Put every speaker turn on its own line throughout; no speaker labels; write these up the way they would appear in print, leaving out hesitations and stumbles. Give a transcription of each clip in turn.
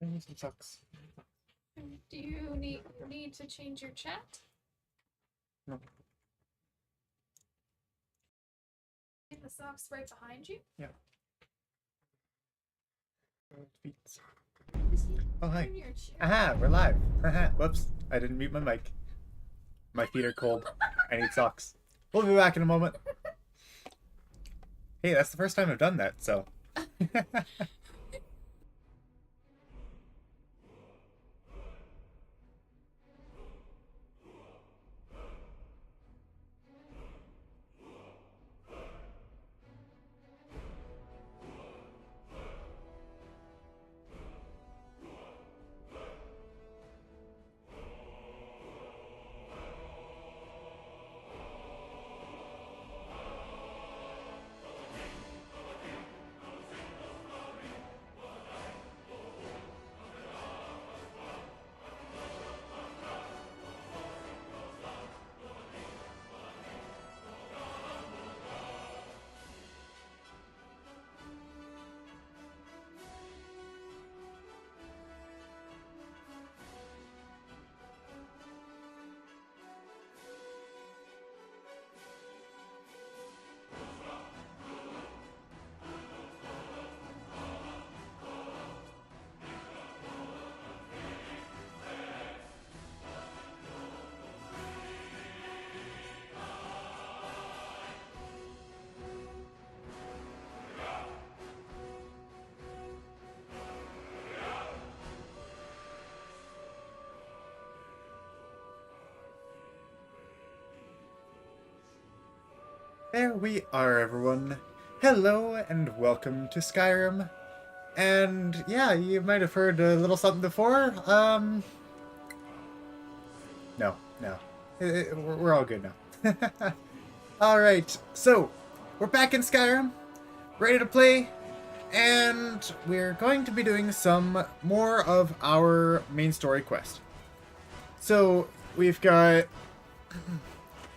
I need some socks.
Do you need to change your chat?
No.
In the socks right behind you?
Yeah. Feet.
Oh,
hi. Aha, we're live. Haha, whoops. I didn't mute my mic. My feet are cold. I need socks. We'll be back in a moment. Hey, that's the first time I've done that, so. There we are, everyone. Hello and welcome to Skyrim. And yeah, you might have heard a little something before. No. We're all good now. Alright, so we're back in Skyrim, ready to play, and we're going to be doing some more of our main story quest. So we've got...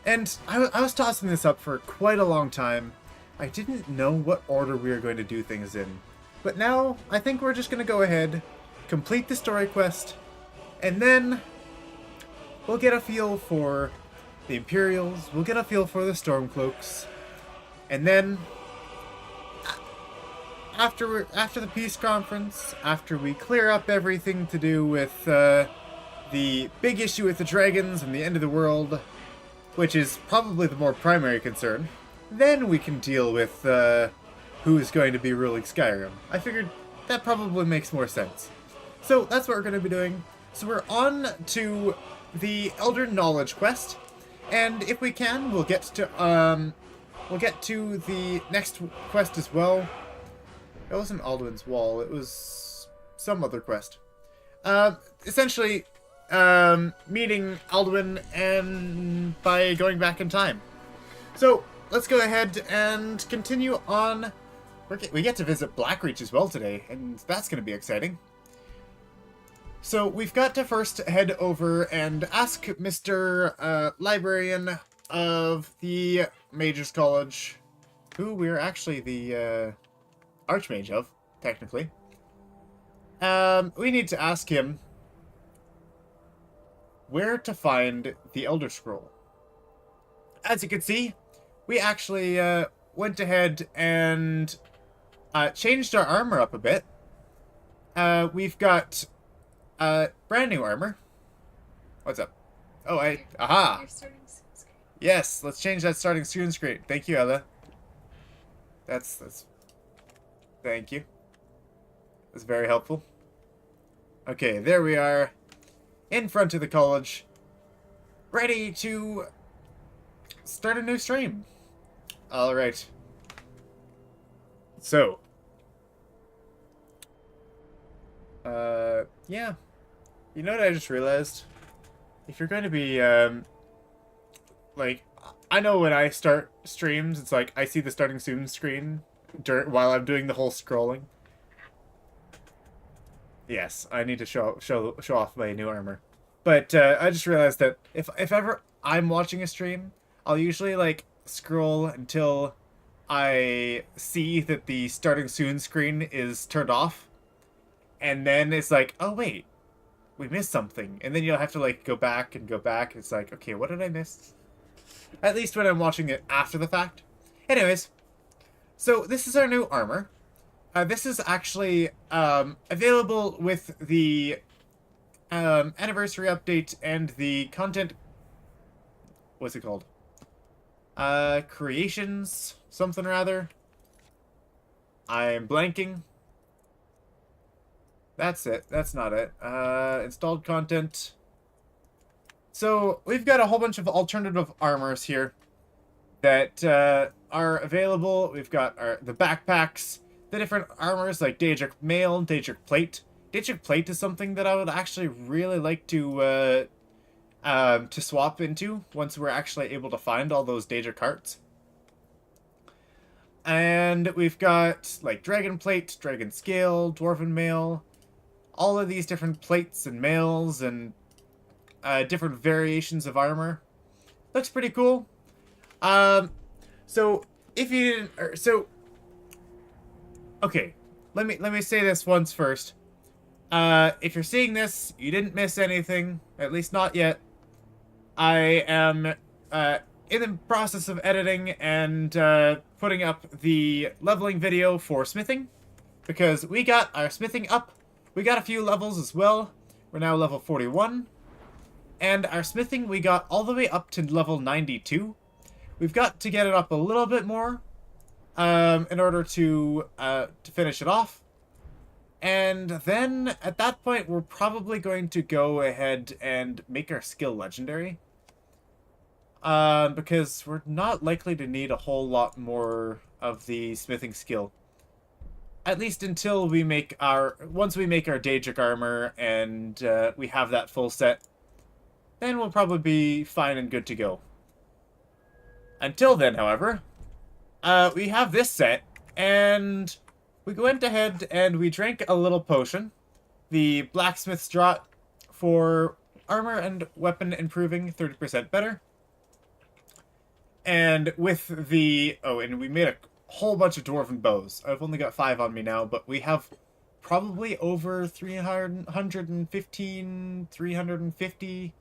And I was tossing this up for quite a long time. I didn't know what order we were going to do things in. But now, I think we're just going to go ahead, complete the story quest, and then we'll get a feel for the Imperials, we'll get a feel for the Stormcloaks, and then after the peace conference, after we clear up everything to do with the big issue with the dragons and the end of the world, which is probably the more primary concern, then we can deal with who is going to be ruling Skyrim. I figured that probably makes more sense. So that's what we're going to be doing. So we're on to the Elder Knowledge quest, and if we can, we'll get to the next quest as well. It wasn't Alduin's Wall, it was some other quest. Essentially, meeting Alduin and by going back in time. So let's go ahead and continue on. We get to visit Blackreach as well today, and that's going to be exciting. So we've got to first head over and ask Mr. Librarian of the Mage's College, who we're actually the Archmage of, technically. We need to ask him where to find the Elder Scroll. As you can see, we actually went ahead and changed our armor up a bit. We've got brand new armor. What's up? Oh, aha!
Your starting screen.
Yes, let's change that starting screen. Thank you, Ella. That's. Thank you. That's very helpful. Okay, there we are. In front of the college, ready to start a new stream. Alright. So. Yeah. You know what I just realized? If you're going to be, like, I know when I start streams, it's like, I see the starting soon screen while I'm doing the whole scrolling. Yes, I need to show off my new armor. But I just realized that if ever I'm watching a stream, I'll usually like scroll until I see that the starting soon screen is turned off, and then it's like, oh wait, we missed something, and then you'll have to like go back and go back. It's like, okay, what did I miss? At least when I'm watching it after the fact. Anyways, so this is our new armor. This is actually available with the anniversary update and the content. What's it called? Creations, something or other. I'm blanking. That's it. That's not it. Installed content. So we've got a whole bunch of alternative armors here that are available. We've got the backpacks, the different armors like Daedric Mail, Daedric Plate. Daedric Plate is something that I would actually really like to swap into once we're actually able to find all those Daedric hearts. And we've got like Dragon Plate, Dragon Scale, Dwarven Mail, all of these different plates and mails and different variations of armor. Looks pretty cool. So if you didn't, okay, let me say this once first. If you're seeing this, you didn't miss anything, at least not yet. I am in the process of editing and putting up the leveling video for smithing, because we got our smithing up. We got a few levels as well. We're now level 41. And our smithing, we got all the way up to level 92. We've got to get it up a little bit more in order to finish it off. And then, at that point, we're probably going to go ahead and make our skill legendary. Because we're not likely to need a whole lot more of the smithing skill. At least until we make once we make our Daedric armor and we have that full set, then we'll probably be fine and good to go. Until then, however, we have this set, and we went ahead and we drank a little potion, the Blacksmith's Draught, for armor and weapon improving 30% better. And with the... Oh, and we made a whole bunch of dwarven bows. I've only got 5 on me now, but we have probably over 350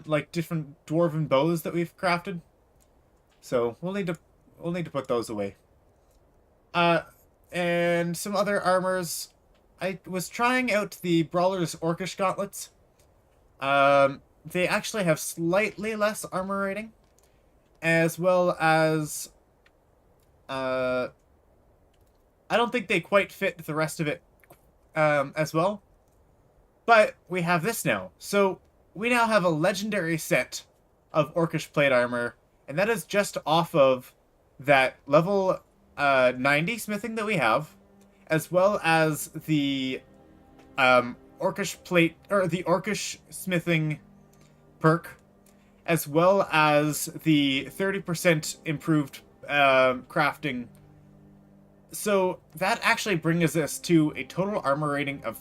like different dwarven bows that we've crafted. So we'll need to put those away. And some other armors. I was trying out the Brawler's Orcish gauntlets. They actually have slightly less armor rating, as well as I don't think they quite fit the rest of it as well. But we have this now. So we now have a legendary set of Orcish plate armor, and that is just off of that level 90 smithing that we have, as well as the Orcish plate, or the Orcish smithing perk, as well as the 30% improved crafting. So that actually brings us to a total armor rating of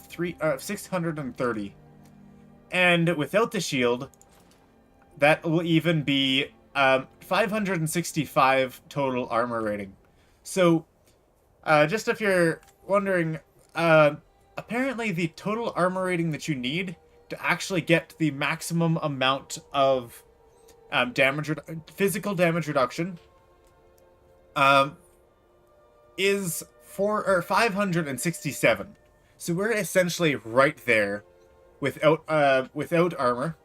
630. And without the shield, that will even be 565 total armor rating. So, just if you're wondering, apparently the total armor rating that you need to actually get the maximum amount of physical damage reduction is 567. So we're essentially right there without armor,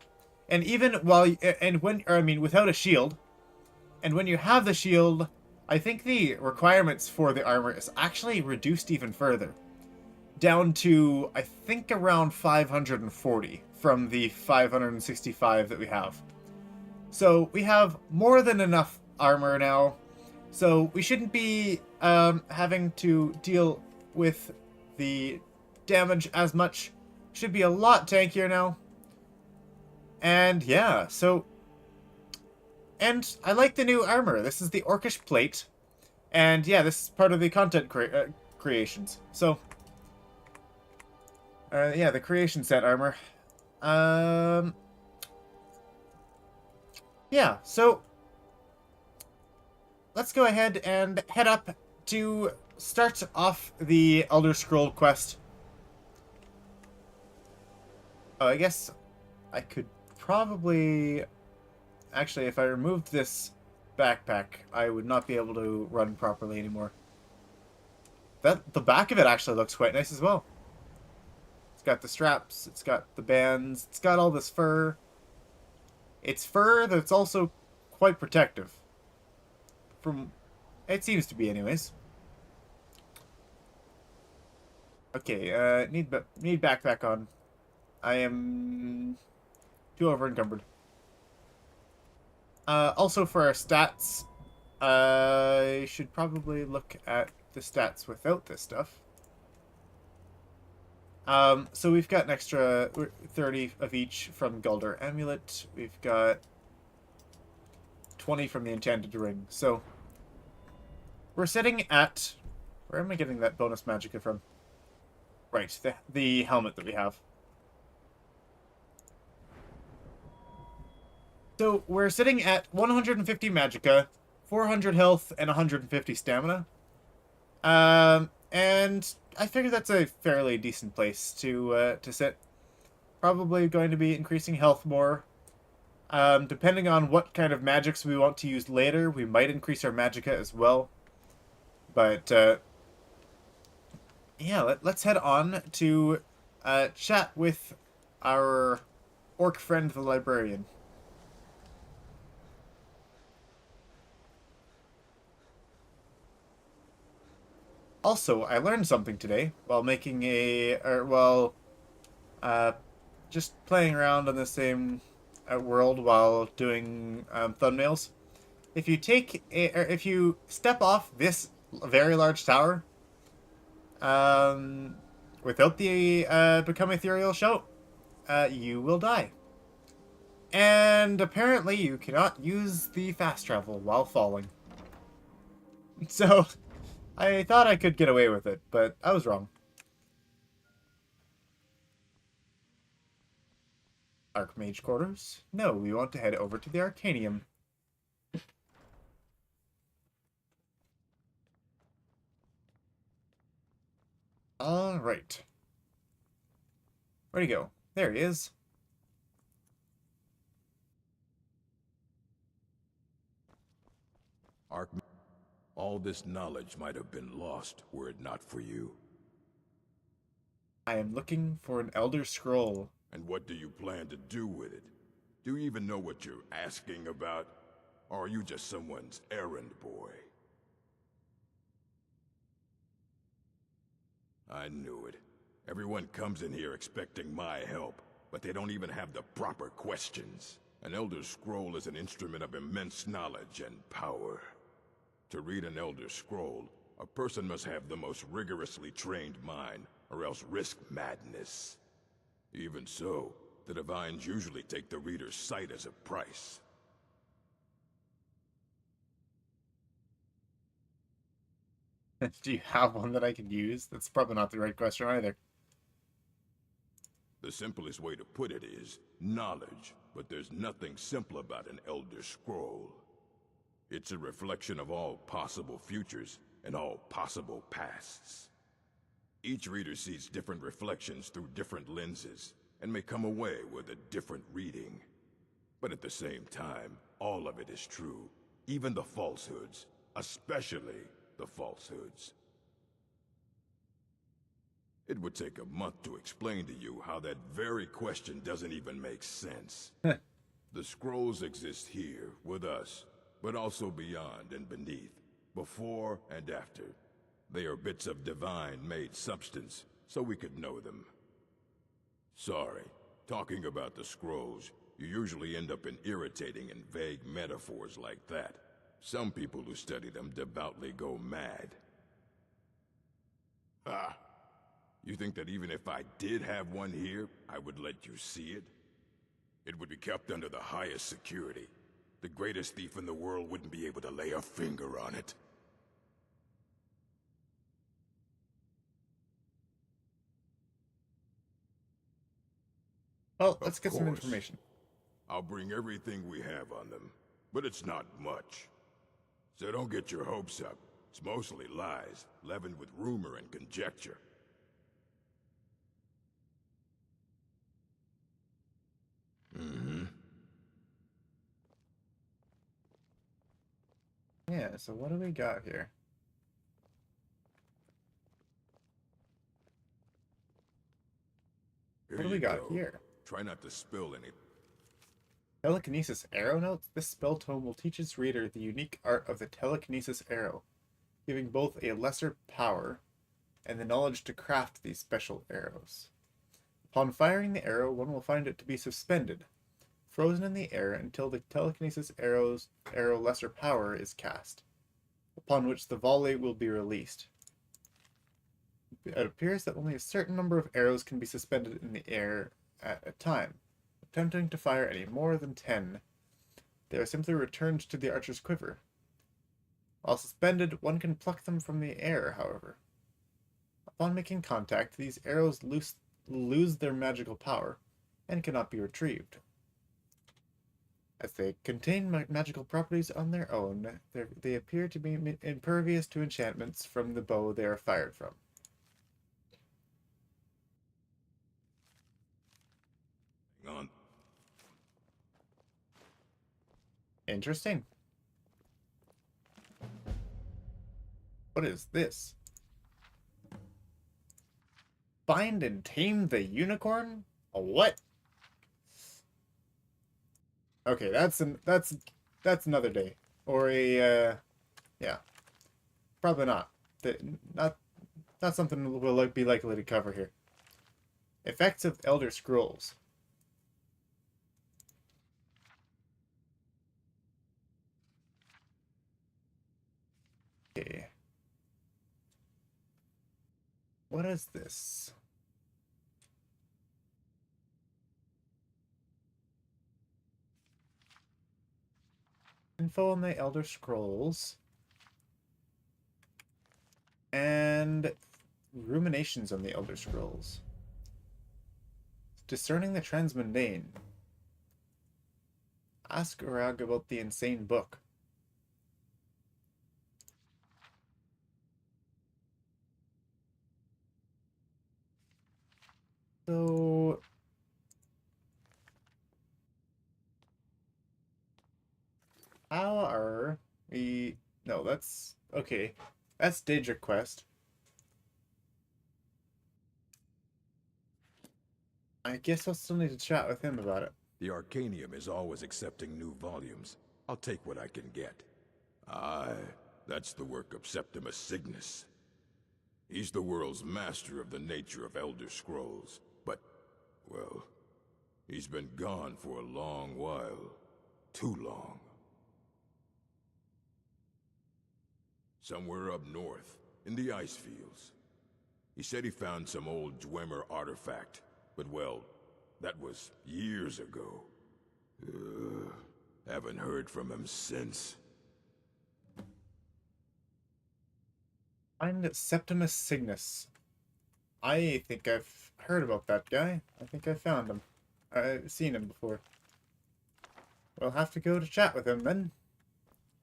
and even without a shield. And when you have the shield, I think the requirements for the armor is actually reduced even further, down to I think around 540 from the 565 that we have. So we have more than enough armor now. So we shouldn't be having to deal with the damage as much. Should be a lot tankier now. And yeah, so... And I like the new armor. This is the Orcish plate. And yeah, this is part of the content creations. So... yeah, the creation set armor. Yeah, so... Let's go ahead and head up to start off the Elder Scroll quest. Oh, I guess I could probably... Actually, if I removed this backpack, I would not be able to run properly anymore. The back of it actually looks quite nice as well. It's got the straps, it's got the bands, it's got all this fur. It's fur that's also quite protective. From... It seems to be anyways. Okay, need backpack on. I am too over encumbered. Also for our stats, I should probably look at the stats without this stuff. So we've got an extra 30 of each from Guldur Amulet. We've got 20 from the Enchanted Ring. So we're sitting at... Where am I getting that bonus magicka from? Right, the helmet that we have. So we're sitting at 150 magicka, 400 health, and 150 stamina. And I figure that's a fairly decent place to sit. Probably going to be increasing health more. Depending on what kind of magics we want to use later, we might increase our magicka as well. But, yeah, let's head on to chat with our orc friend, the librarian. Also, I learned something today while making just playing around on the same world while doing thumbnails. If you step off this very large tower, without the Become Ethereal show, you will die. And apparently you cannot use the fast travel while falling. So... I thought I could get away with it, but I was wrong. Archmage quarters? No, we want to head over to the Arcanium. Alright. Where'd he go? There he is.
All this knowledge might have been lost were it not for you.
I am looking for an Elder Scroll.
And what do you plan to do with it? Do you even know what you're asking about? Or are you just someone's errand boy? I knew it. Everyone comes in here expecting my help, but they don't even have the proper questions. An Elder Scroll is an instrument of immense knowledge and power. To read an Elder Scroll, a person must have the most rigorously trained mind, or else risk madness. Even so, the Divines usually take the reader's sight as a price.
Do you have one that I can use? That's probably not the right question either.
The simplest way to put it is knowledge, but there's nothing simple about an Elder Scroll. It's a reflection of all possible futures and all possible pasts. Each reader sees different reflections through different lenses and may come away with a different reading. But at the same time, all of it is true, even the falsehoods, especially the falsehoods. It would take a month to explain to you how that very question doesn't even make sense. The scrolls exist here, with us, but also beyond and beneath, before and after. They are bits of divine-made substance, so we could know them. Sorry, talking about the scrolls, you usually end up in irritating and vague metaphors like that. Some people who study them devoutly go mad. Ah, you think that even if I did have one here, I would let you see it? It would be kept under the highest security. The greatest thief in the world wouldn't be able to lay a finger on it.
Well, let's get some
course.
information.
I'll bring everything we have on them, but it's not much. So don't get your hopes up. It's mostly lies, leavened with rumor and conjecture.
Yeah, so what do we got here?
Here
What do we
you
got
go.
here?
Try not to spill any.
Telekinesis Arrow Notes. This spell tome will teach its reader the unique art of the telekinesis arrow, giving both a lesser power and the knowledge to craft these special arrows. Upon firing the arrow, one will find it to be suspended, frozen in the air until the telekinesis arrow lesser power is cast, upon which the volley will be released. It appears that only a certain number of arrows can be suspended in the air at a time. Attempting to fire any more than 10, they are simply returned to the archer's quiver. While suspended, one can pluck them from the air, however. Upon making contact, these arrows lose their magical power and cannot be retrieved. As they contain magical properties on their own, they appear to be impervious to enchantments from the bow they are fired from.
Hang on.
Interesting. What is this? Find and tame the unicorn? A what? Okay, that's another day. Or a yeah. Probably not. Not something we'll be likely to cover here. Effects of Elder Scrolls. Okay. What is this? Info on the Elder Scrolls. And ruminations on the Elder Scrolls. Discerning the transmundane. Ask Urag about the insane book. So how are we? No, that's okay. That's Daedric Quest. I guess I'll still need to chat with him about it.
The Arcanium is always accepting new volumes. I'll take what I can get. Aye, that's the work of Septimus Cygnus. He's the world's master of the nature of Elder Scrolls. But, well, he's been gone for a long while. Too long. Somewhere up north, in the ice fields. He said he found some old Dwemer artifact, but well, that was years ago. Haven't heard from him since.
Find Septimus Cygnus. I think I've heard about that guy. I think I found him. I've seen him before. We'll have to go to chat with him then.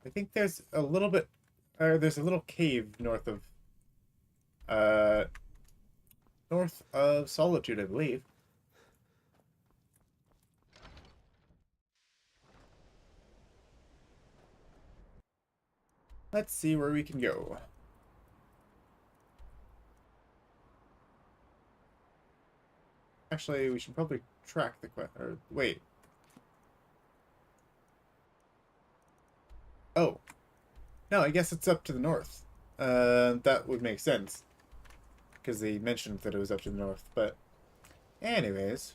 I think there's a little bit... there's a little cave north of Solitude, I believe. Let's see where we can go. Actually, we should probably track the quest. Or wait. Oh. No, I guess it's up to the north. That would make sense. Because they mentioned that it was up to the north. But anyways.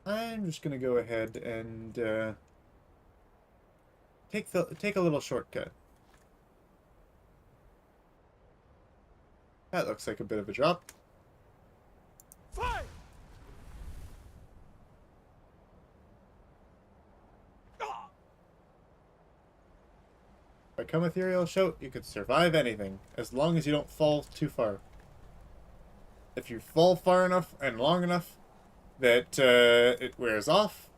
I'm just gonna go ahead and take a little shortcut. That looks like a bit of a drop.
Fight!
By come ethereal shout, you could survive anything, as long as you don't fall too far. If you fall far enough and long enough that it wears off,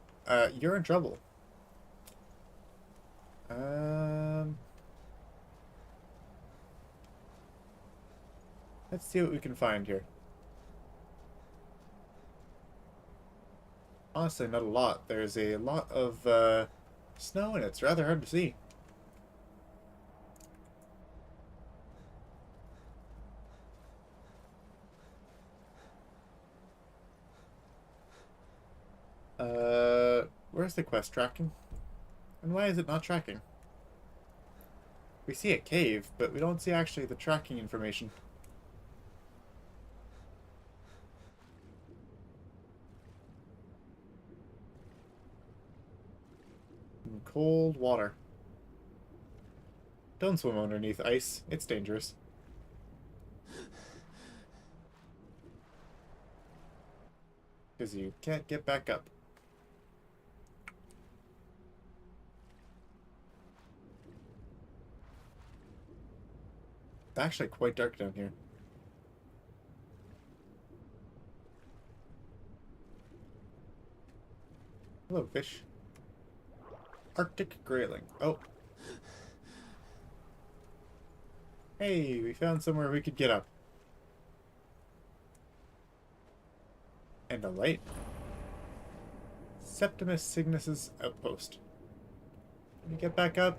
you're in trouble. Let's see what we can find here. Honestly, not a lot. There's a lot of snow and it's rather hard to see. Where's the quest tracking? And why is it not tracking? We see a cave, but we don't see actually the tracking information. Cold water. Don't swim underneath ice. It's dangerous. Because you can't get back up. It's actually quite dark down here. Hello, fish. Arctic grayling. Oh. Hey, we found somewhere we could get up. And a light. Septimus Cygnus's outpost. Can we get back up?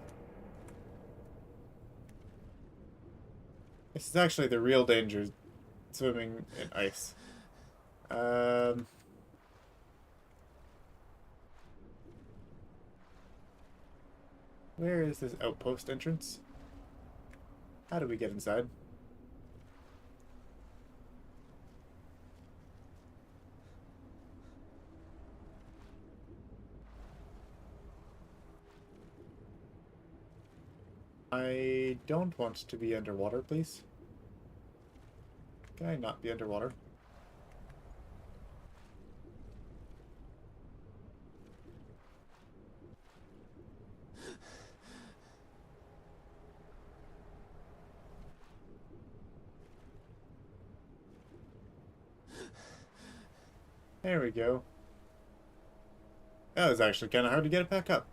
This is actually the real danger, swimming in ice. Where is this outpost entrance? How do we get inside? I don't want to be underwater, please. Can I not be underwater? There we go. That was actually kind of hard to get it back up.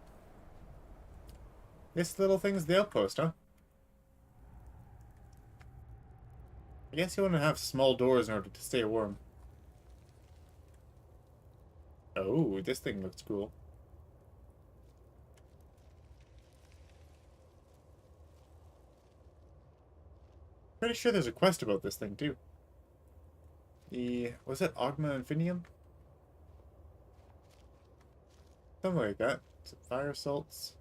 This little thing's the outpost, huh? I guess you want to have small doors in order to stay warm. Oh, this thing looks cool. Pretty sure there's a quest about this thing, too. Was it Ogma Infinium? Something like that. Some fire salts.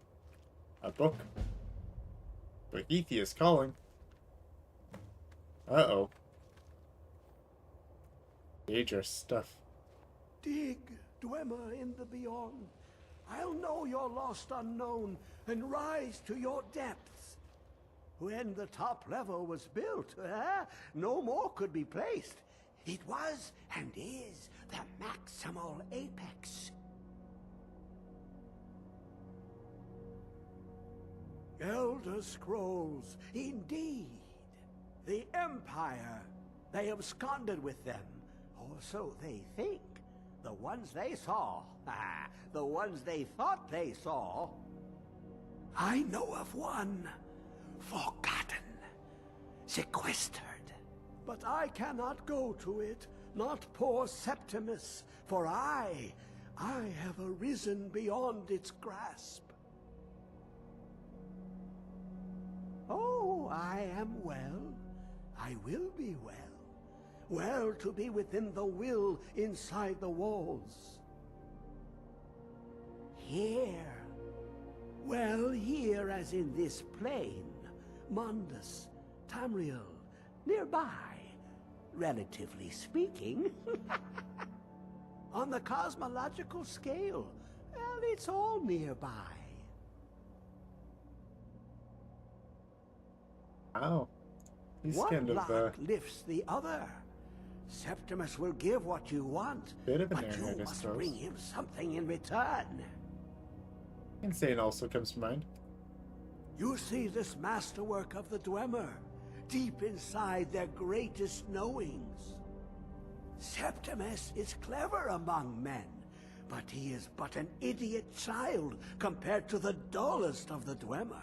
A book. Bohethi calling. Uh-oh. Dangerous stuff.
Dig, Dwemer in the beyond. I'll know your lost unknown and rise to your depths. When the top level was built, no more could be placed. It was and is the maximal apex. Elder Scrolls, indeed. The Empire. They absconded with them, or so they think. The ones they saw, the ones they thought they saw. I know of one, forgotten, sequestered. But I cannot go to it, not poor Septimus, for I have arisen beyond its grasp. Oh, I am well. I will be well. Well to be within the will inside the walls. Here. Well, here as in this plain. Mundus, Tamriel, nearby, relatively speaking. On the cosmological scale, well, it's all nearby.
Wow. He's
One
kind of
lock lifts the other. Septimus will give what you want,
bit of an
but you
airhead, I
must
suppose.
bring him something in return.
Insane also comes to mind.
You see this masterwork of the Dwemer, deep inside their greatest knowings. Septimus is clever among men, but he is but an idiot child compared to the dullest of the Dwemer.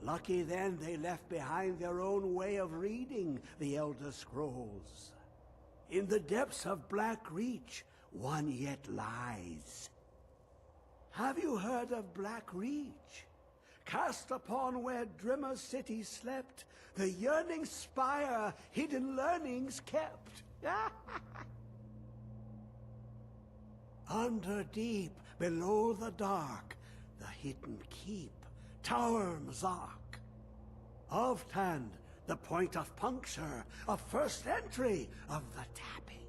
Lucky then they left behind their own way of reading the Elder Scrolls. In the depths of Blackreach, one yet lies. Have you heard of Blackreach? Cast upon where Drimmer's city slept, the yearning spire hidden learnings kept. Under deep, below the dark, the hidden keep, Tower Mazark. Oftand, the point of puncture, of first entry, of the tapping.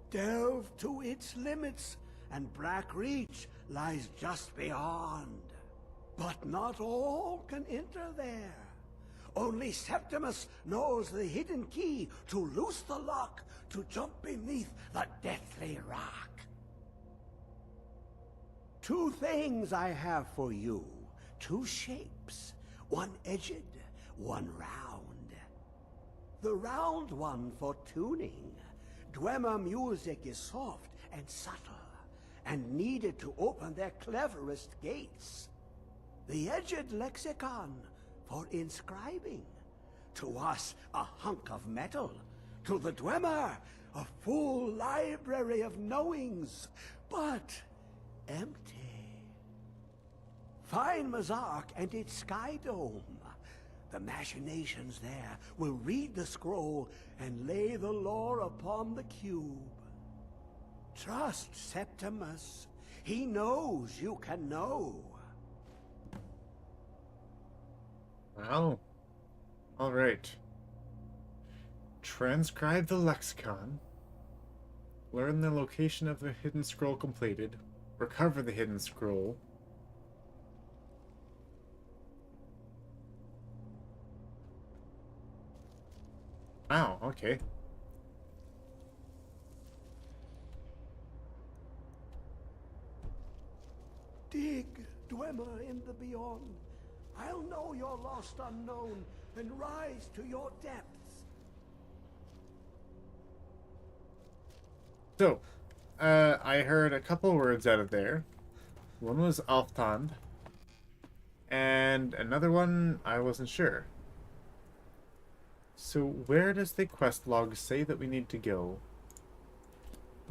Delve to its limits, and Blackreach lies just beyond. But not all can enter there. Only Septimus knows the hidden key to loose the lock, to jump beneath the deathly rock. Two things I have for you, two shapes, one edged, one round. The round one for tuning. Dwemer music is soft and subtle, and needed to open their cleverest gates. The edged lexicon for inscribing. To us, a hunk of metal. To the Dwemer, a full library of knowings, but empty. Find Mazark and its sky dome. The machinations there will read the scroll and lay the lore upon the cube. Trust Septimus. He knows you can know.
Wow. Alright. Transcribe the lexicon. Learn the location of the hidden scroll completed. Recover the hidden scroll. Wow, okay.
Dig, Dwemer, in the beyond. I'll know your lost unknown and rise to your depths.
So, I heard a couple words out of there. One was Alftand, and another one I wasn't sure. So, where does the quest log say that we need to go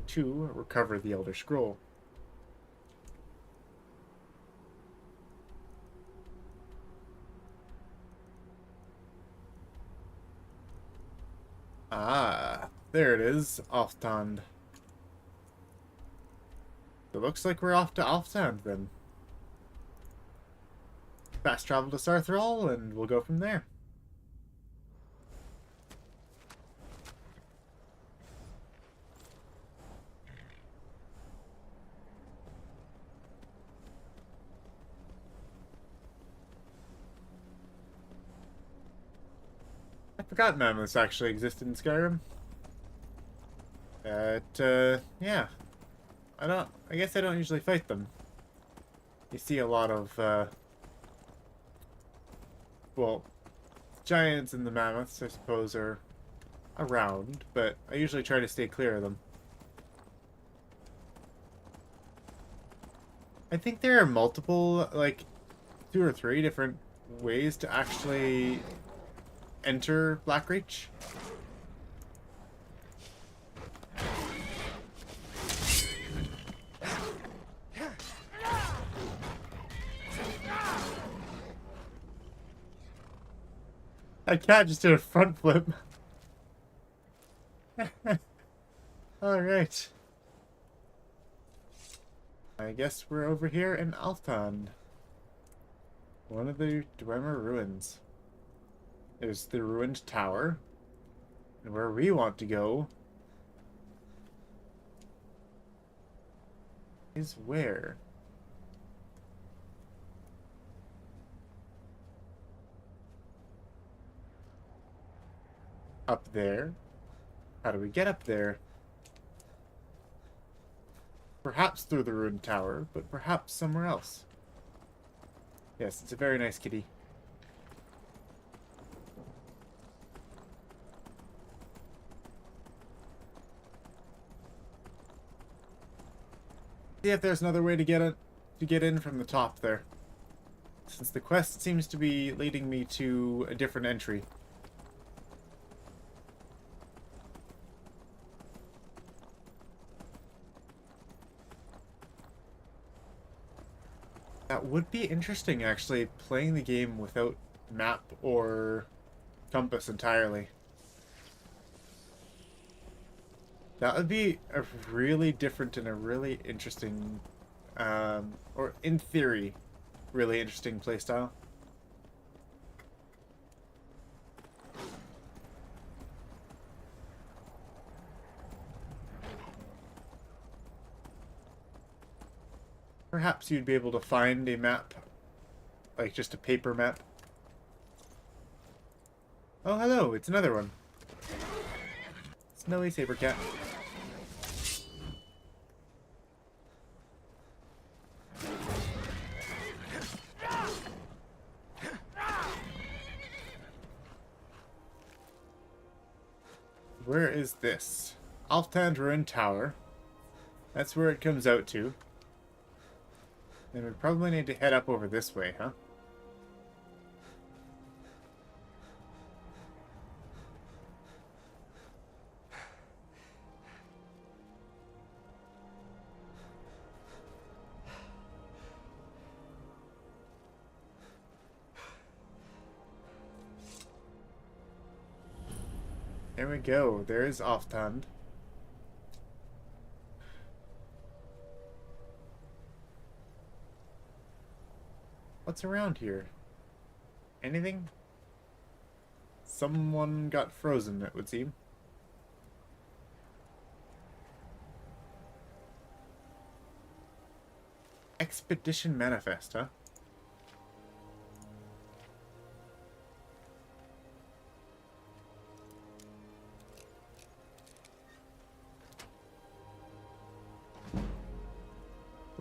to recover the Elder Scroll? Ah, there it is, Alftand. It looks like we're off to Alftand then. Fast travel to Sarthrall and we'll go from there. I forgot mammoths actually existed in Skyrim. Yeah. I guess I don't usually fight them. You see a lot of, well, giants and the mammoths, I suppose, are around, but I usually try to stay clear of them. I think there are multiple, like, 2 or 3 different ways to actually enter Blackreach. That cat just did a front flip. Alright. I guess we're over here in Alftand. One of the Dwemer ruins. There's the ruined tower. And where we want to go is where? Up there? How do we get up there? Perhaps through the ruined tower, but perhaps somewhere else. Yes, it's a very nice kitty. See if there's another way to get in from the top there. since the quest seems to be leading me to a different entry. That would be interesting, actually, playing the game without map or compass entirely. That would be a really different and a really interesting, or in theory, really interesting playstyle. Perhaps you'd be able to find a map, like just a paper map. Oh, hello, it's another one. Snowy saber cat. Where is this? Alftand Ruined Tower. That's where it comes out to. Then we probably need to head up over this way, huh? There we go. There is Alftand. What's around here? Anything? Someone got frozen, it would seem. Expedition Manifest, huh?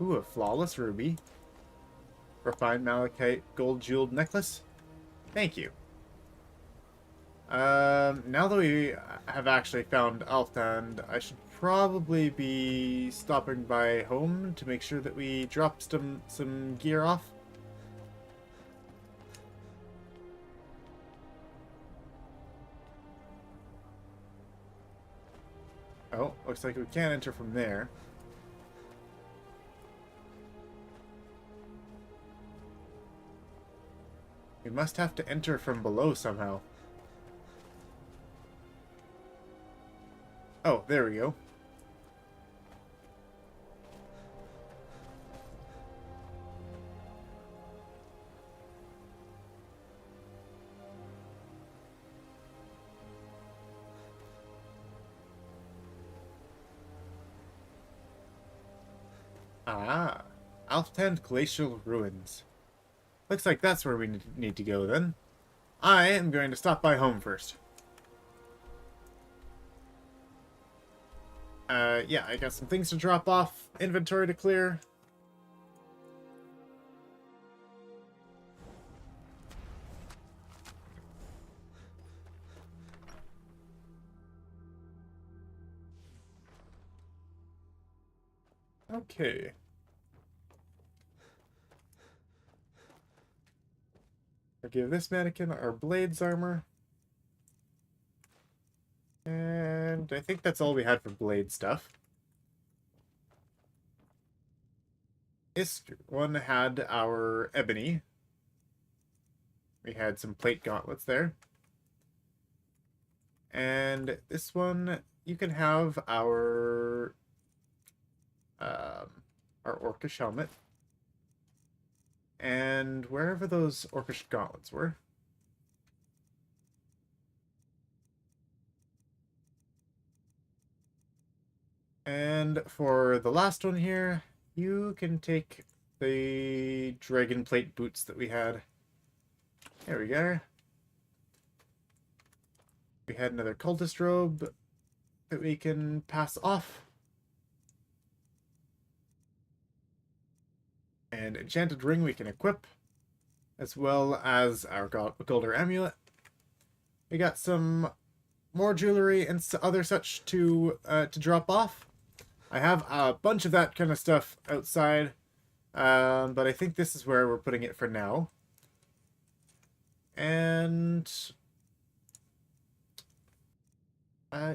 Ooh, a flawless ruby. Refined malachite gold jeweled necklace. Thank you. Now that we have actually found Alftand, I should probably be stopping by home to make sure that we drop some gear off. Oh, looks like we can't enter from there. We must have to enter from below somehow. Oh, there we go. Ah, Alftand Glacial Ruins. Looks like that's where we need to go then. I am going to stop by home first. Yeah, I got some things to drop off, inventory to clear. Okay. I'll give this mannequin our blades armor. And I think that's all we had for blade stuff. This one had our ebony. We had some plate gauntlets there. And this one, you can have our orcish helmet. And wherever those orcish gauntlets were. And for the last one here, you can take the dragon plate boots that we had. There we go. We had another cultist robe that we can pass off. And enchanted ring we can equip, as well as our golder amulet. We got some more jewelry and other such to drop off. I have a bunch of that kind of stuff outside, But I think this is where we're putting it for now. And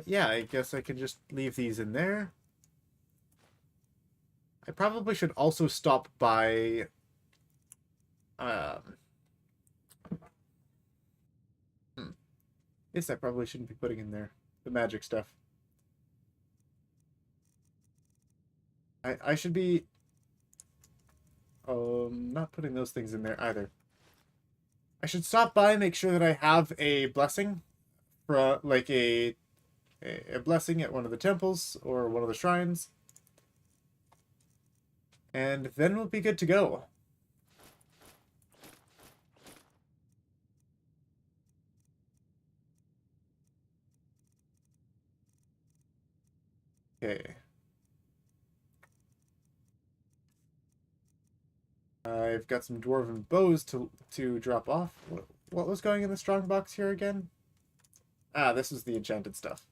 yeah, I guess I can just leave these in there. I probably should also stop by Yes, I probably shouldn't be putting in there the magic stuff. I should be not putting those things in there either. I should stop by, make sure that I have a blessing for like a blessing at one of the temples or one of the shrines. And then we'll be good to go. Okay. I've got some dwarven bows to drop off. What was going in the strong box here again? Ah, this is the enchanted stuff.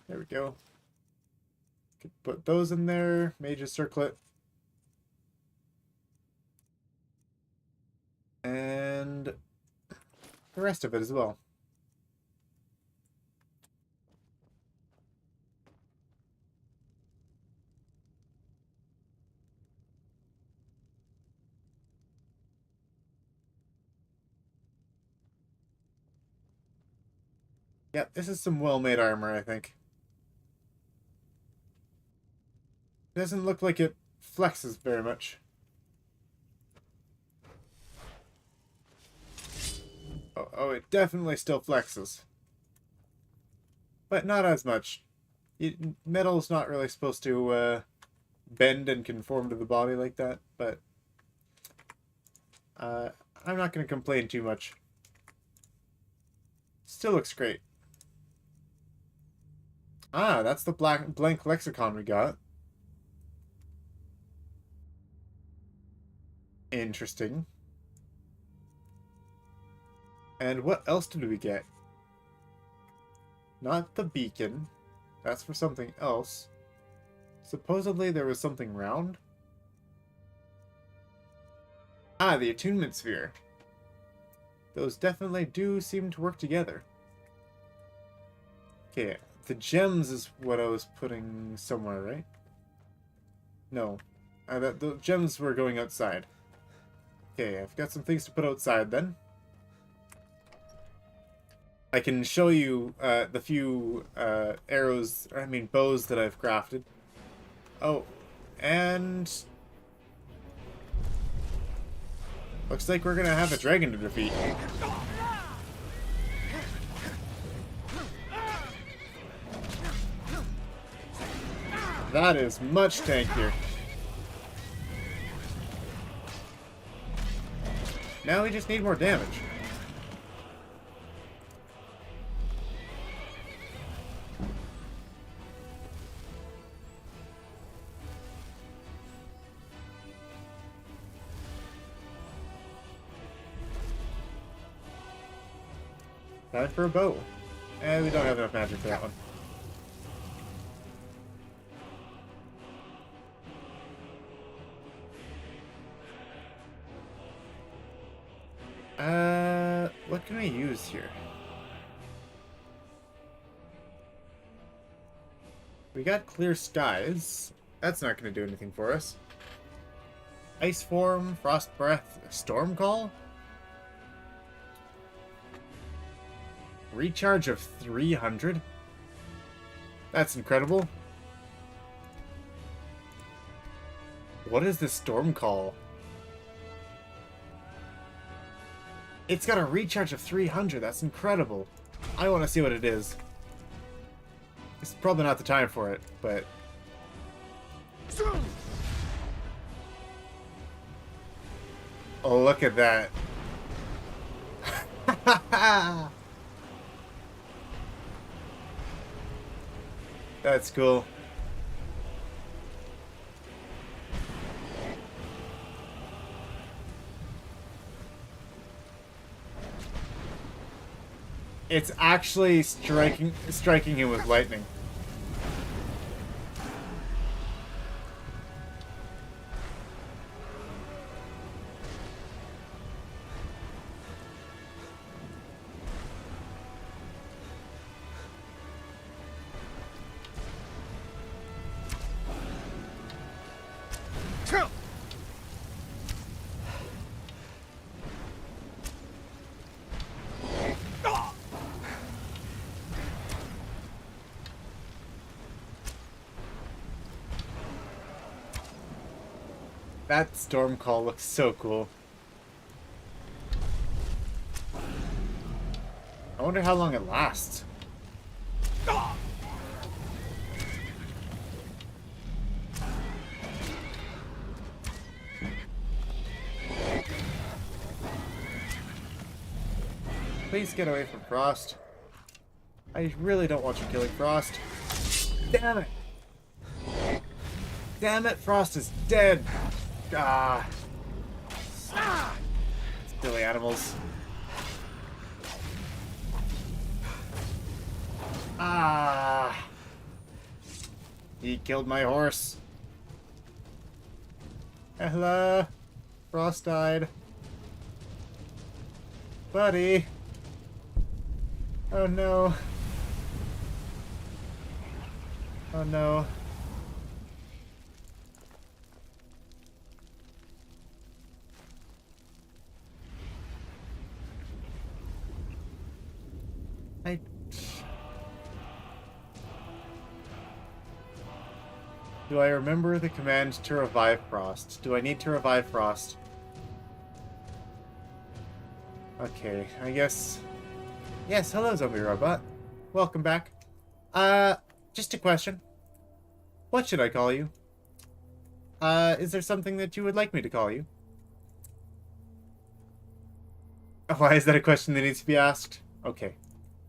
There we go. Could put those in there. Mage's circlet. And the rest of it as well. Yep, this is some well-made armor, I think. Doesn't look like it flexes very much. Oh, it definitely still flexes. But not as much. Metal's not really supposed to bend and conform to the body like that, but I'm not going to complain too much. Still looks great. Ah, that's the blank lexicon we got. Interesting. And what else did we get? Not the beacon. That's for something else. Supposedly there was something round. Ah, the attunement sphere. Those definitely do seem to work together. Okay, the gems is what I was putting somewhere, right? No. The gems were going outside. Okay, I've got some things to put outside then. I can show you the few bows that I've crafted. Oh, and looks like we're gonna have a dragon to defeat. That is much tankier. Now we just need more damage. Time for a bow. And we don't have enough magic for that one. What can we use here? We got clear skies. That's not going to do anything for us. Ice form, frost breath, storm call? Recharge of 300? That's incredible. What is this storm call? It's got a recharge of 300. That's incredible. I want to see what it is. It's probably not the time for it, but... Oh, look at that. That's cool. It's actually striking him with lightning. That storm call looks so cool. I wonder how long it lasts. Please get away from Frost. I really don't want you killing Frost. Damn it! Damn it, Frost is dead! Ah! Silly animals. Ah! He killed my horse. Hello? Frost died. Buddy! Oh no. Oh no. Do I remember the command to revive Frost? Do I need to revive Frost? Okay, I guess... Yes, hello, zombie robot. Welcome back. Just a question. What should I call you? Is there something that you would like me to call you? Why is that a question that needs to be asked? Okay.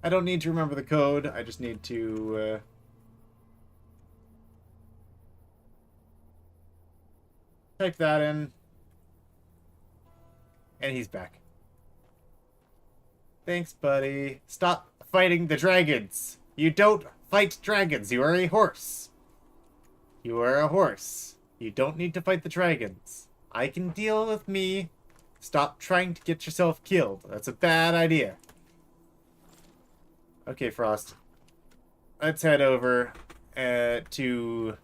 I don't need to remember the code, I just need to, type that in. And he's back. Thanks, buddy. Stop fighting the dragons. You don't fight dragons. You are a horse. You are a horse. You don't need to fight the dragons. I can deal with me. Stop trying to get yourself killed. That's a bad idea. Okay, Frost. Let's head over to...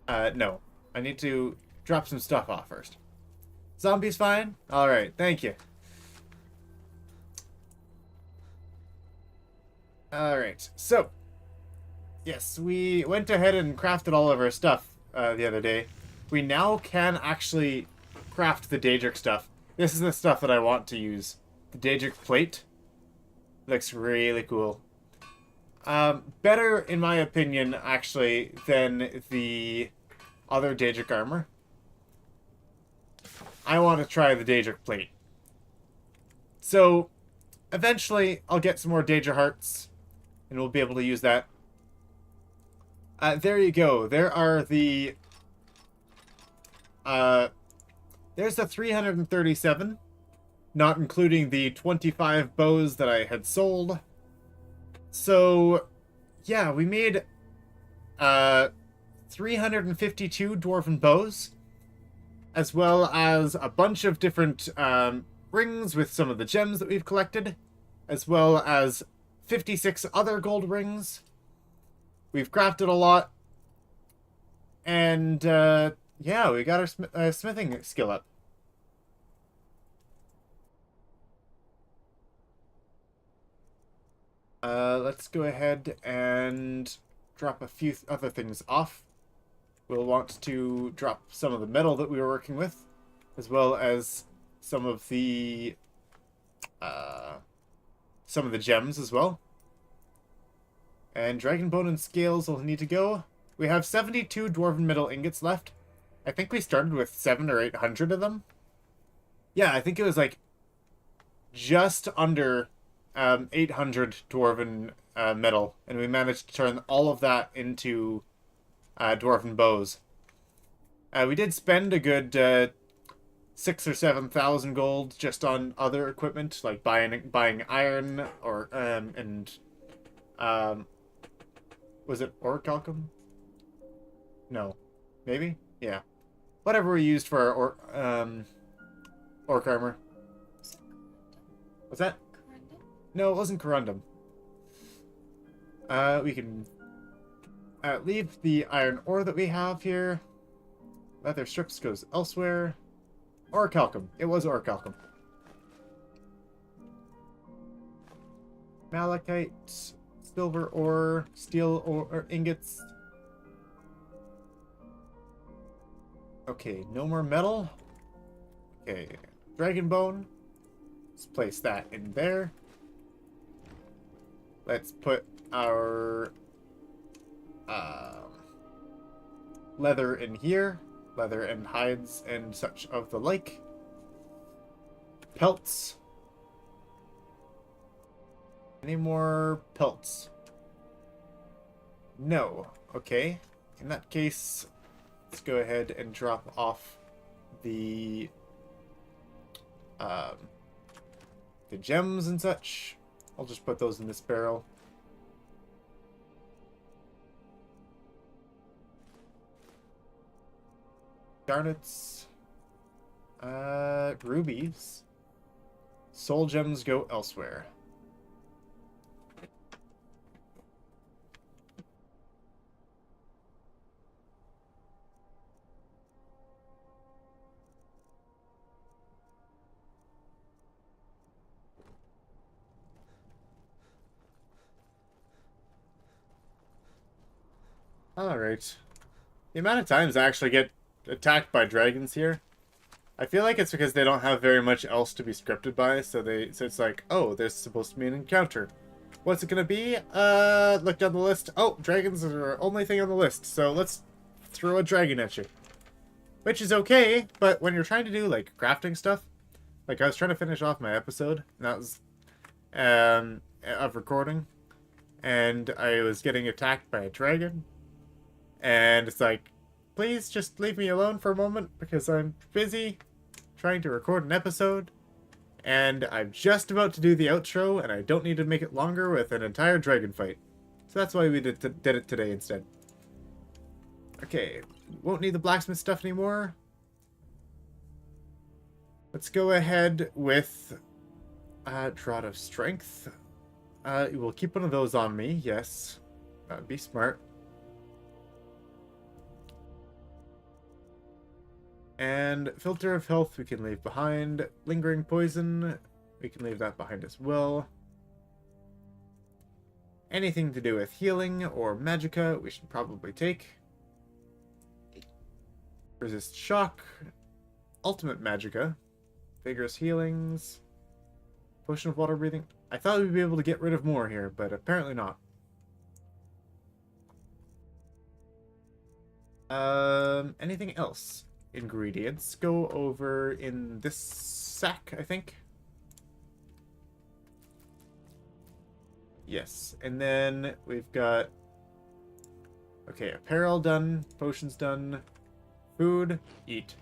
no. I need to drop some stuff off first. Zombie's fine? Alright, thank you. Alright, so... Yes, we went ahead and crafted all of our stuff the other day. We now can actually craft the Daedric stuff. This is the stuff that I want to use. The Daedric plate. Looks really cool. Better, in my opinion, actually, than the other Daedric armor. I want to try the Daedric plate. So, eventually, I'll get some more Daedra hearts, and we'll be able to use that. There you go. There are the... there's the 337, not including the 25 bows that I had sold. So, yeah, we made 352 dwarven bows, as well as a bunch of different rings with some of the gems that we've collected, as well as 56 other gold rings. We've crafted a lot, and yeah, we got our smithing skill up. Let's go ahead and drop a few other things off. We'll want to drop some of the metal that we were working with, as well as some of the gems as well. And dragon bone and scales will need to go. We have 72 dwarven metal ingots left. I think we started with 700 or 800 of them. Yeah, I think it was like just under 800 dwarven metal, and we managed to turn all of that into dwarven bows. We did spend a good 6,000 or 7,000 gold just on other equipment, like buying iron or was it orichalcum? No, maybe, yeah. Whatever we used for our orc armor. What's that?
Corundum?
No, it wasn't corundum. We can leave the iron ore that we have here. Leather strips goes elsewhere. Orichalcum. It was orichalcum. Malachite, silver ore, steel ore, or ingots. Okay, no more metal. Okay, dragon bone. Let's place that in there. Let's put our leather in here. Leather and hides and such of the like. Pelts. Any more pelts? No. Okay. In that case, let's go ahead and drop off the gems and such. I'll just put those in this barrel. Garnets. Rubies. Soul gems go elsewhere. Alright. The amount of times I actually get attacked by dragons here, I feel like it's because they don't have very much else to be scripted by, so it's like, oh, there's supposed to be an encounter. What's it gonna be? Look down the list. Oh, dragons are our only thing on the list, so let's throw a dragon at you. Which is okay, but when you're trying to do, like, crafting stuff, like, I was trying to finish off my episode, and that was, of recording, and I was getting attacked by a dragon, and it's like, please just leave me alone for a moment because I'm busy trying to record an episode and I'm just about to do the outro and I don't need to make it longer with an entire dragon fight. So that's why we did it today instead. Okay, won't need the blacksmith stuff anymore. Let's go ahead with Draught of Strength. We'll keep one of those on me, yes. Be smart. And Filter of Health we can leave behind. Lingering Poison, we can leave that behind as well. Anything to do with healing or magicka, we should probably take. Resist Shock. Ultimate magicka. Vigorous Healings. Potion of Water Breathing. I thought we'd be able to get rid of more here, but apparently not. Anything else? Ingredients go over in this sack, I think. Yes, and then we've got, okay, apparel done, potions done, food, eat.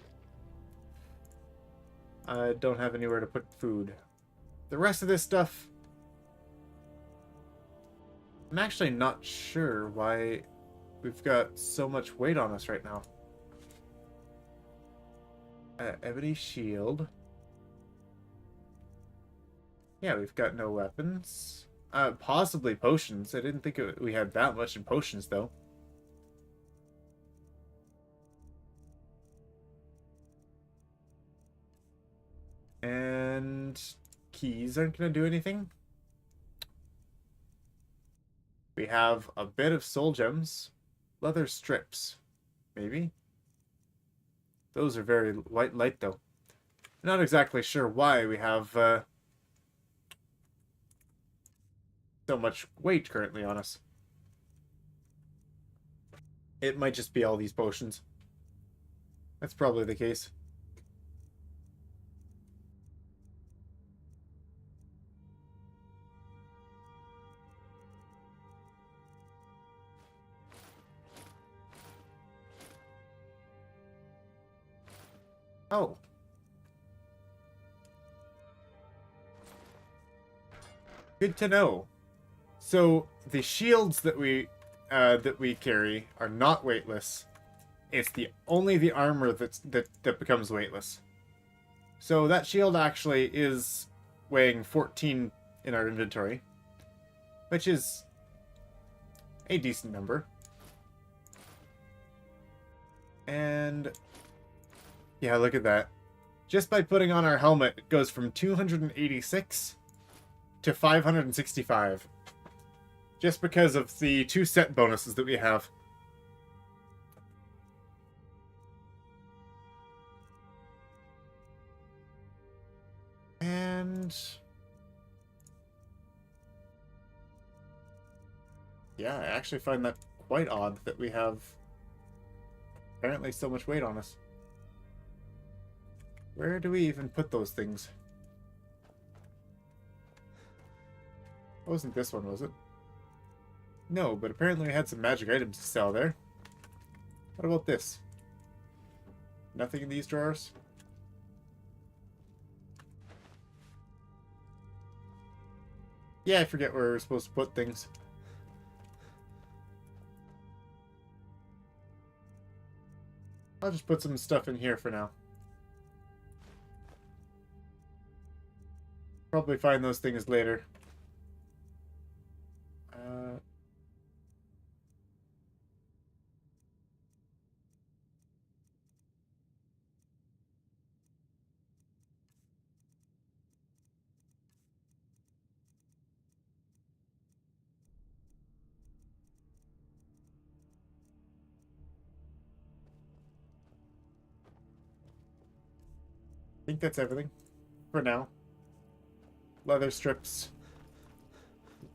I don't have anywhere to put food. The rest of this stuff, I'm actually not sure why we've got so much weight on us right now. Ebony shield. Yeah, we've got no weapons. Possibly potions. I didn't think we had that much in potions, though. And keys aren't going to do anything. We have a bit of soul gems. Leather strips. Maybe. Those are very light though. Not exactly sure why we have so much weight currently on us. It might just be all these potions. That's probably the case. Oh. Good to know. So the shields that we carry are not weightless. It's only the armor that becomes weightless. So that shield actually is weighing 14 in our inventory, which is a decent number. And yeah, look at that. Just by putting on our helmet, it goes from 286 to 565. Just because of the 2 set bonuses that we have. And yeah, I actually find that quite odd that we have apparently so much weight on us. Where do we even put those things? It wasn't this one, was it? No, but apparently we had some magic items to sell there. What about this? Nothing in these drawers? Yeah, I forget where we're supposed to put things. I'll just put some stuff in here for now. Probably find those things later. I think that's everything for now. Leather strips.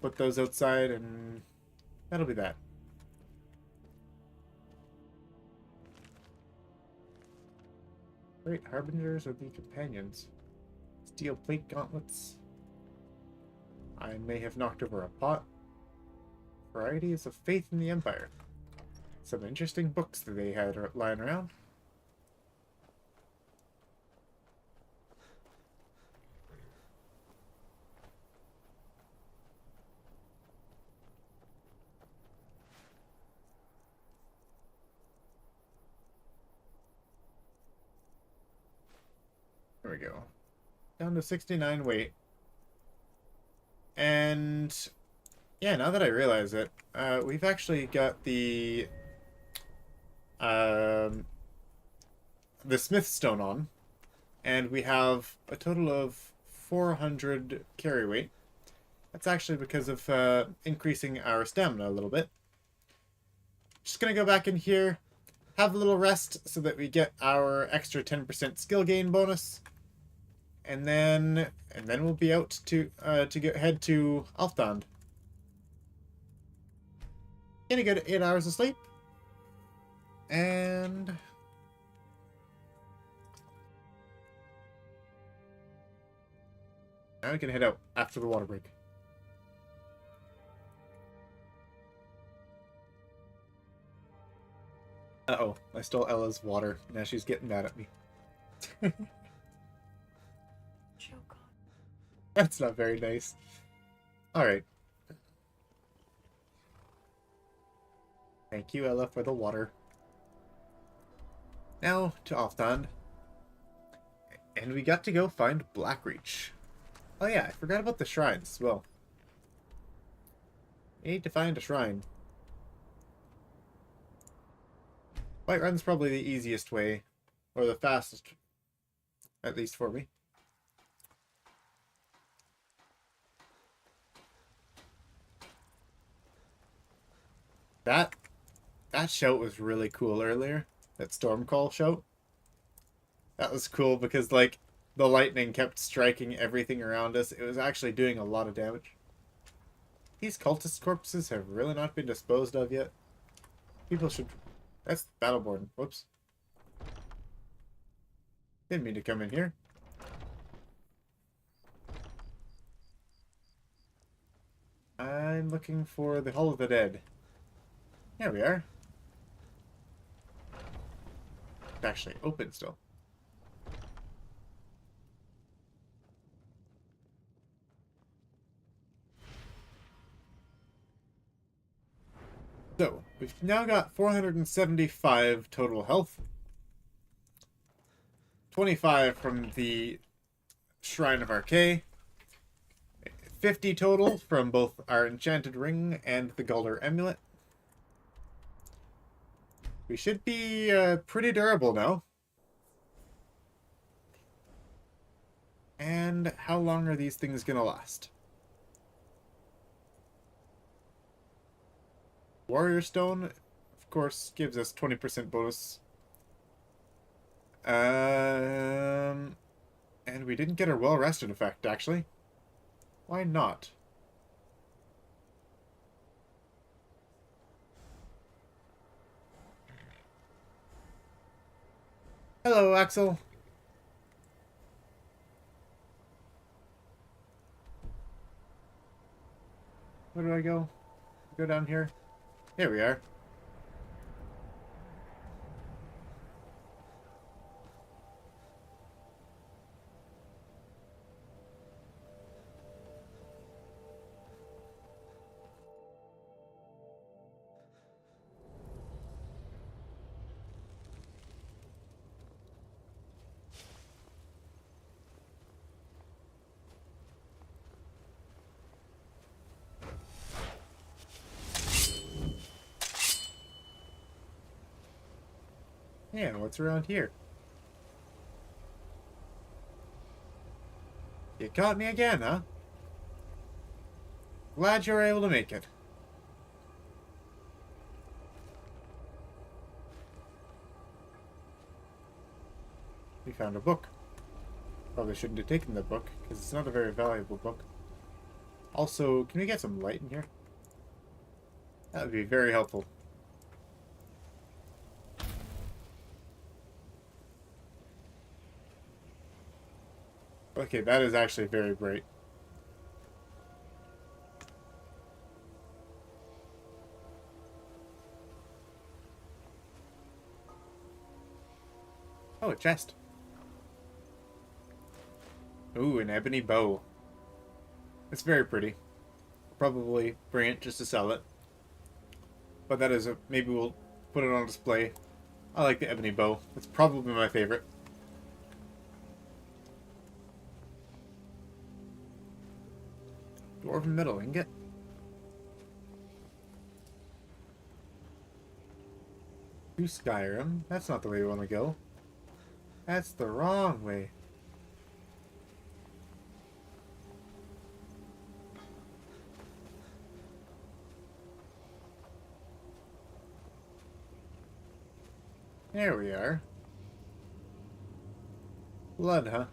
Put those outside and that'll be that. Great harbingers of the companions. Steel plate gauntlets. I may have knocked over a pot. Varieties of faith in the Empire. Some interesting books that they had lying around. There we go. Down to 69 weight. And yeah, now that I realize it, we've actually got the Smith Stone on, and we have a total of 400 carry weight. That's actually because of increasing our stamina a little bit. Just gonna go back in here, have a little rest so that we get our extra 10% skill gain bonus. And then we'll be out to head to Alfdand. Gonna get 8 hours of sleep. And now we can head out after the water break. Uh-oh, I stole Ella's water. Now she's getting mad at me. That's not very nice. Alright. Thank you, Ella, for the water. Now to Alfdand. And we got to go find Blackreach. Oh yeah, I forgot about the shrines as well. We need to find a shrine. Whiterun's probably the easiest way, or the fastest, at least for me. That shout was really cool earlier. That storm call shout. That was cool because, like, the lightning kept striking everything around us. It was actually doing a lot of damage. These cultist corpses have really not been disposed of yet. People should... That's Battleborn. Whoops. Didn't mean to come in here. I'm looking for the Hall of the Dead. There we are. It's actually open still. So, we've now got 475 total health. 25 from the Shrine of Archay. 50 total from both our Enchanted Ring and the Gulder Amulet. We should be pretty durable now. And how long are these things gonna last? Warrior Stone, of course, gives us 20% bonus. And we didn't get our well-rested effect, actually. Why not? Hello, Axel. Where do I go? Go down here. Here we are. Yeah, what's around here? You caught me again, huh? Glad you were able to make it. We found a book. Probably shouldn't have taken the book, because it's not a very valuable book. Also, can we get some light in here? That would be very helpful. Okay, that is actually very bright. Oh, a chest. Ooh, an ebony bow. It's very pretty. Probably bring it just to sell it. But that is a... maybe we'll put it on display. I like the ebony bow. It's probably my favorite. Dwarven metal ingot. To Skyrim. That's not the way we want to go. That's the wrong way. There we are. Blood, huh?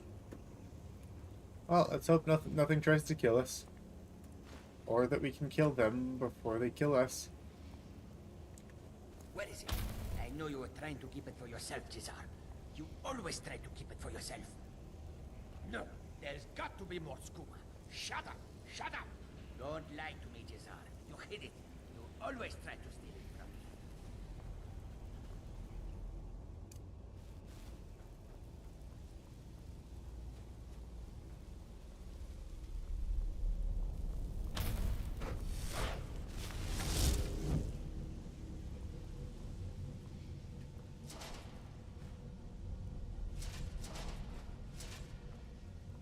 Well, let's hope nothing tries to kill us. Or that we can kill them before they kill us.
Where is it? I know you were trying to keep it for yourself, Cesar. You always try to keep it for yourself. No, there's got to be more skooma. Shut up! Shut up! Don't lie to me, Cesar. You hid it. You always try to steal it from me.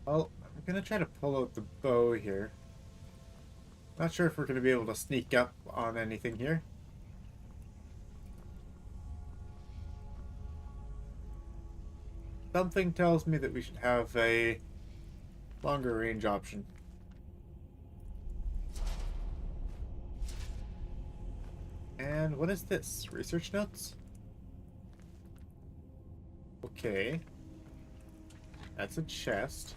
Well, I'm gonna try to pull out the bow here. Not sure if we're gonna be able to sneak up on anything here. Something tells me that we should have a longer range option. And what is this? Research notes? Okay. That's a chest.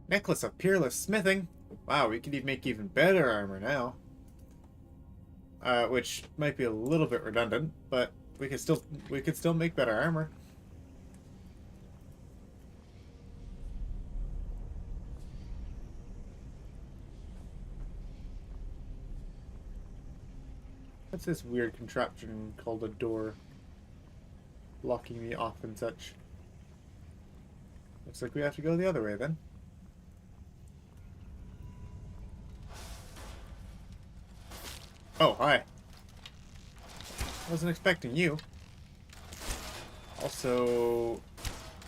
Necklace of Peerless Smithing. Wow, we could make even better armor now. Which might be a little bit redundant, but we could still make better armor. What's this weird contraption called a door? Blocking me off and such. Looks like we have to go the other way then. Oh, hi. Wasn't expecting you. Also,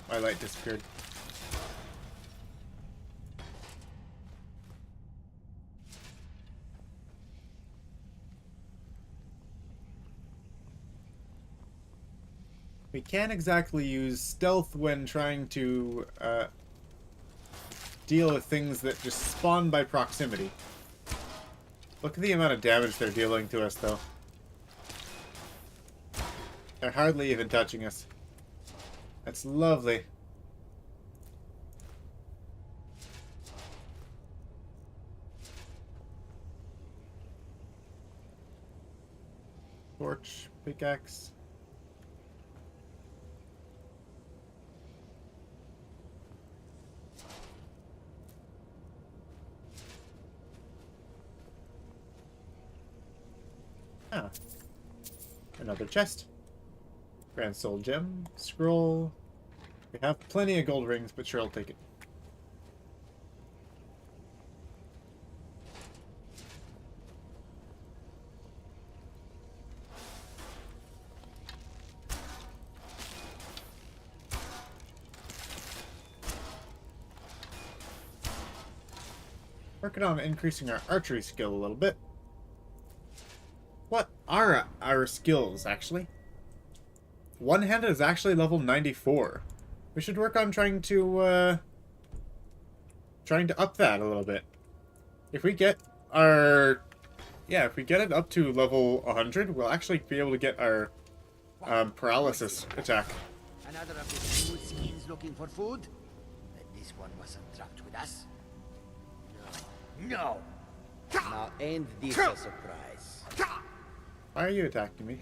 my light disappeared. We can't exactly use stealth when trying to deal with things that just spawn by proximity. Look at the amount of damage they're dealing to us, though. They're hardly even touching us. That's lovely. Torch, pickaxe. Ah. Another chest. Grand Soul Gem. Scroll. We have plenty of gold rings, but sure, I'll take it. Working on increasing our archery skill a little bit. What are our skills, actually? One-handed is actually level 94. We should work on trying to up that a little bit. If we get our... Yeah, if we get it up to level 100, we'll actually be able to get our paralysis attack.
Another of the smooth skins looking for food? But this one wasn't trapped with us. No. Now ain't this a surprise?
Why are you attacking me?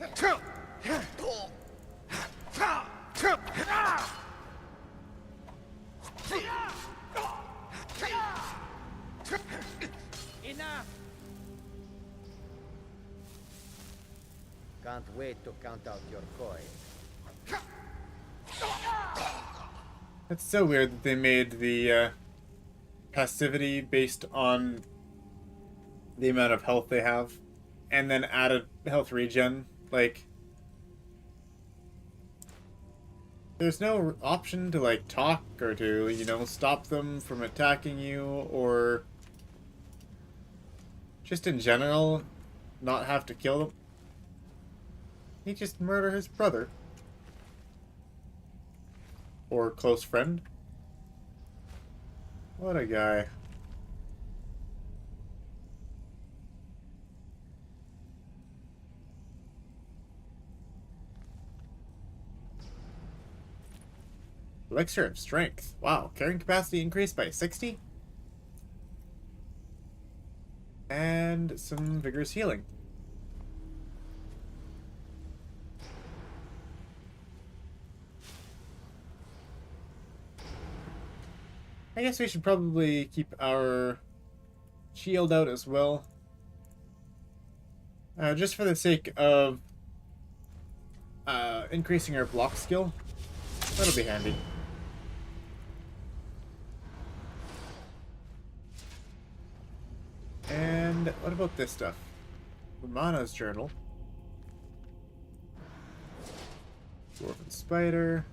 Enough! Can't wait to count out your coin.
It's so weird that they made the passivity based on the amount of health they have, and then added health regen. Like, there's no option to, like, talk or to, you know, stop them from attacking you, or just in general, not have to kill them. He just murdered his brother. Or close friend. What a guy. Elixir of Strength. Wow, carrying capacity increased by 60. And some vigorous healing. I guess we should probably keep our shield out as well. Just for the sake of increasing our block skill. That'll be handy. And what about this stuff? Romana's journal. Dwarven spider.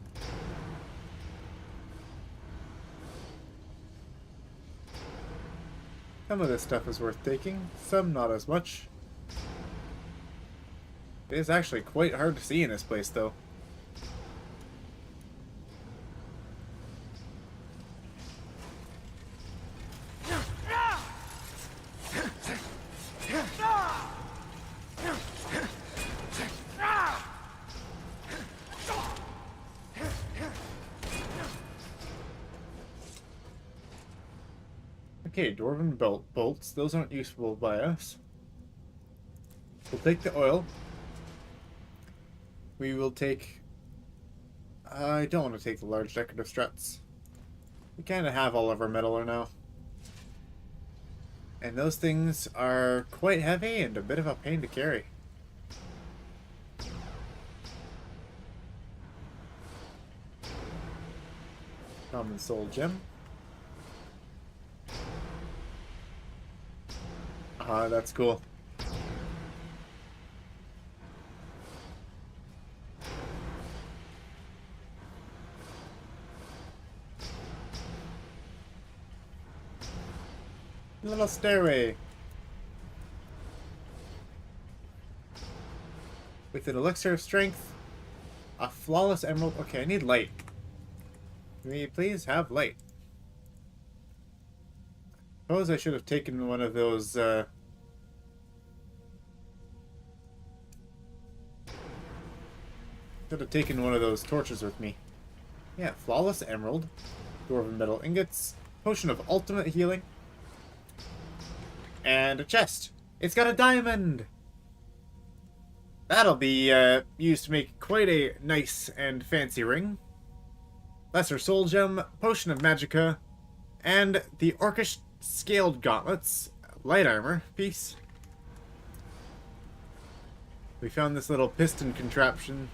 Some of this stuff is worth taking, some not as much. It is actually quite hard to see in this place, though. Okay, Dwarven bolts. Those aren't useful by us. We'll take the oil. We will take... I don't want to take the large decorative struts. We kind of have all of our metal now. And those things are quite heavy and a bit of a pain to carry. Common soul gem. That's cool. Little stairway. With an elixir of strength, a flawless emerald. Okay, I need light. Can we please have light? Suppose I should have taken one of those, should have taken one of those torches with me. Yeah, flawless emerald, dwarven metal ingots, potion of ultimate healing, and a chest. It's got a diamond! That'll be used to make quite a nice and fancy ring. Lesser Soul Gem, Potion of Magicka, and the Orcish Scaled Gauntlets, Light Armor piece. We found this little piston contraption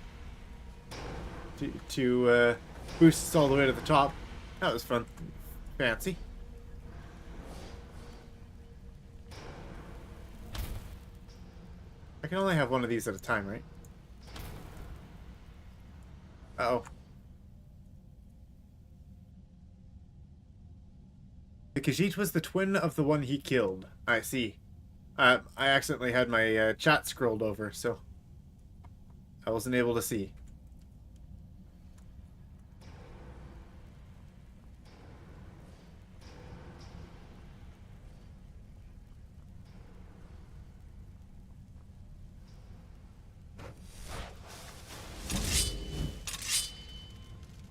to boost us all the way to the top. That was fun. Fancy. I can only have one of these at a time, right? Uh-oh. The Khajiit was the twin of the one he killed. I see. I accidentally had my chat scrolled over, so I wasn't able to see.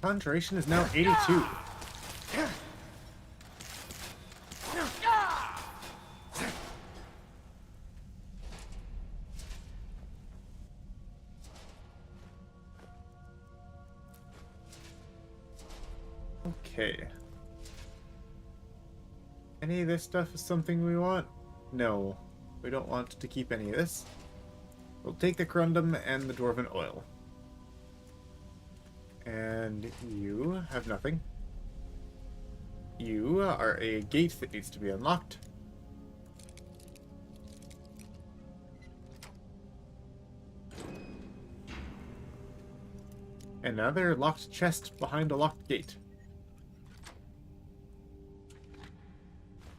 Conjuration is now 82. Okay. Any of this stuff is something we want? No. We don't want to keep any of this. We'll take the corundum and the dwarven oil. And you have nothing. You are a gate that needs to be unlocked. Another locked chest behind a locked gate.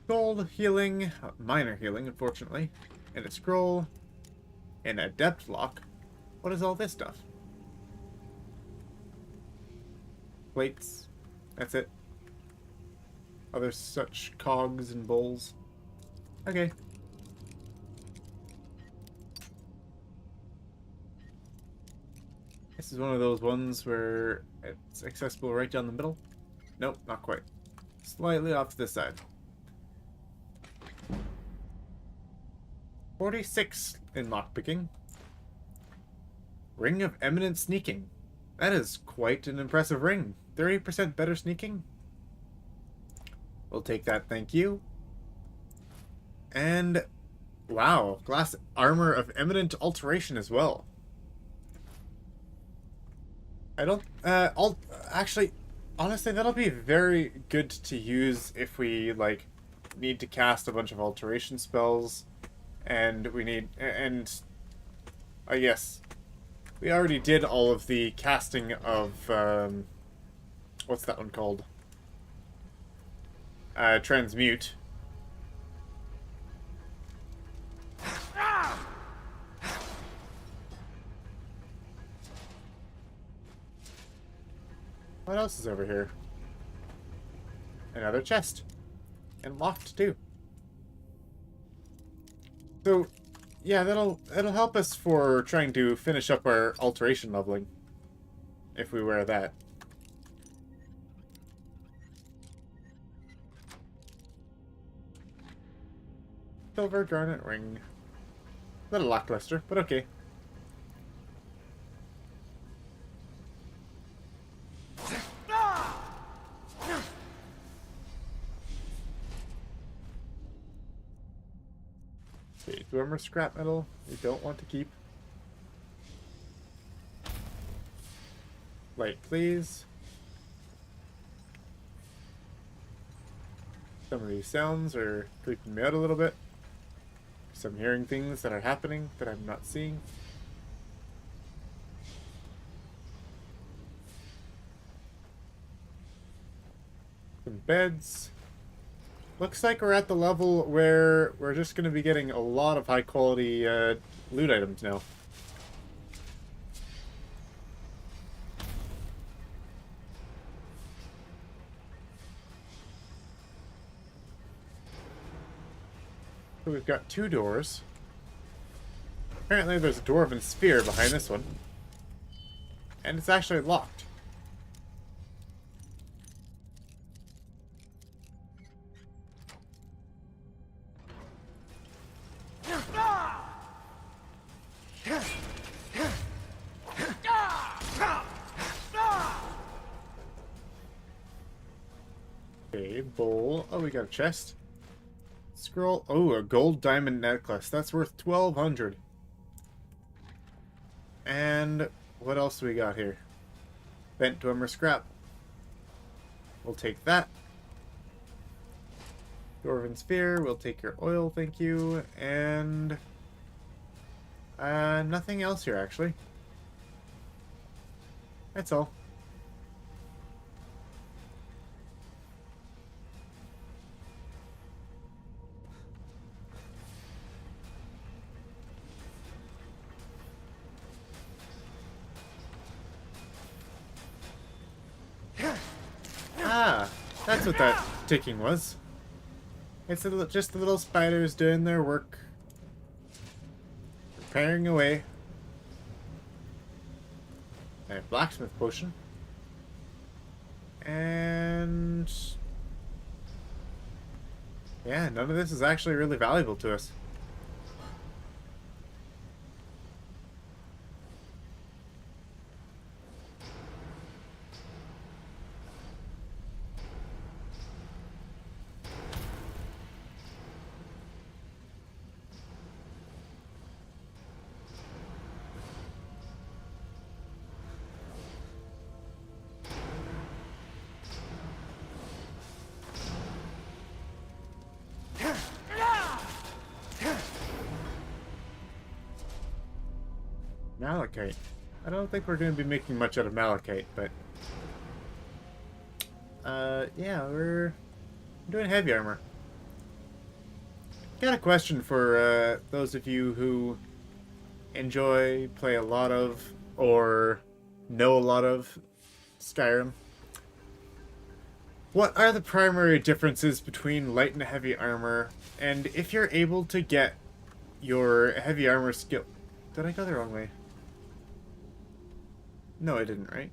Gold healing, minor healing, unfortunately, and a scroll, an adept lock. What is all this stuff? Plates. That's it. Other such cogs and bowls. Okay. This is one of those ones where it's accessible right down the middle. Nope, not quite. Slightly off to this side. 46 in lockpicking. Ring of Eminent Sneaking. That is quite an impressive ring. 30% better sneaking. We'll take that, thank you. And, wow, glass armor of eminent alteration as well. I don't, actually, honestly, that'll be very good to use if we, like, need to cast a bunch of alteration spells. And we need, yes. We already did all of the casting of, what's that one called? Transmute. What else is over here? Another chest. And locked too. So, yeah, it'll help us for trying to finish up our alteration leveling. If we wear that. Silver garnet ring. Little lackluster, but okay. Okay, Dwemer scrap metal we don't want to keep. Light, please. Some of these sounds are creeping me out a little bit. So I'm hearing things that are happening that I'm not seeing. Some beds. Looks like we're at the level where we're just going to be getting a lot of high quality loot items now. So we've got 2 doors. Apparently there's a dwarven sphere behind this one. And it's actually locked. Okay, bowl. Oh, we got a chest. Scroll. Oh, a gold diamond necklace. That's worth 1,200. And what else do we got here? Bent Dwemer scrap. We'll take that. Dwarven sphere. We'll take your oil, thank you. And nothing else here, actually. That's all. Ah, that's what that ticking was. It's just the little spiders doing their work. Repairing away. A blacksmith potion. And yeah, none of this is actually really valuable to us. Malachite. I don't think we're going to be making much out of malachite, but yeah, we're doing heavy armor. Got a question for those of you who enjoy, play a lot of, or know a lot of Skyrim. What are the primary differences between light and heavy armor? And if you're able to get your heavy armor skill... Did I go the wrong way? No, I didn't, right?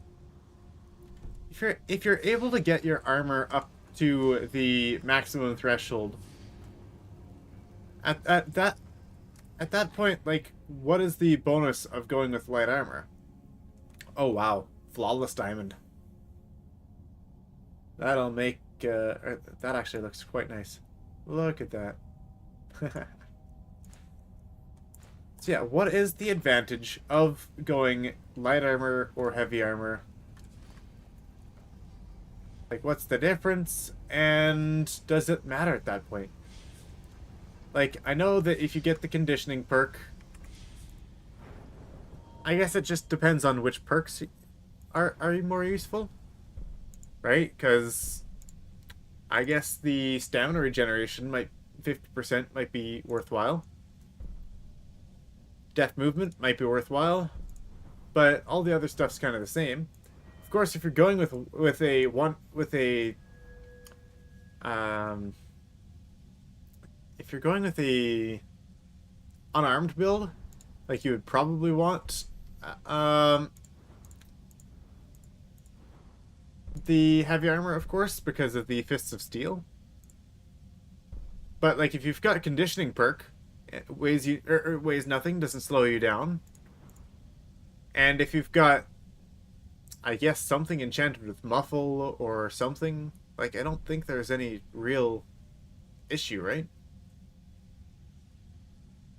If you're able to get your armor up to the maximum threshold, at that point, like, what is the bonus of going with light armor? Oh wow, flawless diamond. That'll make that actually looks quite nice. Look at that. So yeah, what is the advantage of going light armor or heavy armor? Like, what's the difference? And does it matter at that point? Like, I know that if you get the conditioning perk, I guess it just depends on which perks are more useful. Right? Because I guess the stamina regeneration 50% might be worthwhile. Death movement might be worthwhile, but all the other stuff's kind of the same. Of course, if you're going with if you're going with a unarmed build, like you would probably want the heavy armor, of course, because of the Fists of Steel. But like if you've got a conditioning perk, it weighs you or weighs nothing, doesn't slow you down. And if you've got, I guess, something enchanted with muffle or something, like, I don't think there's any real issue, right?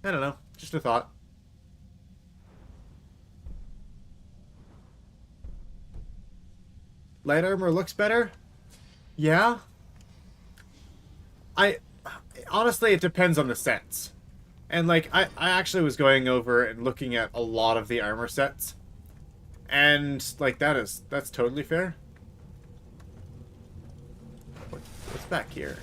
I don't know, just a thought. Light armor looks better? Yeah. Honestly, it depends on the sets. And like, I actually was going over and looking at a lot of the armor sets. And like, that's totally fair. What's back here?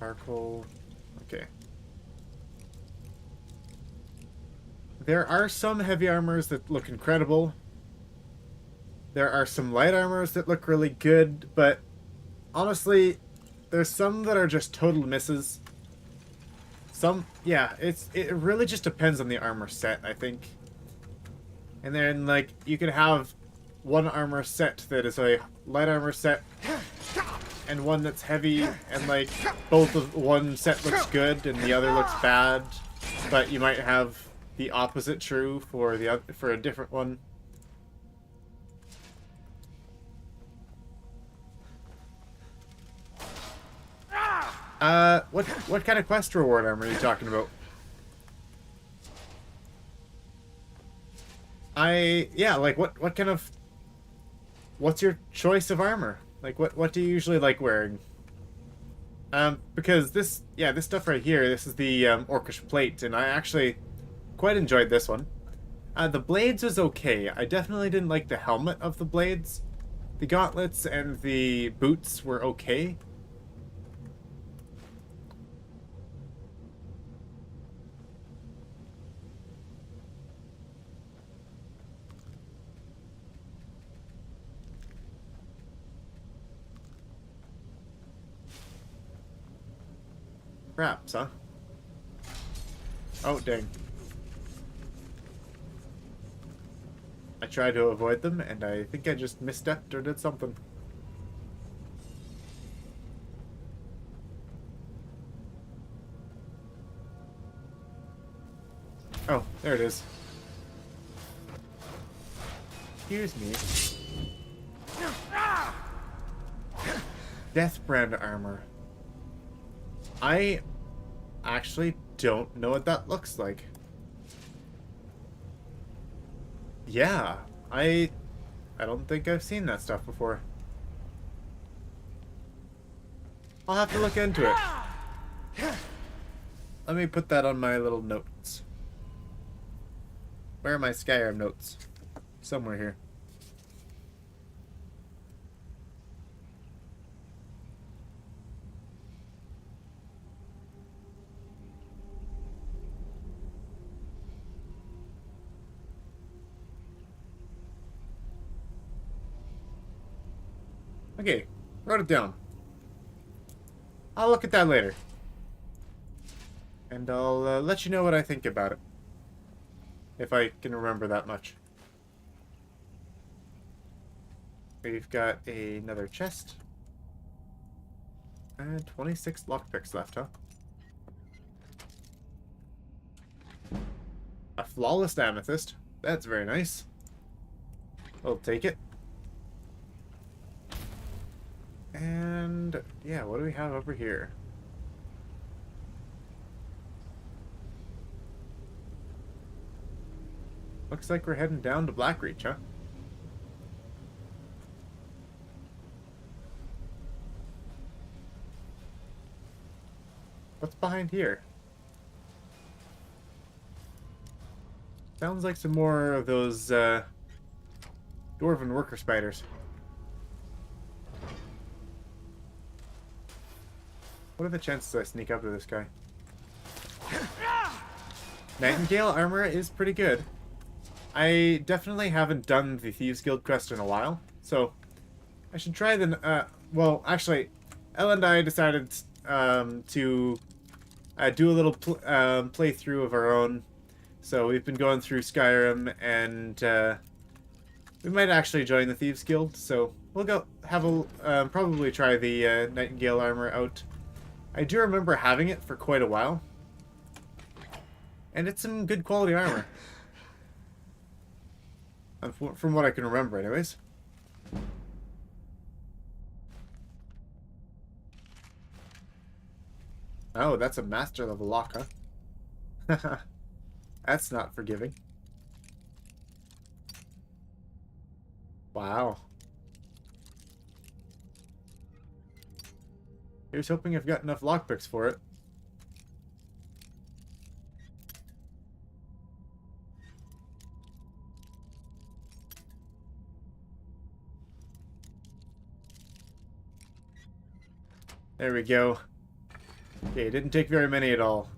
Charcoal. Okay. There are some heavy armors that look incredible. There are some light armors that look really good, but honestly, there's some that are just total misses. Some, yeah, it really just depends on the armor set, I think. And then, like, you can have one armor set that is a light armor set and one that's heavy, and like both of one set looks good and the other looks bad, but you might have the opposite true for the other, for a different one. What kind of quest reward armor are you talking about? Yeah, like what kind of, what's your choice of armor? Like what do you usually like wearing? Because this stuff right here, this is the Orcish plate, and I actually quite enjoyed this one. The blades was okay. I definitely didn't like the helmet of the blades. The gauntlets and the boots were okay. Perhaps, huh? Oh, dang. I tried to avoid them, and I think I just misstepped or did something. Oh, there it is. Excuse me. Deathbrand armor. I actually don't know what that looks like. Yeah, I don't think I've seen that stuff before. I'll have to look into it. Let me put that on my little notes. Where are my Skyrim notes? Somewhere here. Okay, wrote it down. I'll look at that later. And I'll let you know what I think about it. If I can remember that much. We've got another chest. And 26 lockpicks left, huh? A flawless amethyst. That's very nice. I'll take it. And yeah, what do we have over here? Looks like we're heading down to Blackreach, huh? What's behind here? Sounds like some more of those dwarven worker spiders. What are the chances I sneak up to this guy? Nightingale armor is pretty good. I definitely haven't done the Thieves Guild quest in a while, so I should try the... well, actually, Ella and I decided to do a little playthrough of our own. So we've been going through Skyrim, and we might actually join the Thieves Guild, so we'll go have a... probably try the Nightingale armor out. I do remember having it for quite a while. And it's some good quality armor. From what I can remember, anyways. Oh, that's a master level lock, huh? That's not forgiving. Wow. Here's hoping I've got enough lockpicks for it. There we go. Okay, it didn't take very many at all.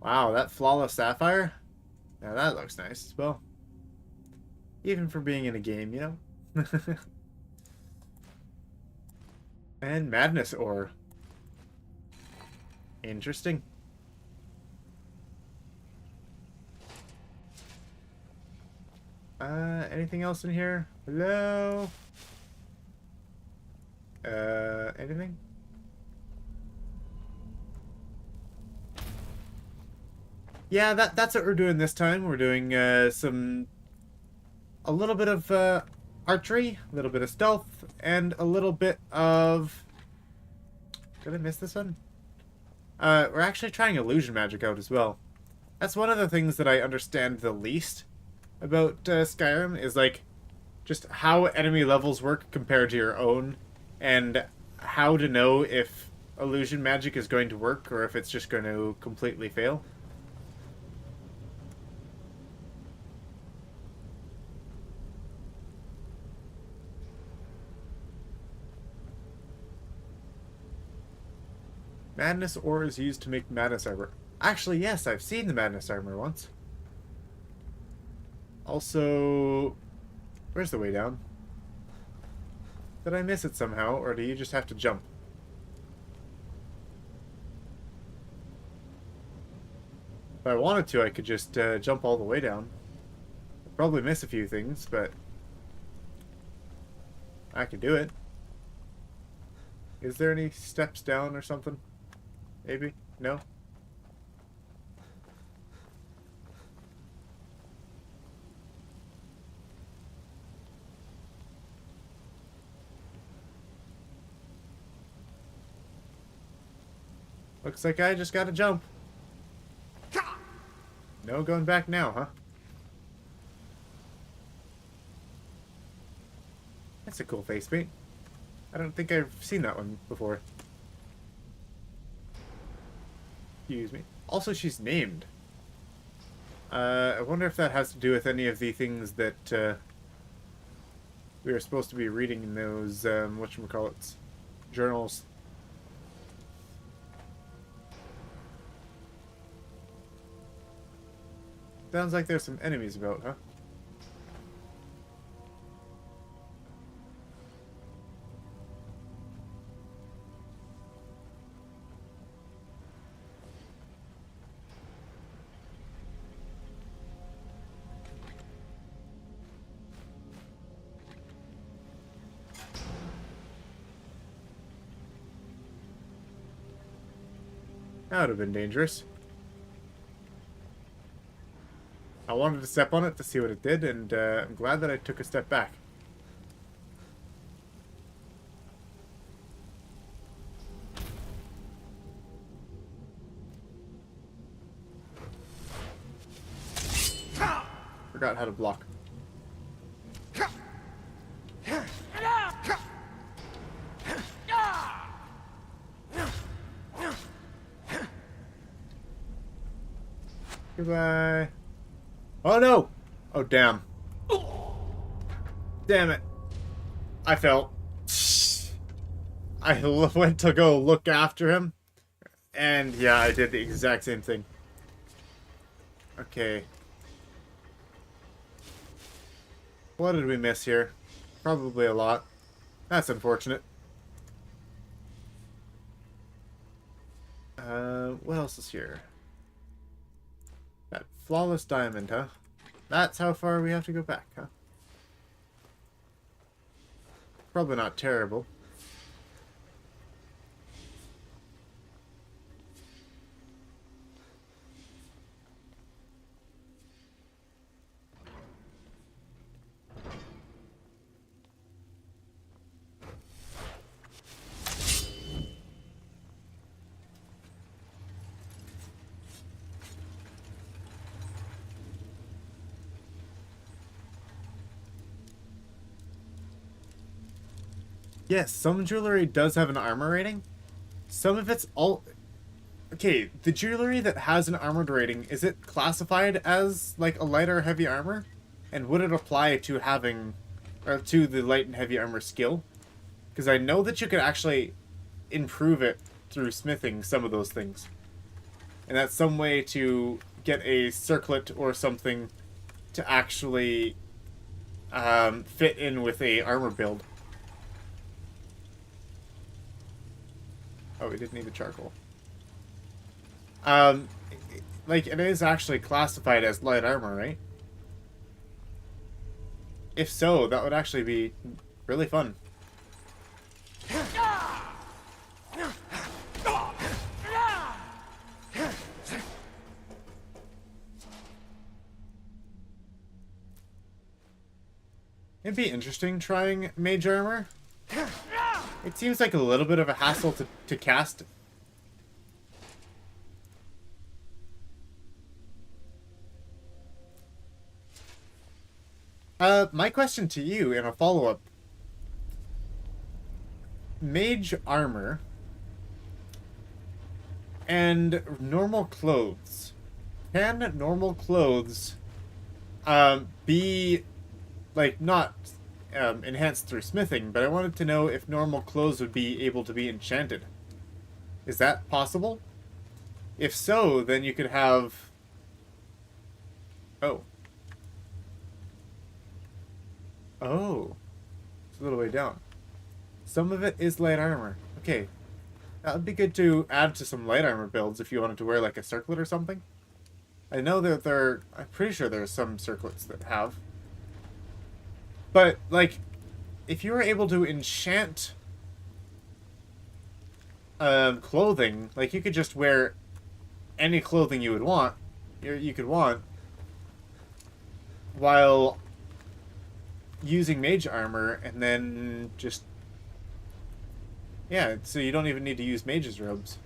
Wow, that flawless sapphire? Now that looks nice as well. Even for being in a game, you know? And madness ore. Interesting. Anything else in here? Hello? Anything? Yeah, that's what we're doing this time. We're doing a little bit of archery, a little bit of stealth, and a little bit of... Did I miss this one? We're actually trying illusion magic out as well. That's one of the things that I understand the least about Skyrim, is like just how enemy levels work compared to your own, and how to know if illusion magic is going to work or if it's just going to completely fail. Madness ore is used to make madness armor. Actually, yes, I've seen the madness armor once. Also, where's the way down? Did I miss it somehow, or do you just have to jump? If I wanted to, I could just jump all the way down. I'd probably miss a few things, but I could do it. Is there any steps down or something? Maybe? No? Looks like I just gotta jump. No going back now, huh? That's a cool face paint. I don't think I've seen that one before. Excuse me. Also, she's named. I wonder if that has to do with any of the things that we are supposed to be reading in those, whatchamacallits, journals. Sounds like there's some enemies about, huh? That would have been dangerous. I wanted to step on it to see what it did, and I'm glad that I took a step back. Forgot how to block. Goodbye. Oh no! Oh damn. Damn it. I fell. I went to go look after him. And yeah, I did the exact same thing. Okay. What did we miss here? Probably a lot. That's unfortunate. What else is here? That flawless diamond, huh? That's how far we have to go back, huh? Probably not terrible. Yes, some jewelry does have an armor rating. Some of it's all... Okay, the jewelry that has an armored rating, is it classified as, like, a light or heavy armor? And would it apply to having... or to the light and heavy armor skill? Because I know that you could actually improve it through smithing some of those things. And that's some way to get a circlet or something to actually fit in with a armor build. Oh, we did need the charcoal. Like, it is actually classified as light armor, right? if so, that would actually be really fun. It'd be interesting trying mage armor. It seems like a little bit of a hassle to cast. My question to you in a follow-up. Mage armor and normal clothes. Can normal clothes be, like, not enhanced through smithing, but I wanted to know if normal clothes would be able to be enchanted. Is that possible? If so, then you could have... Oh. Oh. It's a little way down. Some of it is light armor. Okay. That would be good to add to some light armor builds if you wanted to wear, like, a circlet or something. I know that I'm pretty sure there are some circlets that have. But, like, if you were able to enchant clothing, like, you could just wear any clothing you would want, you could want, while using mage armor, and then just... Yeah, so you don't even need to use mage's robes.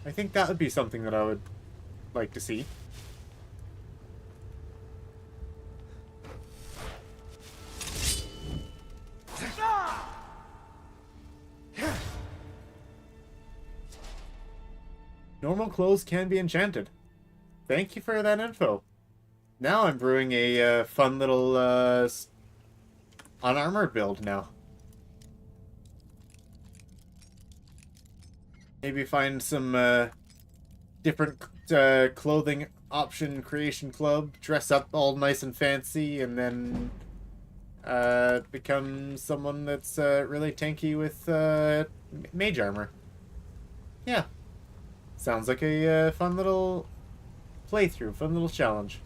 I think that would be something that I would like to see. Normal clothes can be enchanted. Thank you for that info. Now I'm brewing a fun little unarmored build now. Maybe find some different clothing option creation club, dress up all nice and fancy, and then become someone that's really tanky with mage armor. Yeah. Sounds like a fun little playthrough, fun little challenge.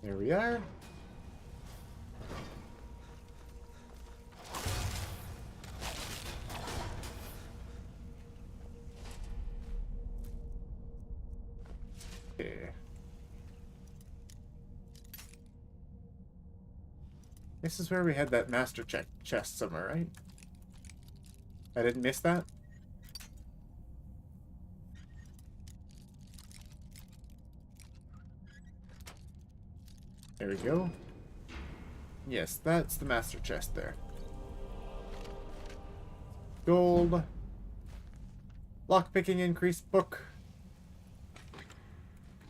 There we are. Okay. This is where we had that master chest somewhere, right? I didn't miss that? There we go. Yes, that's the master chest there. Gold. Lockpicking increased book.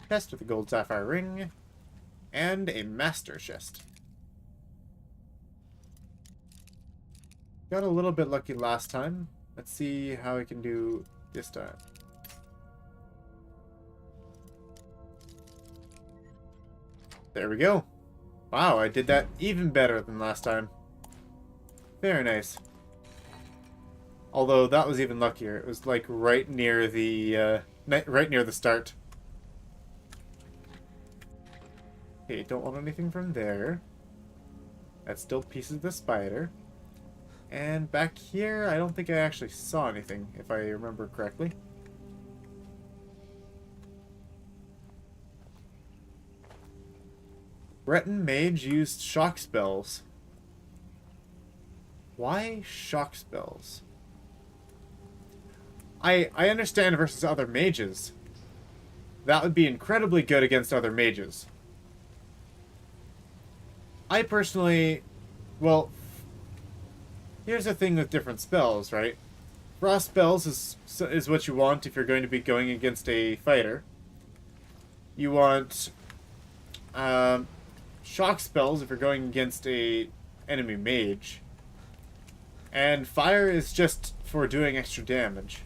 Chest with a gold sapphire ring. And a master chest. Got a little bit lucky last time. Let's see how we can do this time. There we go. Wow, I did that even better than last time. Very nice. Although that was even luckier. It was like right near the start. Okay, don't want anything from there. That's still pieces of the spider. And back here, I don't think I actually saw anything, if I remember correctly. Breton mage used shock spells. Why shock spells? I understand versus other mages. That would be incredibly good against other mages. I personally... Well, here's the thing with different spells, right? Frost spells is what you want if you're going to be going against a fighter. You want... shock spells if you're going against a enemy mage. And fire is just for doing extra damage.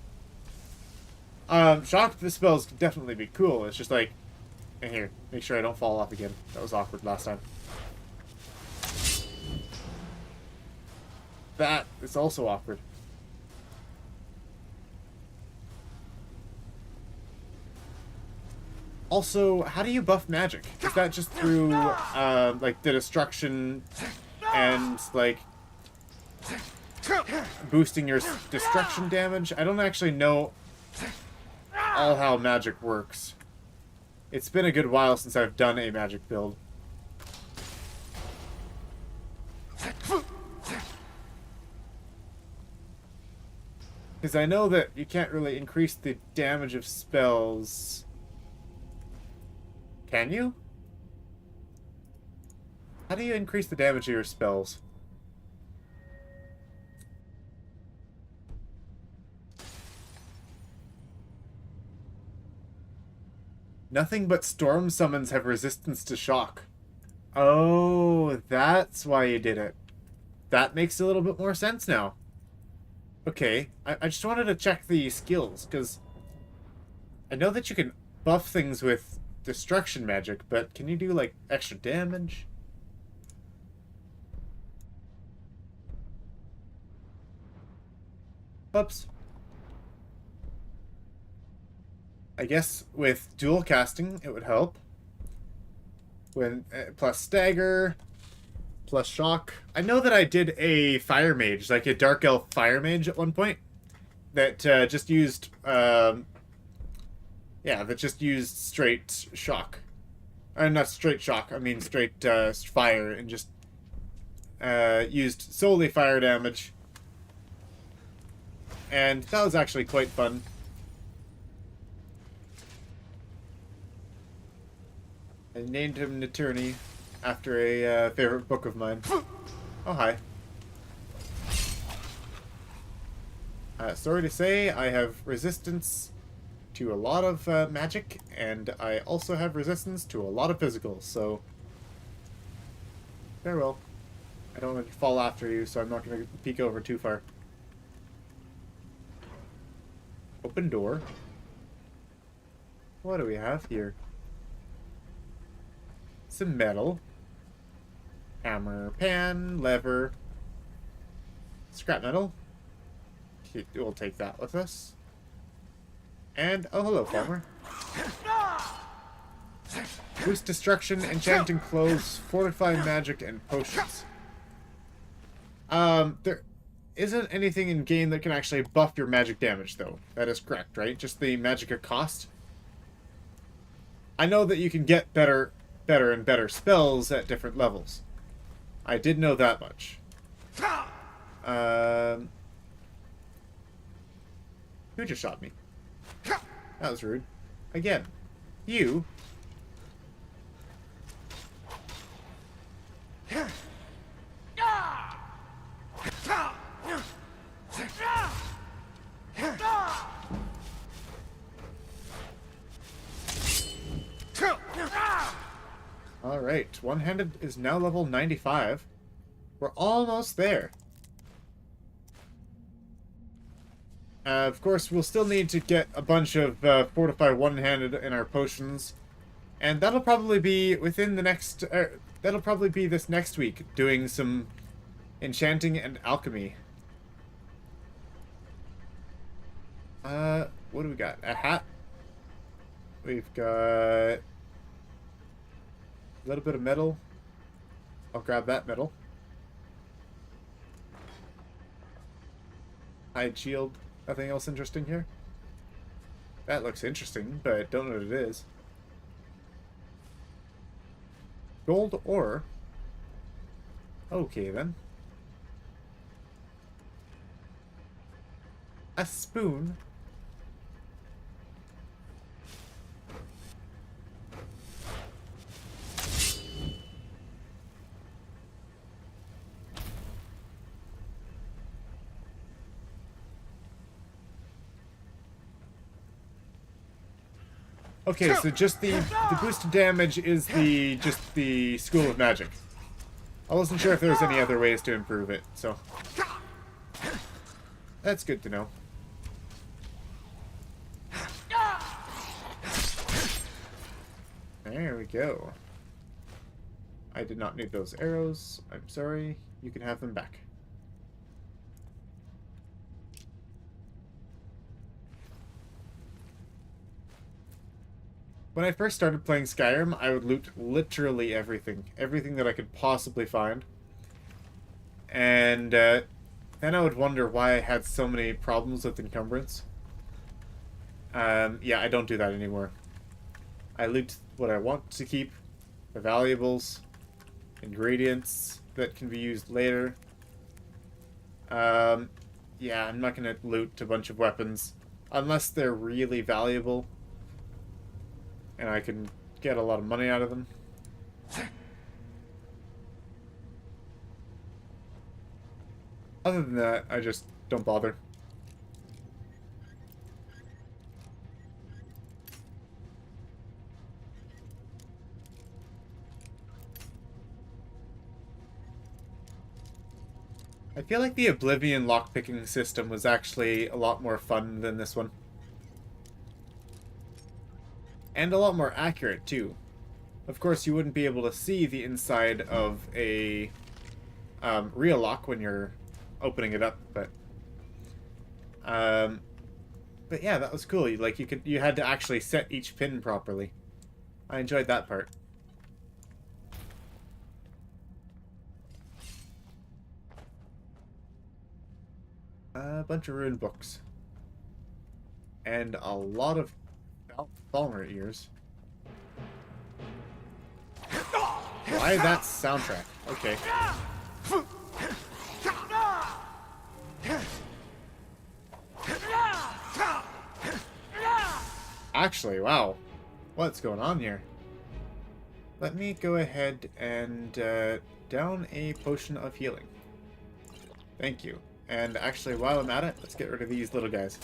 Shock spells can definitely be cool. It's just like, And here, make sure I don't fall off again. That was awkward last time. That is also awkward. Also, how do you buff magic? Is that just through, like, the destruction and, like, boosting your destruction damage? I don't actually know all how magic works. It's been a good while since I've done a magic build. Because I know that you can't really increase the damage of spells. Can you? How do you increase the damage of your spells? Nothing but storm summons have resistance to shock. Oh, that's why you did it. That makes a little bit more sense now. Okay, I just wanted to check the skills, because I know that you can buff things with destruction magic, but can you do, like, extra damage? Oops. I guess with dual casting, it would help. When plus stagger, plus shock. I know that I did a fire mage, like a dark elf fire mage at one point, that just used, yeah, that just used straight shock. Not straight shock, I mean straight fire, and just used solely fire damage. And that was actually quite fun. I named him Naturney after a favorite book of mine. Oh, hi. Sorry to say, I have resistance to a lot of magic, and I also have resistance to a lot of physicals, so farewell. I don't want to fall after you, so I'm not going to peek over too far. Open door. What do we have here? Some metal. Hammer, pan, lever. Scrap metal. We'll take that with us. And, oh, hello, farmer. Boost destruction, enchanting clothes, fortify magic, and potions. There isn't anything in game that can actually buff your magic damage, though. That is correct, right? Just the magic cost. I know that you can get better and better spells at different levels. I did know that much. Who just shot me? That was rude. Again. You. Alright, one-handed is now level 95. We're almost there. Of course, we'll still need to get a bunch of fortify one-handed in our potions. And that'll probably be within the next... that'll probably be this next week, doing some enchanting and alchemy. What do we got? A hat? We've got... a little bit of metal. I'll grab that metal. Hide shield. Nothing else interesting here? That looks interesting, but don't know what it is. Gold ore. Okay, then. A spoon. Okay, so just the boosted damage is just the School of Magic. I wasn't sure if there was any other ways to improve it, so that's good to know. There we go. I did not need those arrows. I'm sorry. You can have them back. When I first started playing Skyrim, I would loot literally everything. Everything that I could possibly find. And then I would wonder why I had so many problems with encumbrance. Yeah, I don't do that anymore. I loot what I want to keep. The valuables. Ingredients that can be used later. Yeah, I'm not going to loot a bunch of weapons. Unless they're really valuable. And I can get a lot of money out of them. Other than that, I just don't bother. I feel like the Oblivion lockpicking system was actually a lot more fun than this one. And a lot more accurate, too. Of course, you wouldn't be able to see the inside of a real lock when you're opening it up, but yeah, that was cool. You had to actually set each pin properly. I enjoyed that part. A bunch of rune books. And a lot of Balmer ears. Why that soundtrack? Okay. Actually, wow. What's going on here? Let me go ahead and down a potion of healing. Thank you. And actually, while I'm at it, let's get rid of these little guys.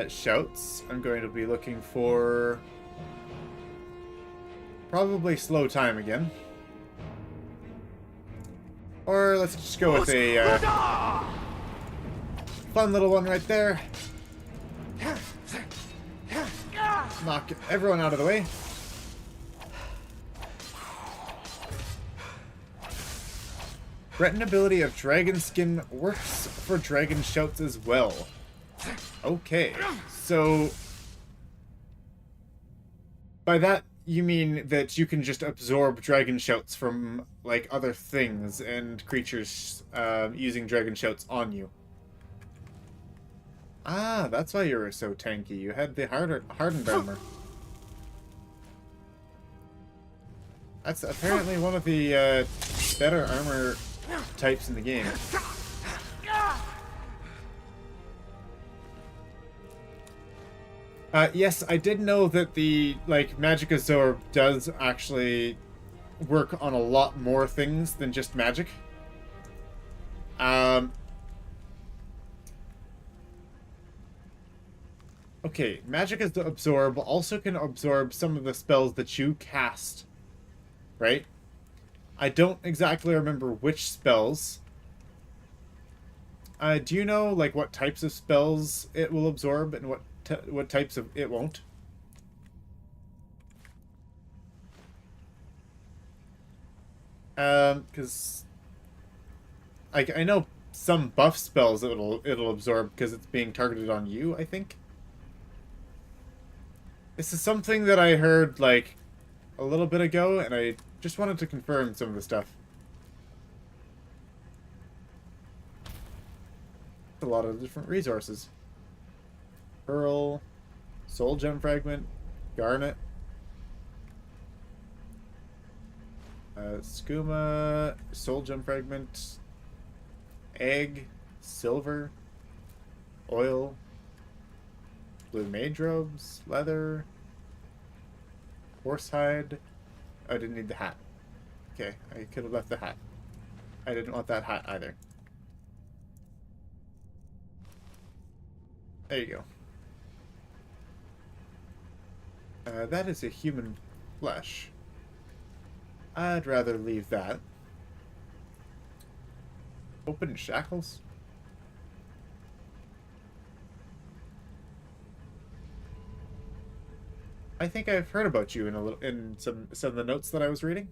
Shouts. I'm going to be looking for probably slow time again. Or let's just go with a fun little one right there. Knock everyone out of the way. Threaten ability of Dragon Skin works for Dragon Shouts as well. Okay, so by that you mean that you can just absorb Dragon Shouts from like other things and creatures using Dragon Shouts on you. Ah, that's why you were so tanky. You had the hardened armor. That's apparently one of the better armor types in the game. Yes, I did know that the magic absorb does actually work on a lot more things than just magic. Okay, magic absorb also can absorb some of the spells that you cast, right? I don't exactly remember which spells. Do you know what types of spells it will absorb and what types of it won't? Because I know some buff spells it'll absorb because it's being targeted on you, I think. This is something that I heard a little bit ago, and I just wanted to confirm some of the stuff. A lot of different resources. Pearl, Soul Gem Fragment, Garnet, Skooma, Soul Gem Fragment, Egg, Silver, Oil, Blue Mage Robes, Leather, Horsehide. I didn't need the hat. Okay, I could have left the hat. I didn't want that hat either. There you go. That is a human flesh. I'd rather leave that. Open shackles? I think I've heard about you in some of the notes that I was reading.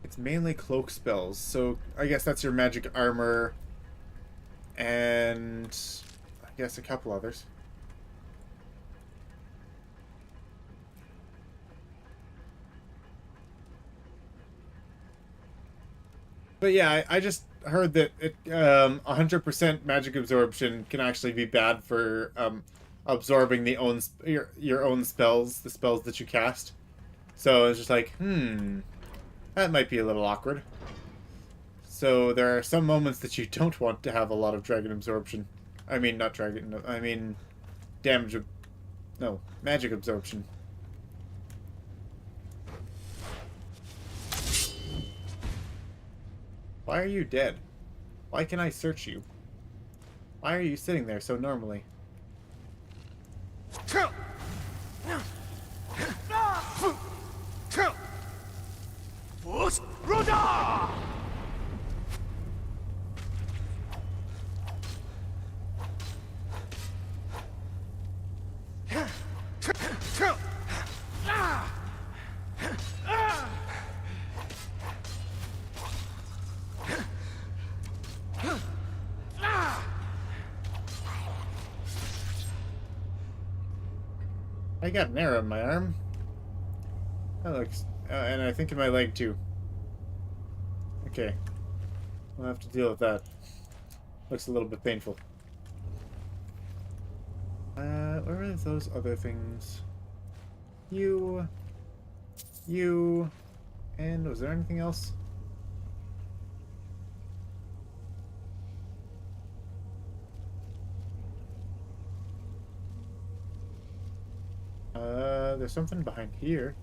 It's mainly cloak spells, so I guess that's your magic armor, and I guess a couple others. But yeah, I just heard that 100% magic absorption can actually be bad for absorbing your own spells, the spells that you cast. So it's just like, that might be a little awkward. So there are some moments that you don't want to have a lot of dragon absorption. I mean, not dragon, no, I mean damage, no, magic absorption. Why are you dead? Why can I search you? Why are you sitting there so normally? I got an arrow in my arm. That looks... and I think in my leg, too. Okay. We'll have to deal with that. Looks a little bit painful. Where are those other things? You... And was there anything else? There's something behind here.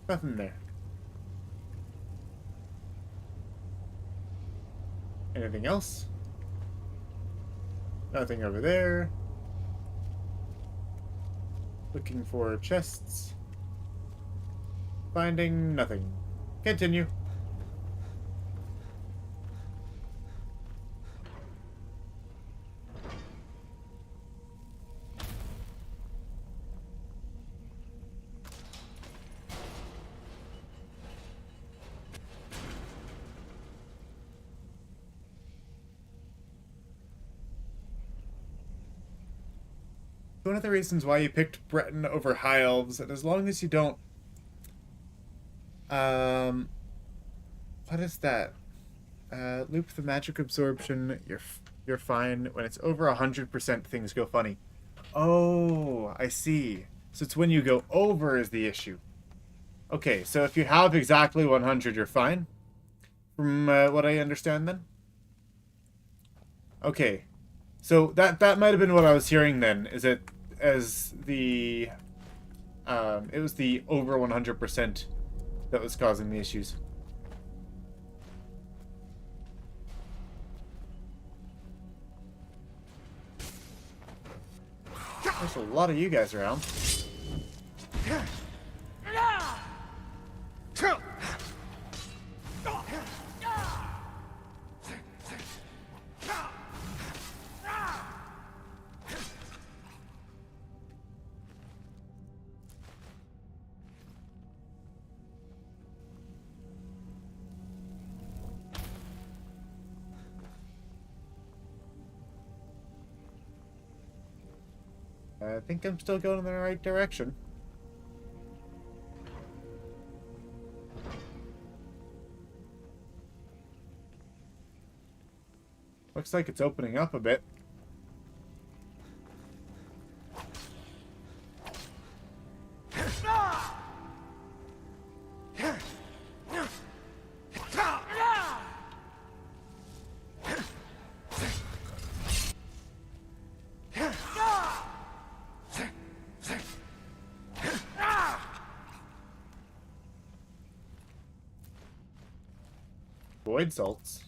Nothing there. Anything else? Nothing over there. Looking for chests. Finding nothing. Continue. One of the reasons why you picked Breton over High Elves, and as long as you don't... what is that? Loop the magic absorption, you're fine. When it's over 100%, things go funny. Oh, I see. So it's when you go over is the issue. Okay, so if you have exactly 100, you're fine? From what I understand then? Okay. So that might have been what I was hearing then, is it as the it was the over 100% that was causing the issues. There's a lot of you guys around. I think I'm still going in the right direction. Looks like it's opening up a bit. void salts.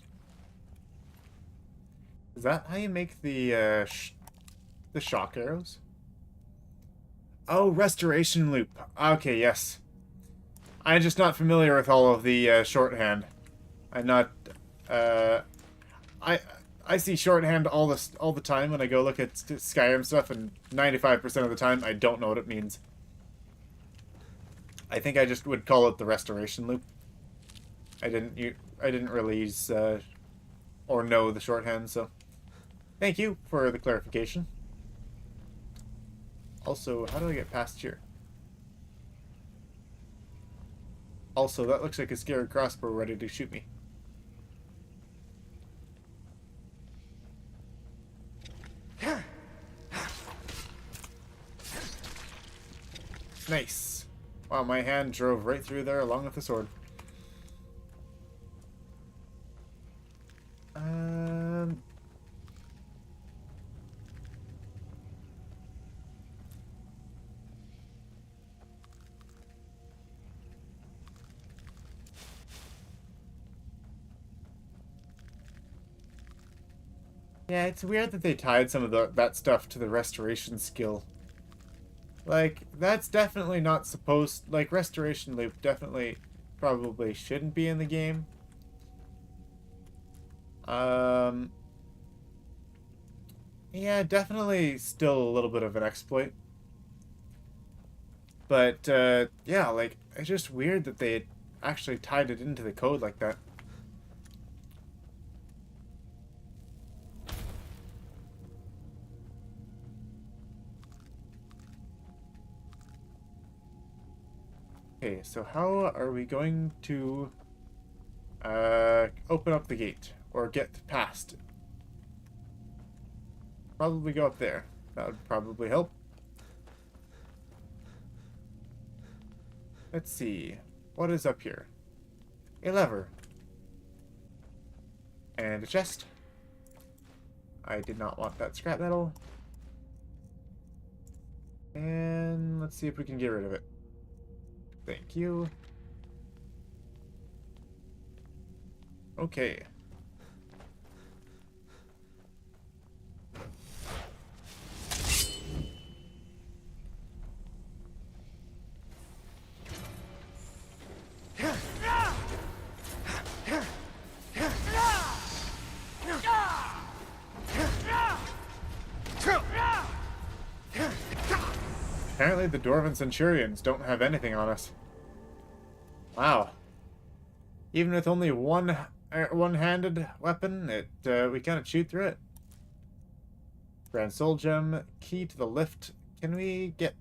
Is that how you make the shock arrows? Oh, restoration loop. Okay, yes. I'm just not familiar with all of the shorthand. I'm not. I see shorthand all the time when I go look at Skyrim stuff, and 95% of the time I don't know what it means. I think I just would call it the restoration loop. I didn't really use or know the shorthand, so thank you for the clarification. Also, how do I get past here? Also, that looks like a scary crossbow ready to shoot me. Nice. Wow, my hand drove right through there along with the sword. Yeah, it's weird that they tied some of that stuff to the restoration skill. Like, that's definitely not supposed... Like, restoration loop definitely probably shouldn't be in the game. Yeah, definitely still a little bit of an exploit. But, yeah, like, it's just weird that they actually tied it into the code like that. Okay, so how are we going to open up the gate or get past it? Probably go up there. That would probably help. Let's see. What is up here? A lever. And a chest. I did not want that scrap metal. And let's see if we can get rid of it. Thank you. Okay. Apparently the Dwarven Centurions don't have anything on us. Wow. Even with only one-handed weapon, we can't shoot through it. Grand Soul Gem, key to the lift. Can we get...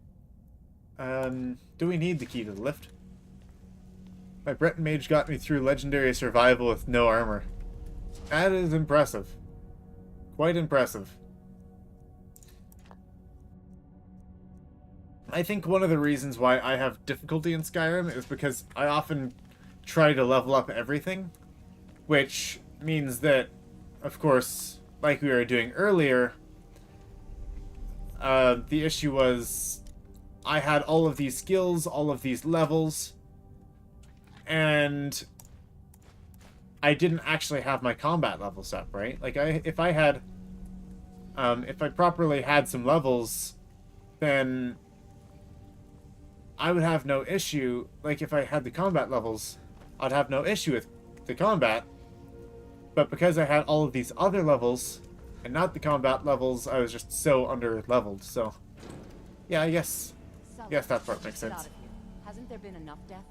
do we need the key to the lift? My Breton Mage got me through Legendary Survival with no armor. That is impressive. Quite impressive. I think one of the reasons why I have difficulty in Skyrim is because I often try to level up everything, which means that, of course, like we were doing earlier, the issue was I had all of these skills, all of these levels, and I didn't actually have my combat levels up, right? Like, if I properly had some levels, then I would have no issue. Like, if I had the combat levels, I'd have no issue with the combat. But because I had all of these other levels, and not the combat levels, I was just so under-leveled, so... Yeah, I guess that part makes sense.
Hasn't there been enough death?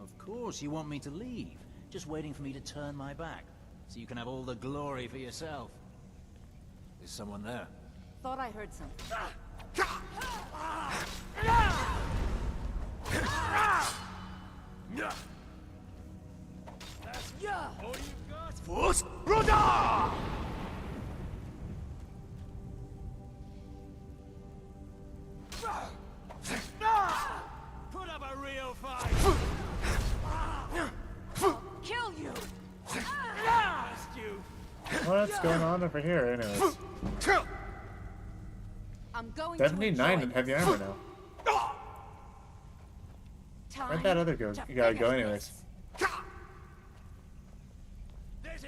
Of course you want me to leave. Just waiting for me to turn my back, so you can have all the glory for yourself. Is someone there?
Thought I heard something.
Put up a real fight.
Kill you!
What's going on over here, anyways?
I'm going
79
to
in heavy armor now. Where'd that other guy go anyways?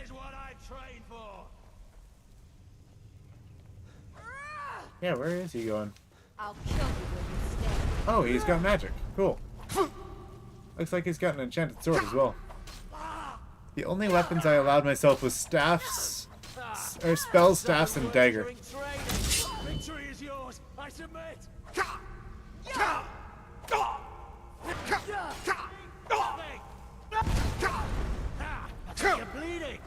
is what I trained for.
Yeah, where is he going?
I'll kill you where you stand.
Oh, he's got magic. Cool. Looks like he's got an enchanted sword as well. The only weapons I allowed myself was staffs, or spells, staffs, and dagger.
Victory is yours. I submit. You're bleeding.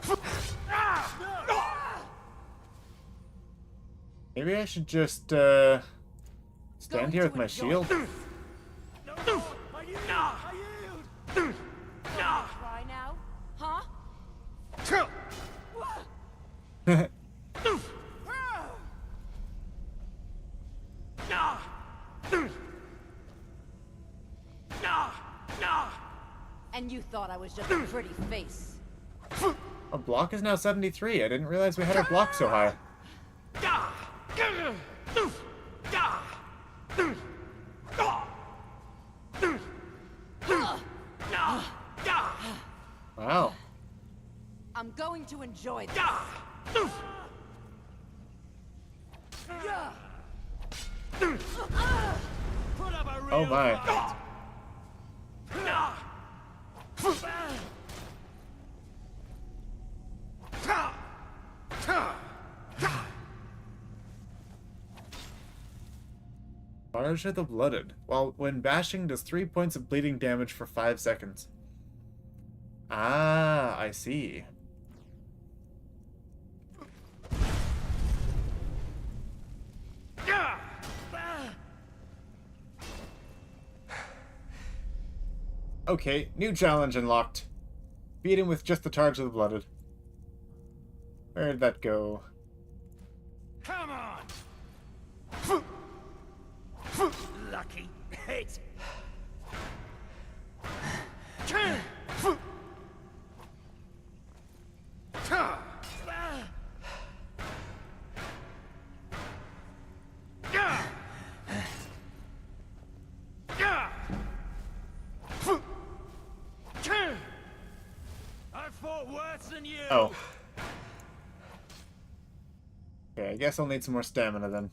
Maybe I should just stand here with my shield.
Try now, huh? And you thought I was just a pretty face.
Our block is now 73. I didn't realize we had our block so high. Wow.
I'm going to enjoy this.
Oh my. Barrage of the Blooded. While when bashing, does 3 points of bleeding damage for 5 seconds. Ah, I see. Okay, new challenge unlocked. Beat him with just the Charge of the Blooded. Where'd that go?
Come on. Lucky hit. I fought worse than you.
Oh. Okay, I guess I'll need some more stamina then.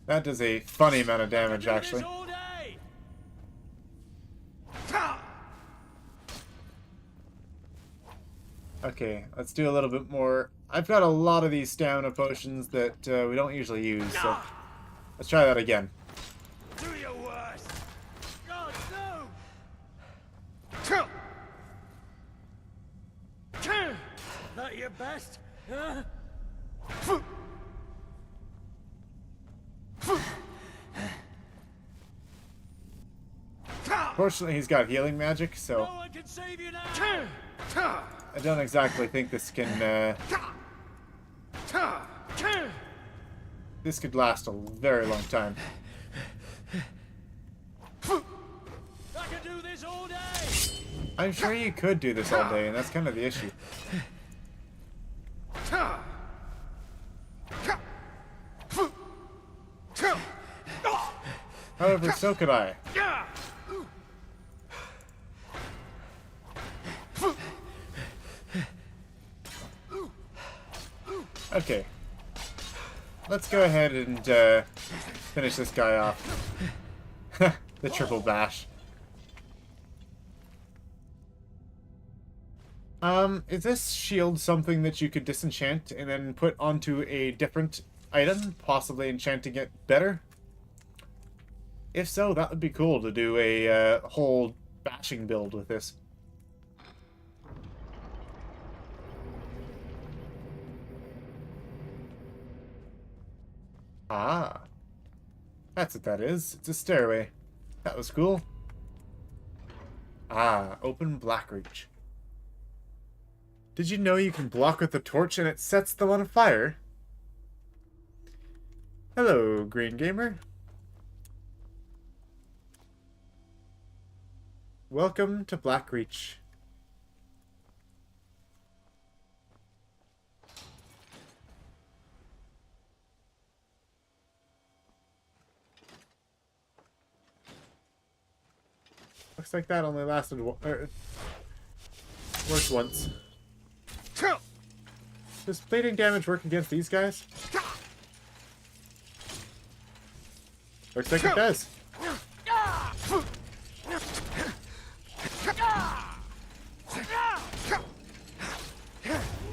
That does a funny amount of damage, actually. Okay, let's do a little bit more. I've got a lot of these stamina potions that we don't usually use, so let's try that again.
Do your worst. God, no. That your best? Huh?
Fortunately, he's got healing magic, so
No one can save you now.
I don't exactly think this can. This could last a very long time.
I can do this all day.
I'm sure you could do this all day, and that's kind of the issue. However, so could I. Okay. Let's go ahead and finish this guy off. The triple bash. Is this shield something that you could disenchant and then put onto a different item, possibly enchanting it better? If so, that would be cool to do a whole bashing build with this. Ah. That's what that is. It's a stairway. That was cool. Ah, open Blackreach. Did you know you can block with a torch and it sets them on fire? Hello, Green Gamer. Welcome to Blackreach. looks like that only lasted worked once. Does bleeding damage work against these guys? Looks like it does.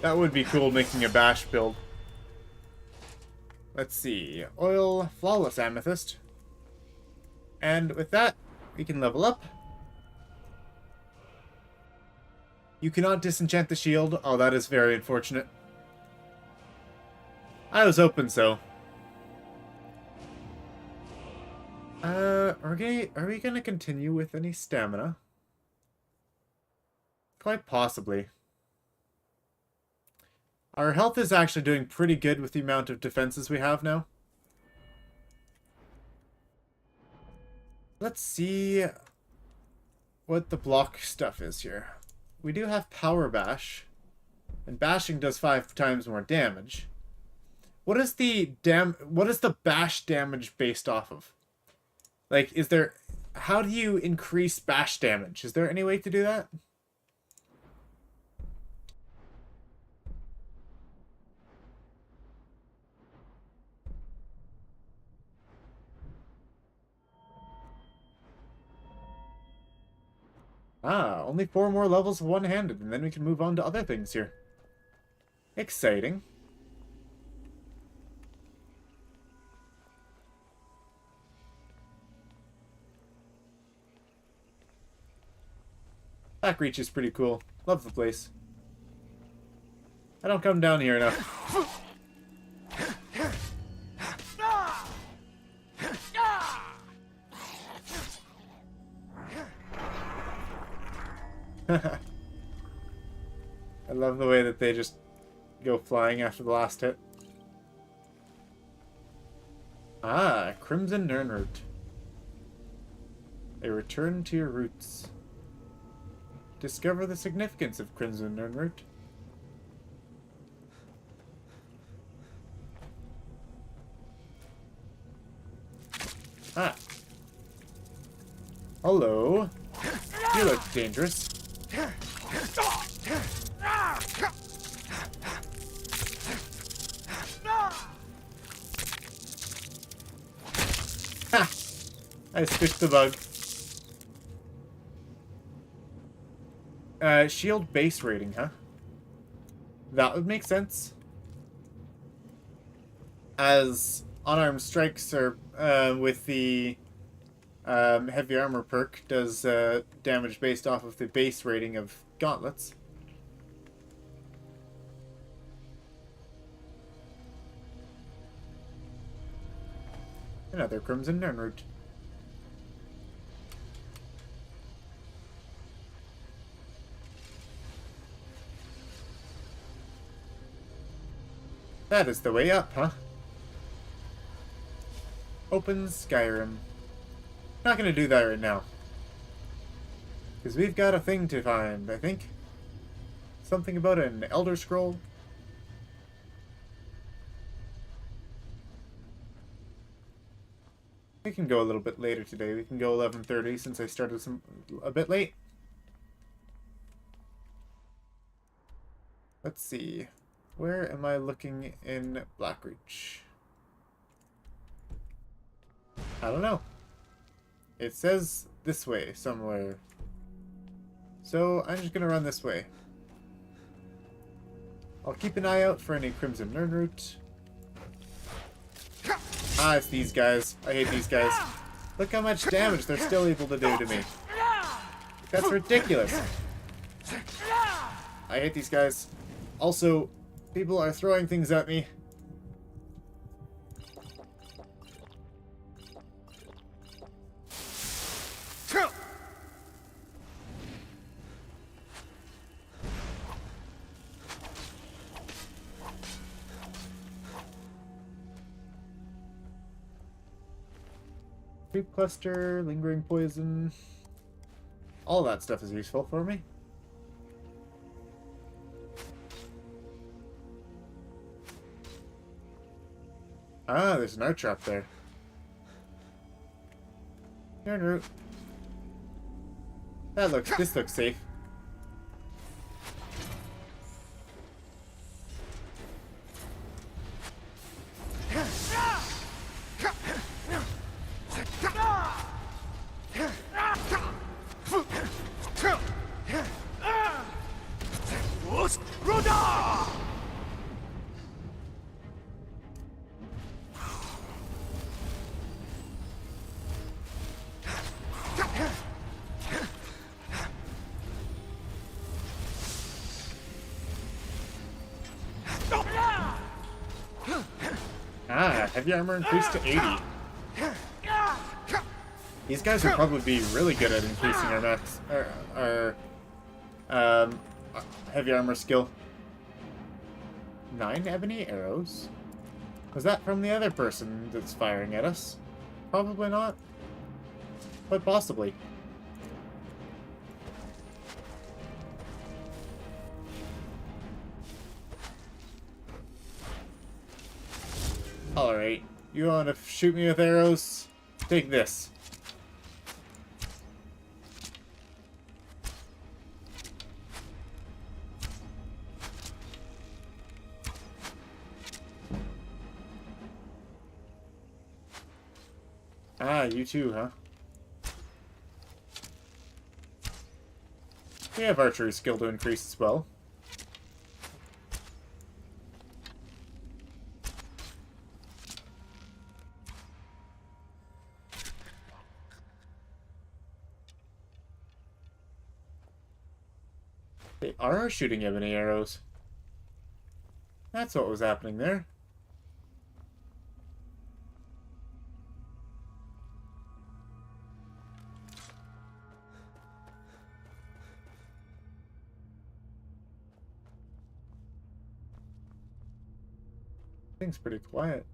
That would be cool, making a bash build. Let's see. Oil, flawless amethyst. And with that, we can level up. You cannot disenchant the shield. Oh, that is very unfortunate. I was hoping so. Are we gonna continue with any stamina? Quite possibly. Our health is actually doing pretty good with the amount of defenses we have now. Let's see what the block stuff is here. We do have power bash, and bashing does 5 times more damage. What is the bash damage based off of? Like, how do you increase bash damage? Is there any way to do that? Ah, only 4 more levels of one-handed, and then we can move on to other things here. Exciting. Blackreach is pretty cool. Love the place. I don't come down here enough. I love the way that they just go flying after the last hit. Ah, Crimson Nirnroot. A return to your roots. Discover the significance of Crimson Nirnroot. Ah. Hello. You look dangerous. Ha! I switched the bug. Shield base rating, huh? That would make sense. As unarmed strikes are with the heavy armor perk does damage based off of the base rating of gauntlets. Another Crimson Nirnroot. That is the way up, huh? Open Skyrim. Not gonna do that right now. Because we've got a thing to find, I think. Something about an Elder Scroll. We can go a little bit later today. We can go 11:30 since I started a bit late. Let's see. Where am I looking in Blackreach? I don't know. It says this way somewhere. So I'm just gonna run this way. I'll keep an eye out for any Crimson Nirnroot. Ah, it's these guys. I hate these guys. Look how much damage they're still able to do to me. That's ridiculous. I hate these guys. Also, people are throwing things at me. Creep cluster, lingering poison. All that stuff is useful for me. Ah, there's an art trap there. Nirnroot. This looks safe. Ah, heavy armor increased to 80. These guys would probably be really good at increasing our heavy armor skill. 9 ebony arrows? Was that from the other person that's firing at us? Probably not. But possibly. Alright, you want to shoot me with arrows? Take this. Ah, you too, huh? We have archery skill to increase as well. They are shooting ebony arrows. That's what was happening there. Thing's pretty quiet.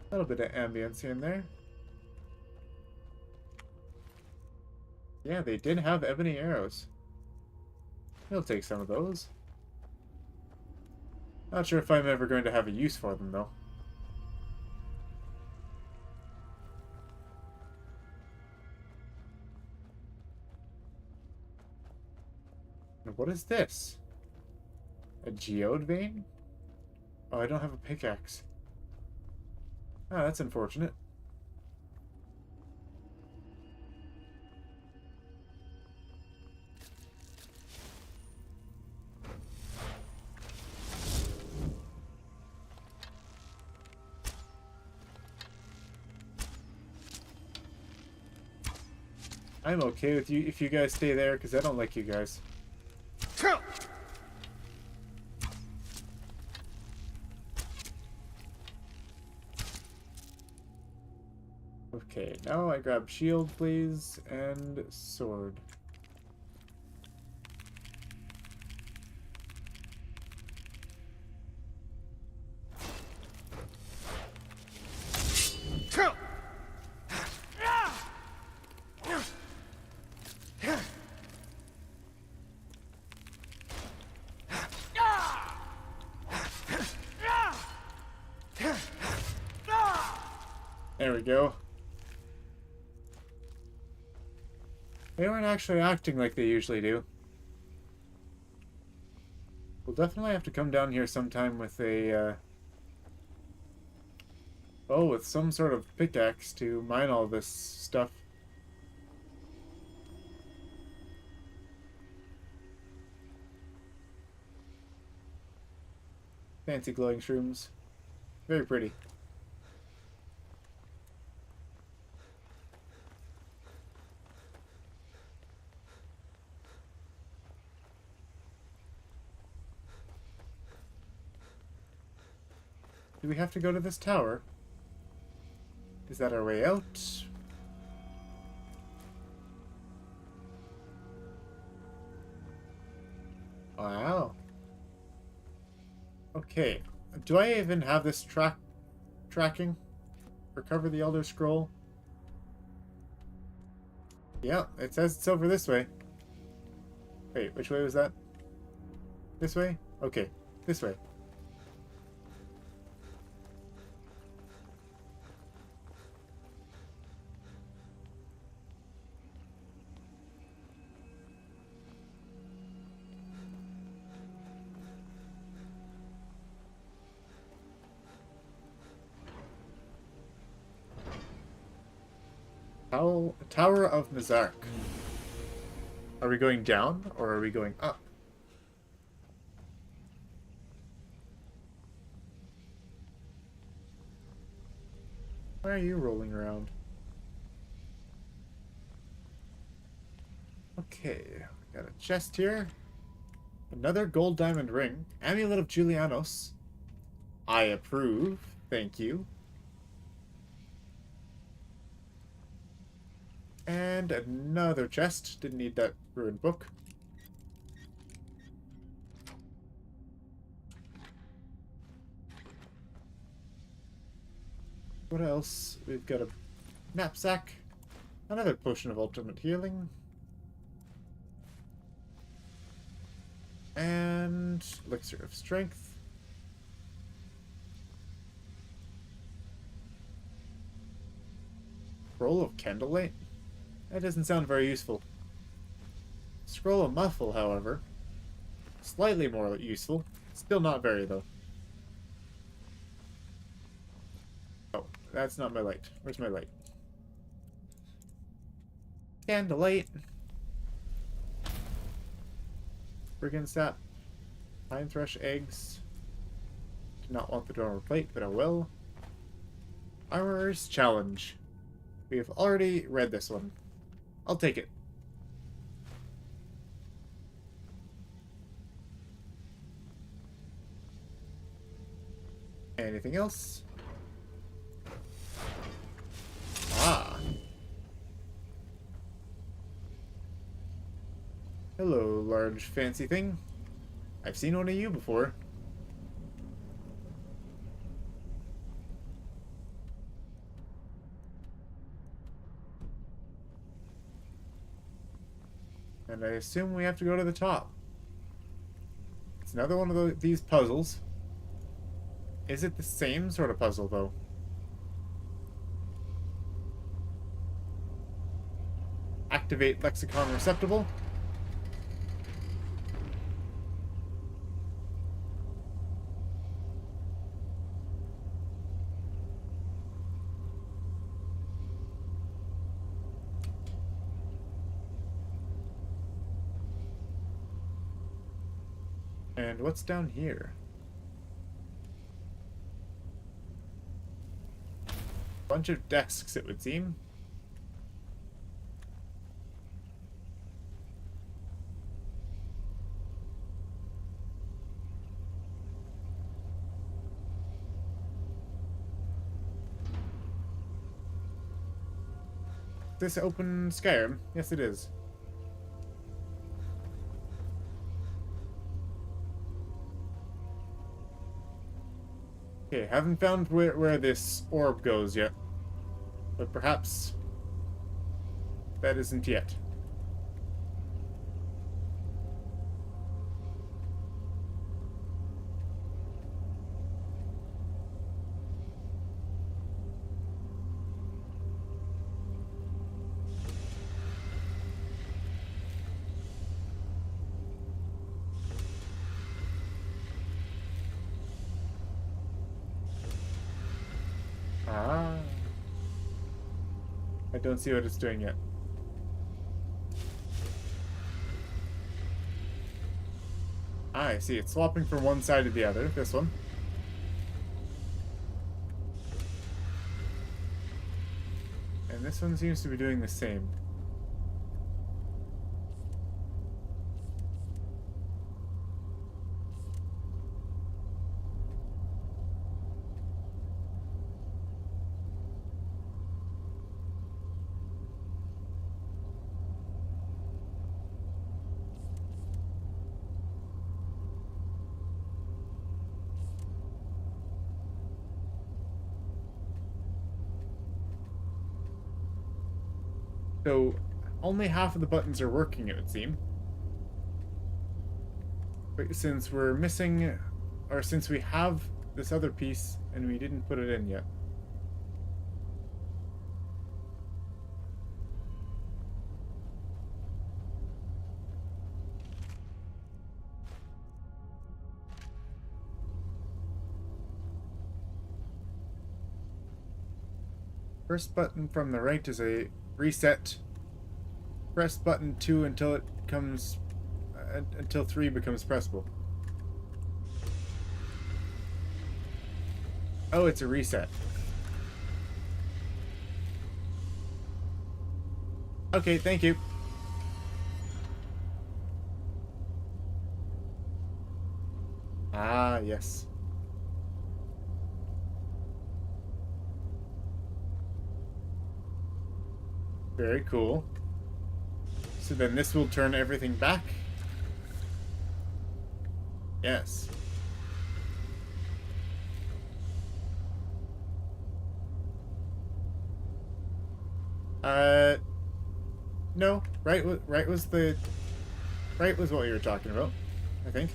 A little bit of ambience here and there. Yeah, they did have ebony arrows. We'll take some of those. Not sure if I'm ever going to have a use for them, though. And what is this? A geode vein? Oh, I don't have a pickaxe. Ah, that's unfortunate. I'm okay with you if you guys stay there, because I don't like you guys. Okay, now I grab shield, please, and sword. There we go. They weren't actually acting like they usually do. We'll definitely have to come down here sometime with a, with some sort of pickaxe to mine all this stuff. Fancy glowing shrooms. Very pretty. Do we have to go to this tower? Is that our way out? Wow. Okay. Do I even have this tracking? Recover the Elder Scroll? Yeah, it says it's over this way. Wait, which way was that? This way? Okay, this way. Tower of Nazark. Are we going down or are we going up? Why are you rolling around? Okay, we got a chest here. Another gold diamond ring. Amulet of Julianos. I approve. Thank you. And another chest. Didn't need that ruined book. What else? We've got a knapsack. Another potion of ultimate healing. And elixir of strength. Scroll of candlelight? That doesn't sound very useful. Scroll of muffle, however. Slightly more useful. Still not very, though. Oh, that's not my light. Where's my light? Candlelight. Brigand sap. Pine thrush eggs. Do not want the dormer plate, but I will. Armorer's Challenge. We have already read this one. I'll take it. Anything else? Ah. Hello, large fancy thing. I've seen one of you before. And I assume we have to go to the top. It's another one of these puzzles. Is it the same sort of puzzle, though? Activate lexicon receptacle. And what's down here? Bunch of desks, it would seem. This open Skyrim? Yes, it is. Okay, haven't found where this orb goes yet. But perhaps that isn't yet. Ah. I don't see what it's doing yet. Ah, I see. It's swapping from one side to the other. This one. And this one seems to be doing the same. So, only half of the buttons are working, it would seem. But since we're missing, or since we have this other piece and we didn't put it in yet. First button from the right is a reset. Press button 2 until it comes until 3 becomes pressable. Oh, it's a reset. Okay, thank you. Ah, yes. Very cool. So then this will turn everything back? Yes. No. Right was what you were talking about, I think.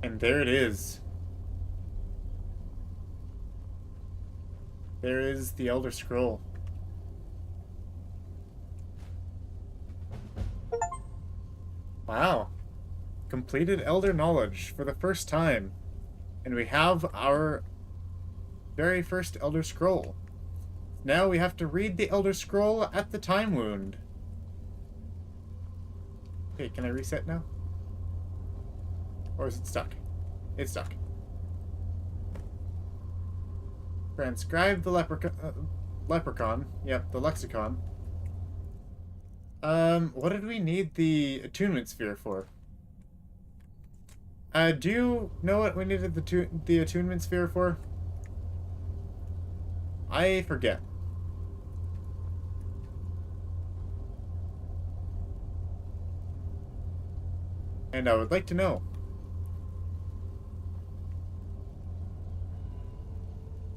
And there it is. There is the Elder Scroll. Wow. Completed Elder Knowledge for the first time. And we have our very first Elder Scroll. Now we have to read the Elder Scroll at the Time Wound. Okay, can I reset now? Or is it stuck? It's stuck. Transcribe the leprechaun. Yep, the lexicon. What did we need the attunement sphere for? Do you know what we needed the attunement sphere for? I forget. And I would like to know.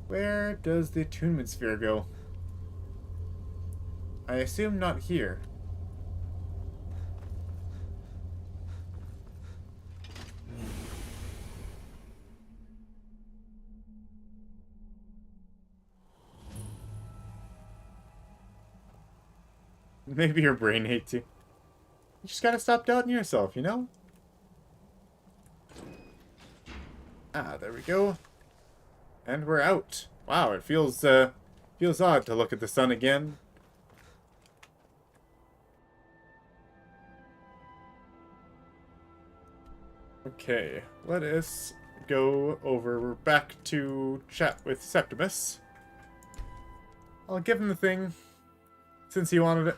Where does the attunement sphere go? I assume not here. Maybe your brain hates you. You just gotta stop doubting yourself, you know? Ah, there we go. And we're out. Wow, it feels odd to look at the sun again. Okay, let us go over. We're back to chat with Septimus. I'll give him the thing, since he wanted it.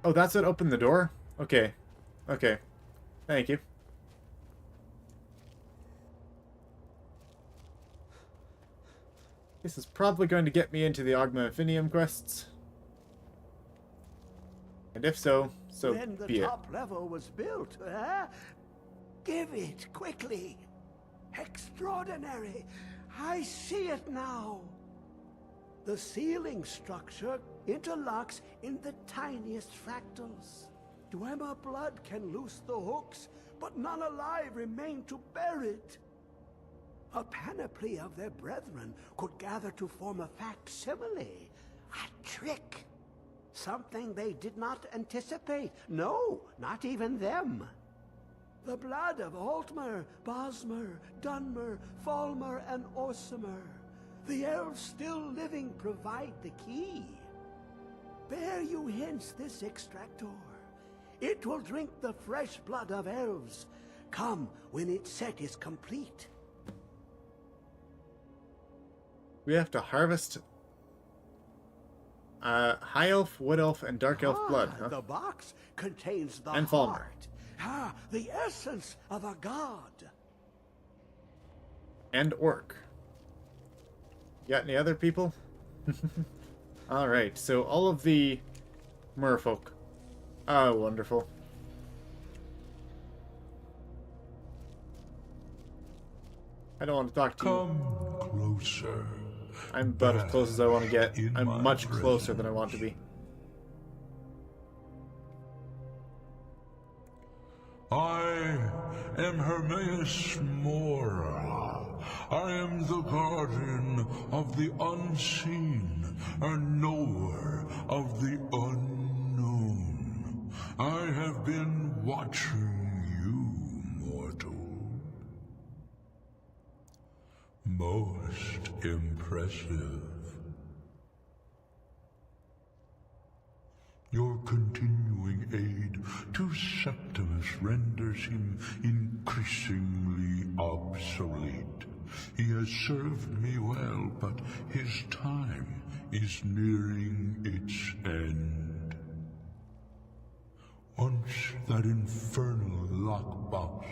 Oh, that's what opened the door? Okay. Okay. Thank you. This is probably going to get me into the Augmentifinium quests. And if so, so
when the
be it.
top level was built, huh? Give it quickly. Extraordinary. I see it now. The ceiling structure interlocks in the tiniest fractals. Dwemer blood can loose the hooks, but none alive remain to bear it. A panoply of their brethren could gather to form a facsimile, a trick. Something they did not anticipate. No, not even them. The blood of Altmer, Bosmer, Dunmer, Falmer, and Orsimer. The elves still living provide the key. Bear you hence this extractor. It will drink the fresh blood of elves. Come when its set is complete.
We have to harvest High Elf, Wood Elf, and Dark Elf blood, huh?
The box contains the
And Falmer.
heart. The essence of a god.
And Orc. Got any other people? Alright, so all of the merfolk. Oh, wonderful. I don't want to talk to you.
Come closer.
I'm about as close as I want to get.
In
I'm
my
much closer than I want to
presence.
be.
I am Hermaeus Mora. I am the guardian of the unseen, a knower of the unknown. I have been watching you, mortal. Most impressive. Your continuing aid to Septimus renders him increasingly obsolete. He has served me well, but his time is nearing its end. Once that infernal lockbox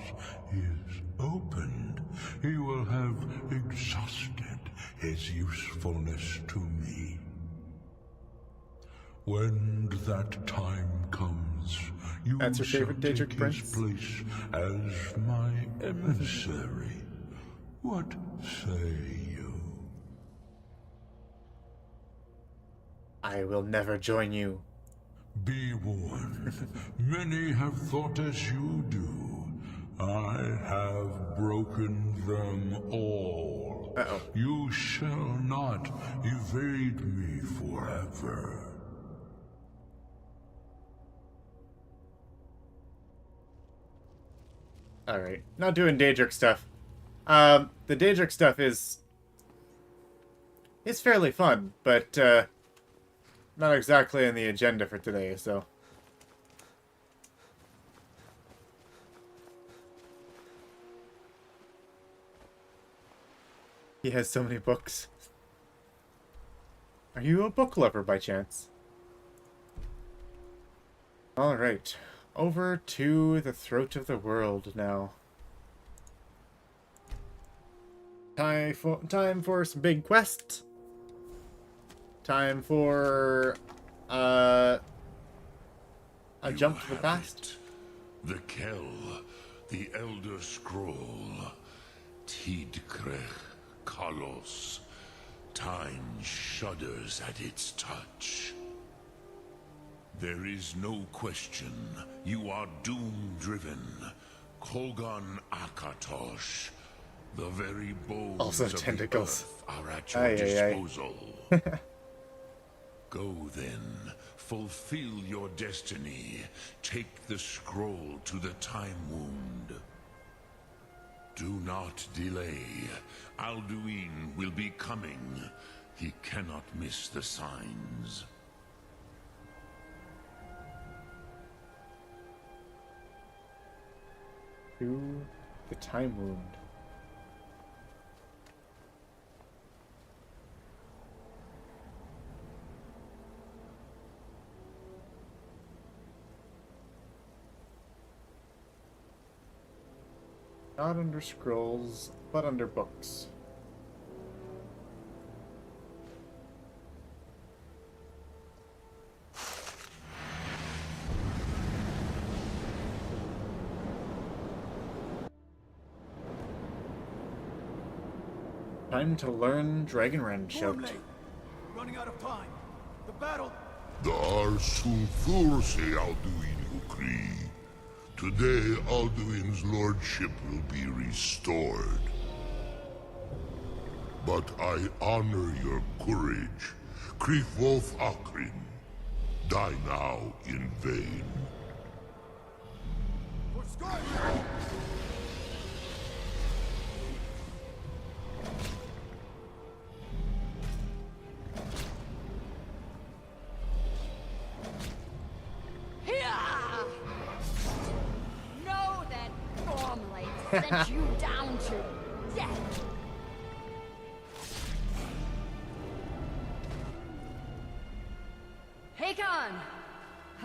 is opened, he will have exhausted his usefulness to me. When that time comes, you
That's your favorite
shall
Daedric
take
prince?
his place as my emissary. What say you?
I will never join you.
Be warned, many have thought as you do. I have broken them all.
Uh-oh.
You shall not evade me forever.
Alright, not doing Daedric stuff. The Daedric stuff is fairly fun, but not exactly on the agenda for today, so. He has so many books. Are you a book lover by chance? Alright. Over to the throat of the world now. Time for some big quests. Time for a jump to the past.
The Kell, the Elder Scroll, Tidkrech Kalos. Time shudders at its touch. There is no question. You are doom-driven. Kogan Akatosh. The very bones
Also
of
tentacles.
the earth are at your
Aye, aye, aye.
disposal. Go then. Fulfill your destiny. Take the scroll to the Time Wound. Do not delay. Alduin will be coming. He cannot miss the signs.
To the Time Wound. Not under scrolls, but under books. Time to learn Dragonrend shout.
Running out of time. The battle.
Dar Sulfurse Alduin Ukri. Today, Alduin's lordship will be restored. But I honor your courage. Krifwolf Akrin. Die now in vain.
For Skyrim!
Know that Gormlate sent you down to death. Hakon!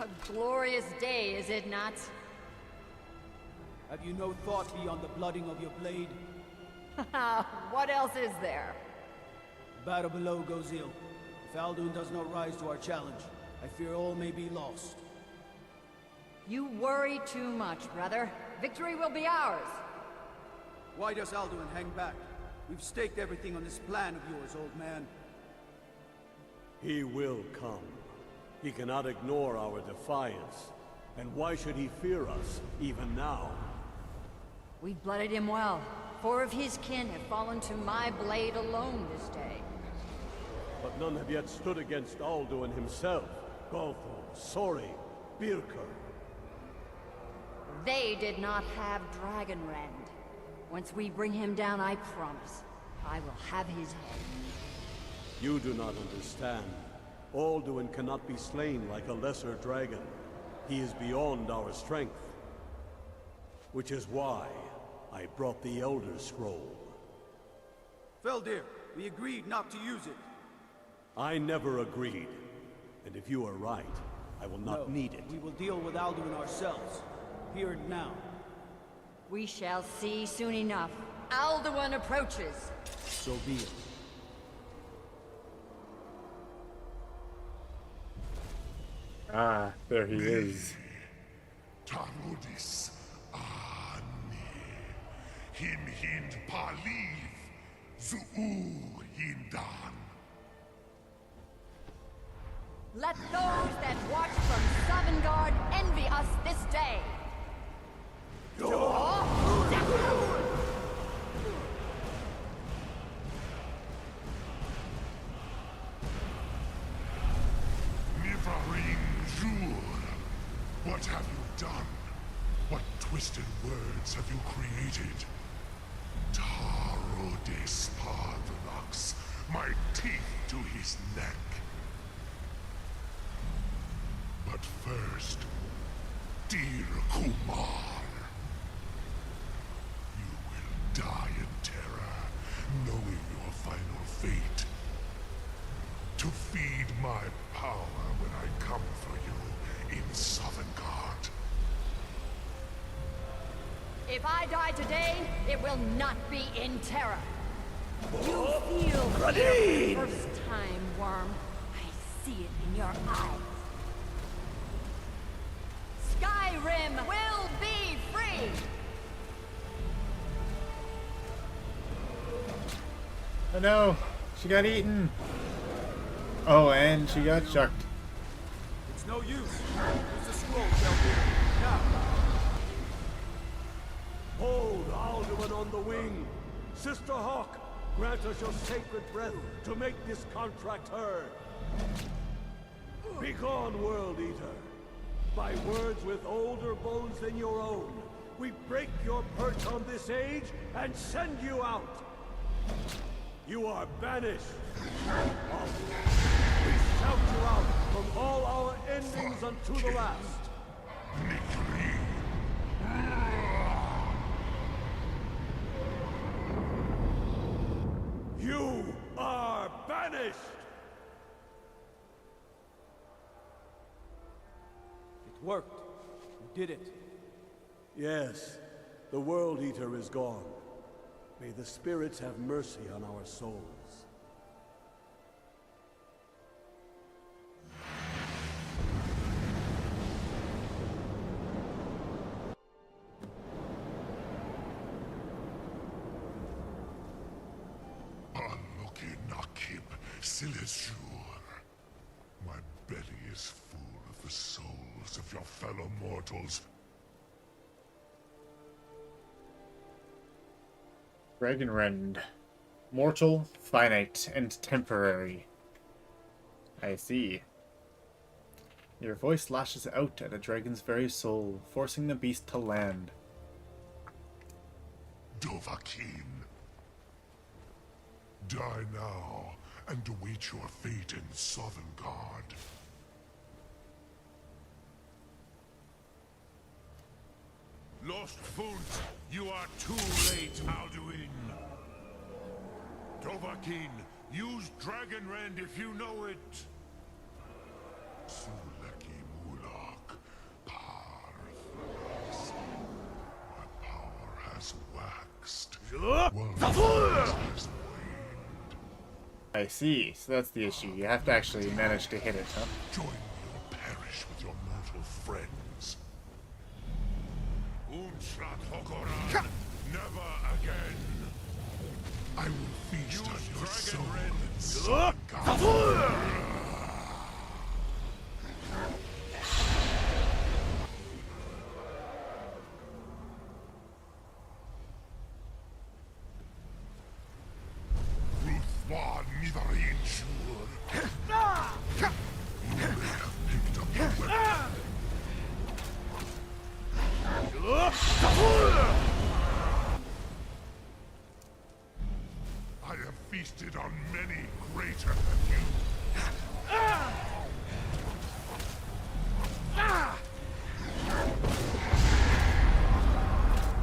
A glorious day, is it not?
Have you no thought beyond the blooding of your blade?
What else is there?
Battle below goes ill. If Alduin does not rise to our challenge, I fear all may be lost.
You worry too much, brother. Victory will be ours.
Why does Alduin hang back? We've staked everything on this plan of yours, old man.
He will come. He cannot ignore our defiance. And why should he fear us, even now?
We've blooded him well. 4 of his kin have fallen to my blade alone this day.
But none have yet stood against Alduin himself. Golthor, Sori, Birker.
They did not have Dragonrend. Once we bring him down, I promise, I will have his head.
You do not understand. Alduin cannot be slain like a lesser dragon. He is beyond our strength. Which is why I brought the Elder Scroll.
Feldir, we agreed not to use it.
I never agreed. And if you are right, I will not need it.
We will deal with Alduin ourselves. Here and now.
We shall see soon enough. Alduin approaches.
So be it.
Ah, there he is.
Tarudis ani him hind paliv zuu hindan.
Let those that watch from Sovngarde envy us this day.
Nivarin Zur, what have you done? What twisted words have you created? Tarudis Padlox, my teeth to his neck. But first, dear Kumar, you will die in terror, knowing your final fate. To feed my power when I come for you in Sovngarde.
If I die today, it will not be in terror. You feel fear for the first time, Worm. I see it in your eyes. Skyrim will be free!
Oh no, she got eaten. Oh, and she got chucked.
It's no use. Use the scroll, Feldir. Now.
Hold Alduin on the wing. Sister Hawk, grant us your sacred breath to make this contract heard. Begone, World Eater. By words with older bones than your own, we break your perch on this age and send you out. You are banished. We shout you out from all our endings unto the last. You are banished!
It worked. You did it.
Yes, the World Eater is gone. May the spirits have mercy on our souls.
Silesur. My belly is full of the souls of your fellow mortals.
Dragonrend. Mortal, finite, and temporary. I see. Your voice lashes out at a dragon's very soul, forcing the beast to land.
Dovahkiin. Die now, and await your fate in Sovngarde.
Lost Foot, you are too late, Alduin. Dovahkiin, use Dragonrend if you know it.
Suleki Mulak, Parthas. My power has waxed. Has
I see, so that's the issue. You have to actually manage to hit it, huh?
Join me or perish with your mortal friends.
Unsrat Hokoran, never again.
I will feast on your soul and Sovngarde. Ruthvan Mitharinshur. You may have picked up the weapon. I have feasted on many greater than you.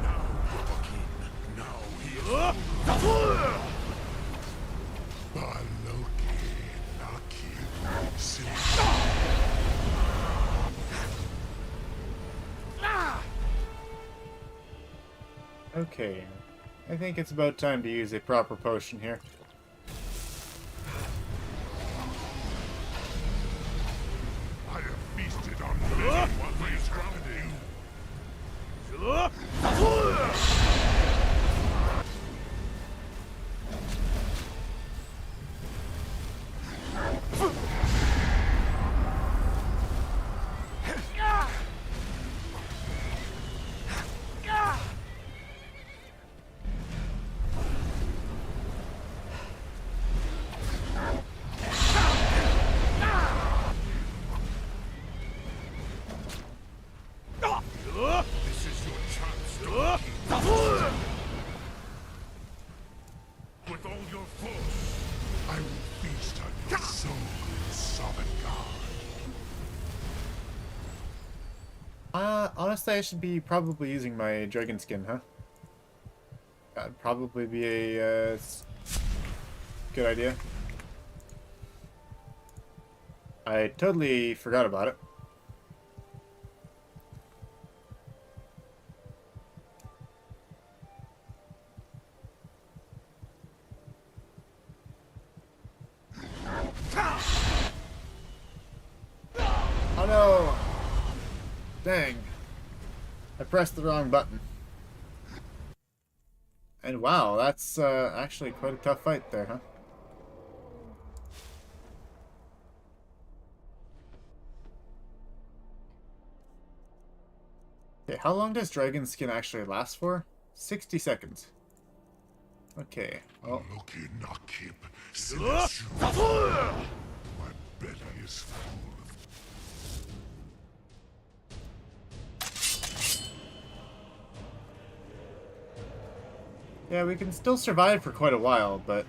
Now, Hawkins, now he is Baloki, Naki, Sin.
Okay. I think it's about time to use a proper potion here.
I have feasted on many greater than you. This is your chance to keep with all your force. I will feast on your soul in Sovngarde.
Honestly, I should be probably using my dragon skin, huh? That'd probably be a good idea. I totally forgot about it. Oh no! Dang. I pressed the wrong button. And wow, that's actually quite a tough fight there, huh? Okay, how long does dragon skin actually last for? 60 seconds. Okay, well...
Loki Nakib, Silashu. My belly is full.
Yeah, we can still survive for quite a while, but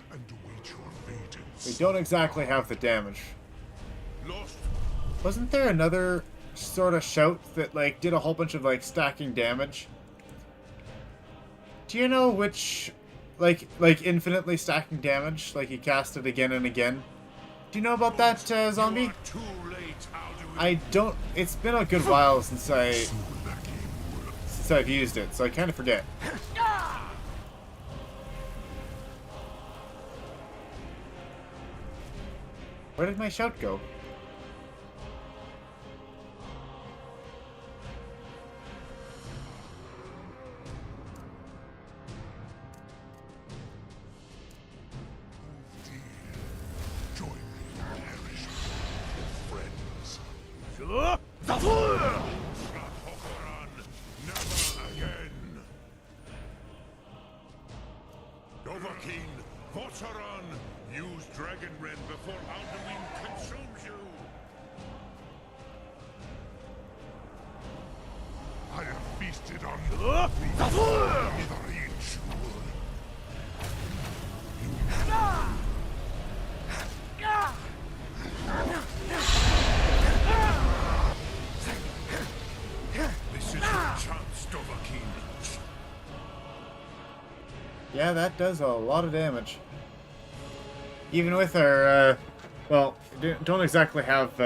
we don't exactly have the damage. Wasn't there another sort of shout that, like, did a whole bunch of, like, stacking damage? Do you know which, like infinitely stacking damage? Like, he cast it again and again? Do you know about that, zombie? I don't... It's been a good while since I've used it, so I kind of forget. Where did my shout go?
Join me in perish with friends. Never again. Dovahkiin, Votaran, use Dragon Ren before Alduin consumes you. I have feasted on Mitharinshur. This is your chance, Dovahkiin.
Yeah, that does a lot of damage. Even with our, well, don't exactly have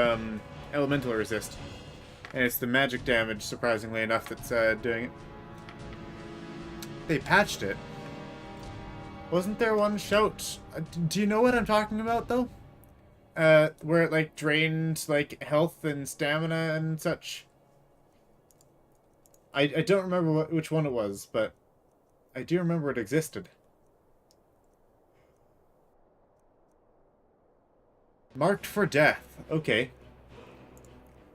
elemental resist. And it's the magic damage, surprisingly enough, that's doing it. They patched it. Wasn't there one shout? Do you know what I'm talking about, though? Where it, like, drained, like, health and stamina and such? I don't remember which one it was, but I do remember it existed. Marked for death. Okay.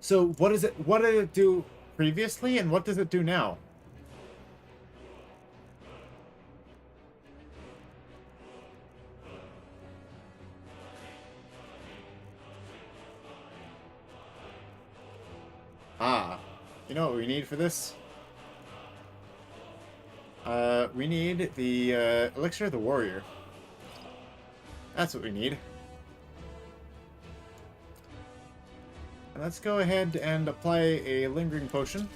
So what is it? What did it do previously, and what does it do now? Ah, you know what we need for this? We need the elixir of the warrior. That's what we need. Let's go ahead and apply a lingering potion.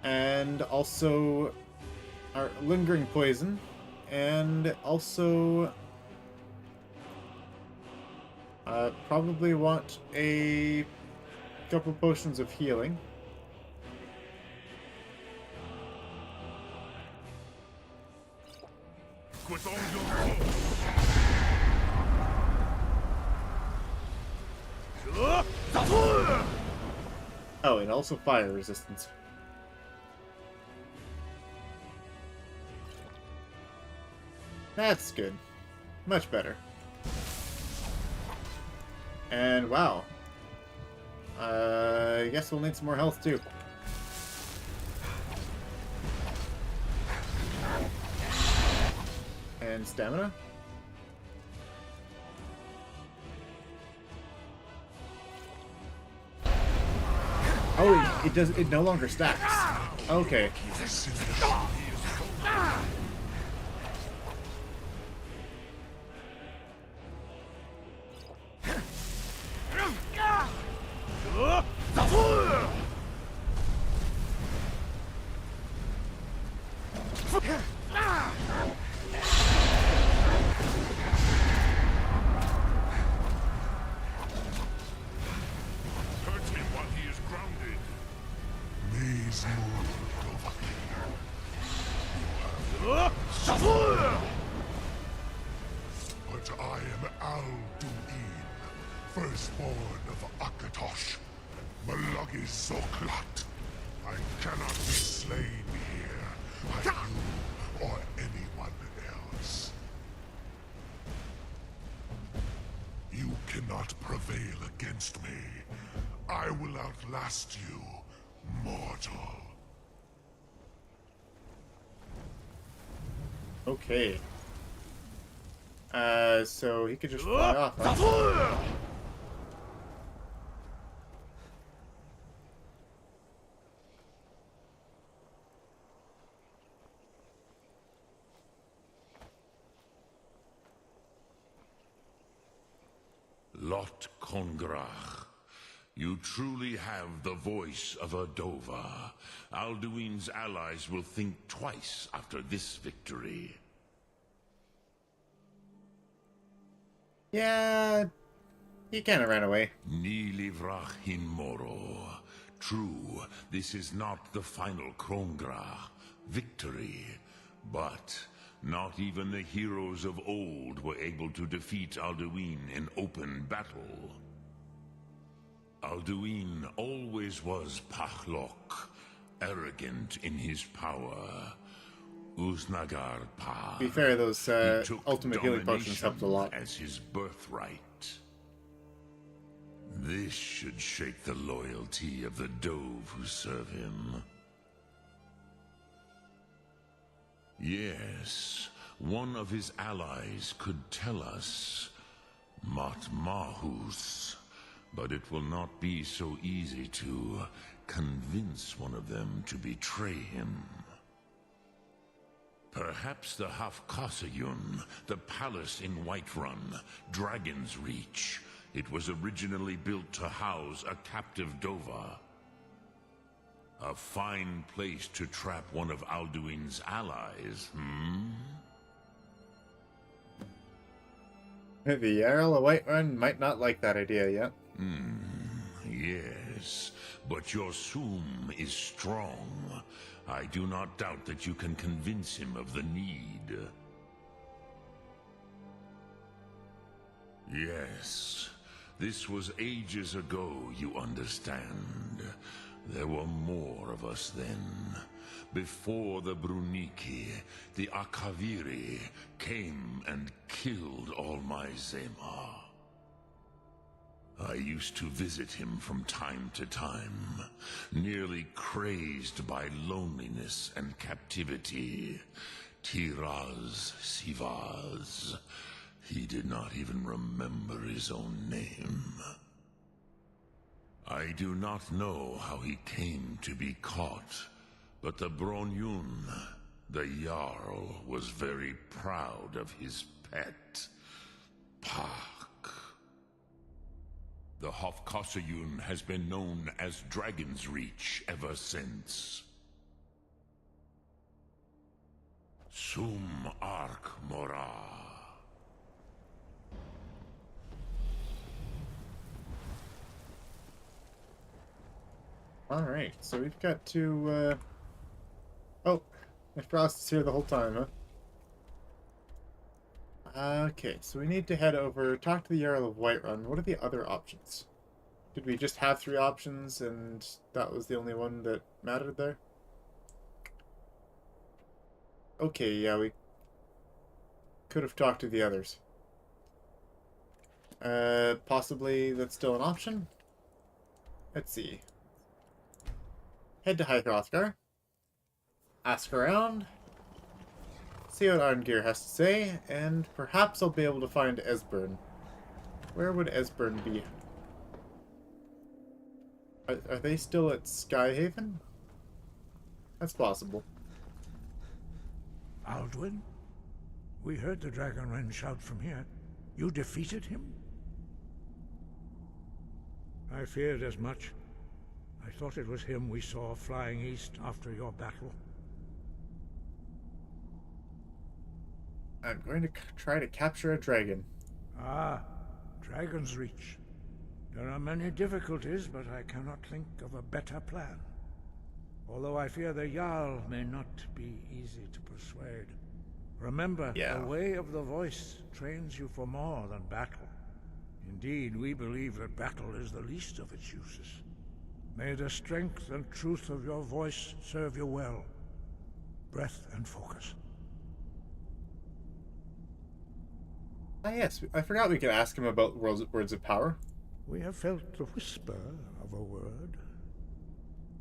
And also our lingering poison. And also probably want a couple potions of healing.
With all your
Oh, and also fire resistance. That's good. Much better. And wow. I guess we'll need some more health too. And stamina. Oh, it no longer stacks. Okay.
hurt him while he is grounded. These But I am Al-Duin, firstborn of Akatosh, Malagis Zoklat. I cannot be slain here by you or anyone else. You cannot prevail against me. I will outlast you, mortal.
Okay. So he could just fly off. Huh?
Lot Kongrach, you truly have the voice of a Dova. Alduin's allies will think twice after this victory.
Yeah, he kind of ran away.
Ni livrach hin moro. True, this is not the final Kongrach victory, but not even the heroes of old were able to defeat Alduin in open battle. Alduin always was Pachlok, arrogant in his power. Uznagar Pa.
To be fair, those
He took
ultimate healing potions helped a lot.
as his birthright. This should shake the loyalty of the Dove who serve him. Yes, one of his allies could tell us Matmahus, but it will not be so easy to convince one of them to betray him. Perhaps the Hafkasayun, the palace in Whiterun, Dragon's Reach. It was originally built to house a captive Dova. A fine place to trap one of Alduin's allies, hmm?
The Jarl of Whiterun might not like that idea yet.
Yes, but your Soom is strong. I do not doubt that you can convince him of the need. Yes, this was ages ago, you understand. There were more of us then. Before the Bruniki, the Akaviri came and killed all my Zema. I used to visit him from time to time, nearly crazed by loneliness and captivity. Tiraz Sivaz. He did not even remember his own name. I do not know how he came to be caught, but the Bronyun, the Jarl, was very proud of his pet, Pak. The Hofkossayun has been known as Dragon's Reach ever since. Sum Ark Mora.
Alright, so we've got to, Oh, Frost is here the whole time, huh? Okay, so we need to head over, talk to the Jarl of Whiterun. What are the other options? Did we just have 3 options and that was the only one that mattered there? Okay, yeah, we could have talked to the others. Possibly that's still an option? Let's see. Head to High Hrothgar. Ask around. See what Arngeir has to say, and perhaps I'll be able to find Esbern. Where would Esbern be? Are they still at Skyhaven? That's possible.
Alduin? We heard the Dragonren shout from here. You defeated him? I feared as much. I thought it was him we saw flying east after your battle.
I'm going to try to capture a dragon.
Ah, Dragon's Reach. There are many difficulties, but I cannot think of a better plan. Although I fear the Jarl may not be easy to persuade. Remember, the way of the voice trains you for more than battle. Indeed, we believe that battle is the least of its uses. May the strength and truth of your voice serve you well. Breath and focus.
Ah yes, I forgot we could ask him about words of power.
We have felt the whisper of a word.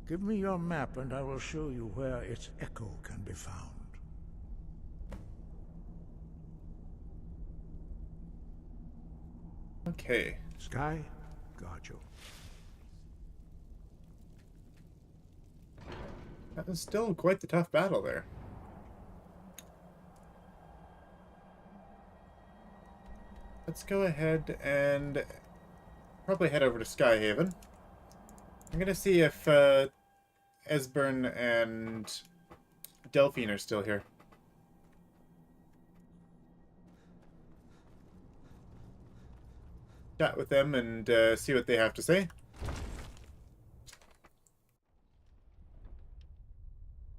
Give me your map and I will show you where its echo can be found.
Okay.
Sky, guard you.
That was still quite the tough battle there. Let's go ahead and probably head over to Skyhaven. I'm gonna see if Esbern and Delphine are still here. Chat with them and see what they have to say.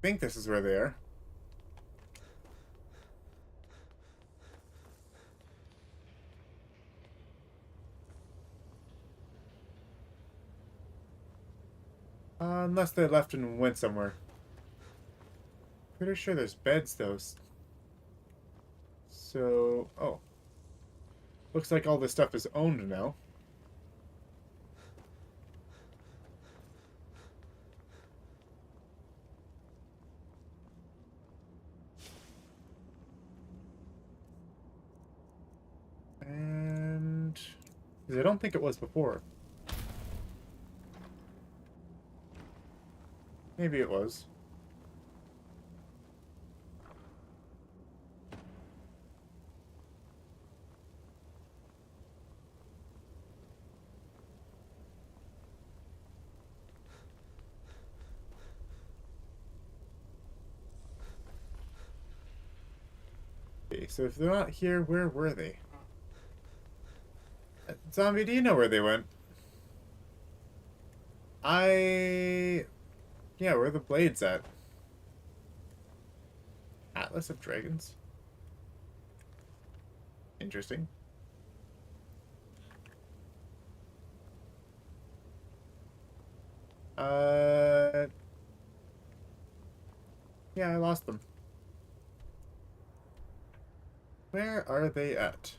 I think this is where they are. Unless they left and went somewhere. Pretty sure there's beds though. So, oh. Looks like all this stuff is owned now. And... 'cause I don't think it was before. Maybe it was. Okay, so if they're not here, where were they? Zombie, do you know where they went? Yeah, where are the blades at? Atlas of Dragons? Interesting. Yeah, I lost them. Where are they at?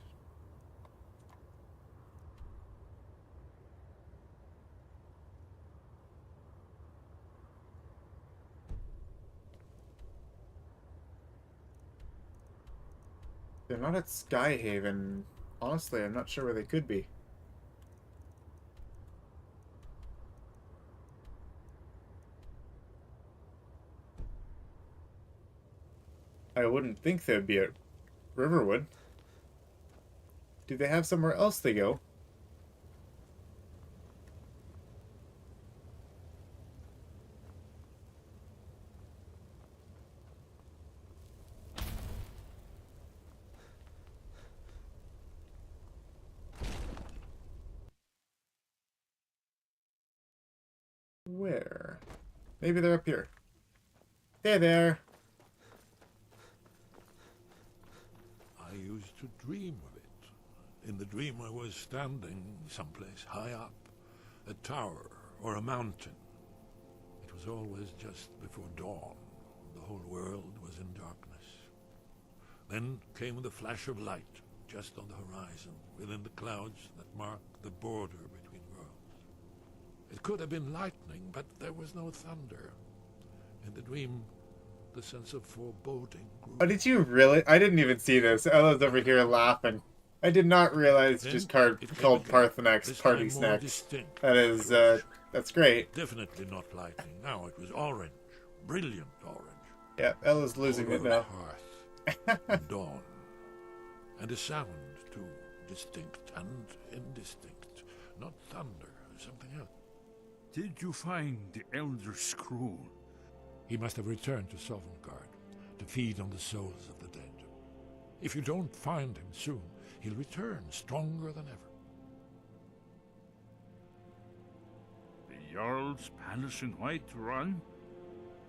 They're not at Skyhaven. Honestly, I'm not sure where they could be. I wouldn't think they'd be at Riverwood. Do they have somewhere else they go? Where? Maybe they're up here. Hey there!
I used to dream of it. In the dream I was standing someplace high up, a tower or a mountain. It was always just before dawn. The whole world was in darkness. Then came the flash of light, just on the horizon, within the clouds that mark the border between worlds. It could have been lightning, but there was no thunder. In the dream, the sense of foreboding grew.
Oh, did you really? I didn't even see this. Ella's over here laughing. I did not realize
Then
just
it came
called
again,
Parthenax
this
Party
time more
Snacks.
distinct,
That is,
crush.
that's great.
Definitely not lightning. Now it was orange. Brilliant orange.
Yeah, Ella's losing it
Over
now.
hearth and dawn. And a sound, too, distinct and indistinct. Not thunder, something else.
Did you find the Elder Scroll?
He must have returned to Sovngarde to feed on the souls of the dead. If you don't find him soon, he'll return stronger than ever.
The Jarl's Palace in Whiterun?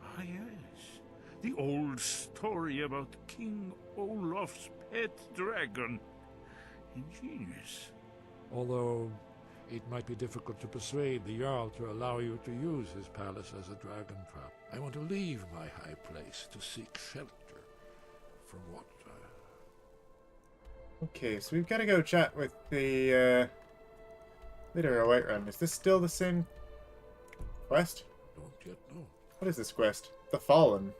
Ah, yes. The old story about King Olaf's pet dragon. Ingenious.
Although it might be difficult to persuade the Jarl to allow you to use his palace as a dragon trap. I want to leave my high place to seek shelter from what...
Okay, so we've got to go chat with the leader of Whiterun. Is this still the same quest?
Don't yet know.
What is this quest? The Fallen.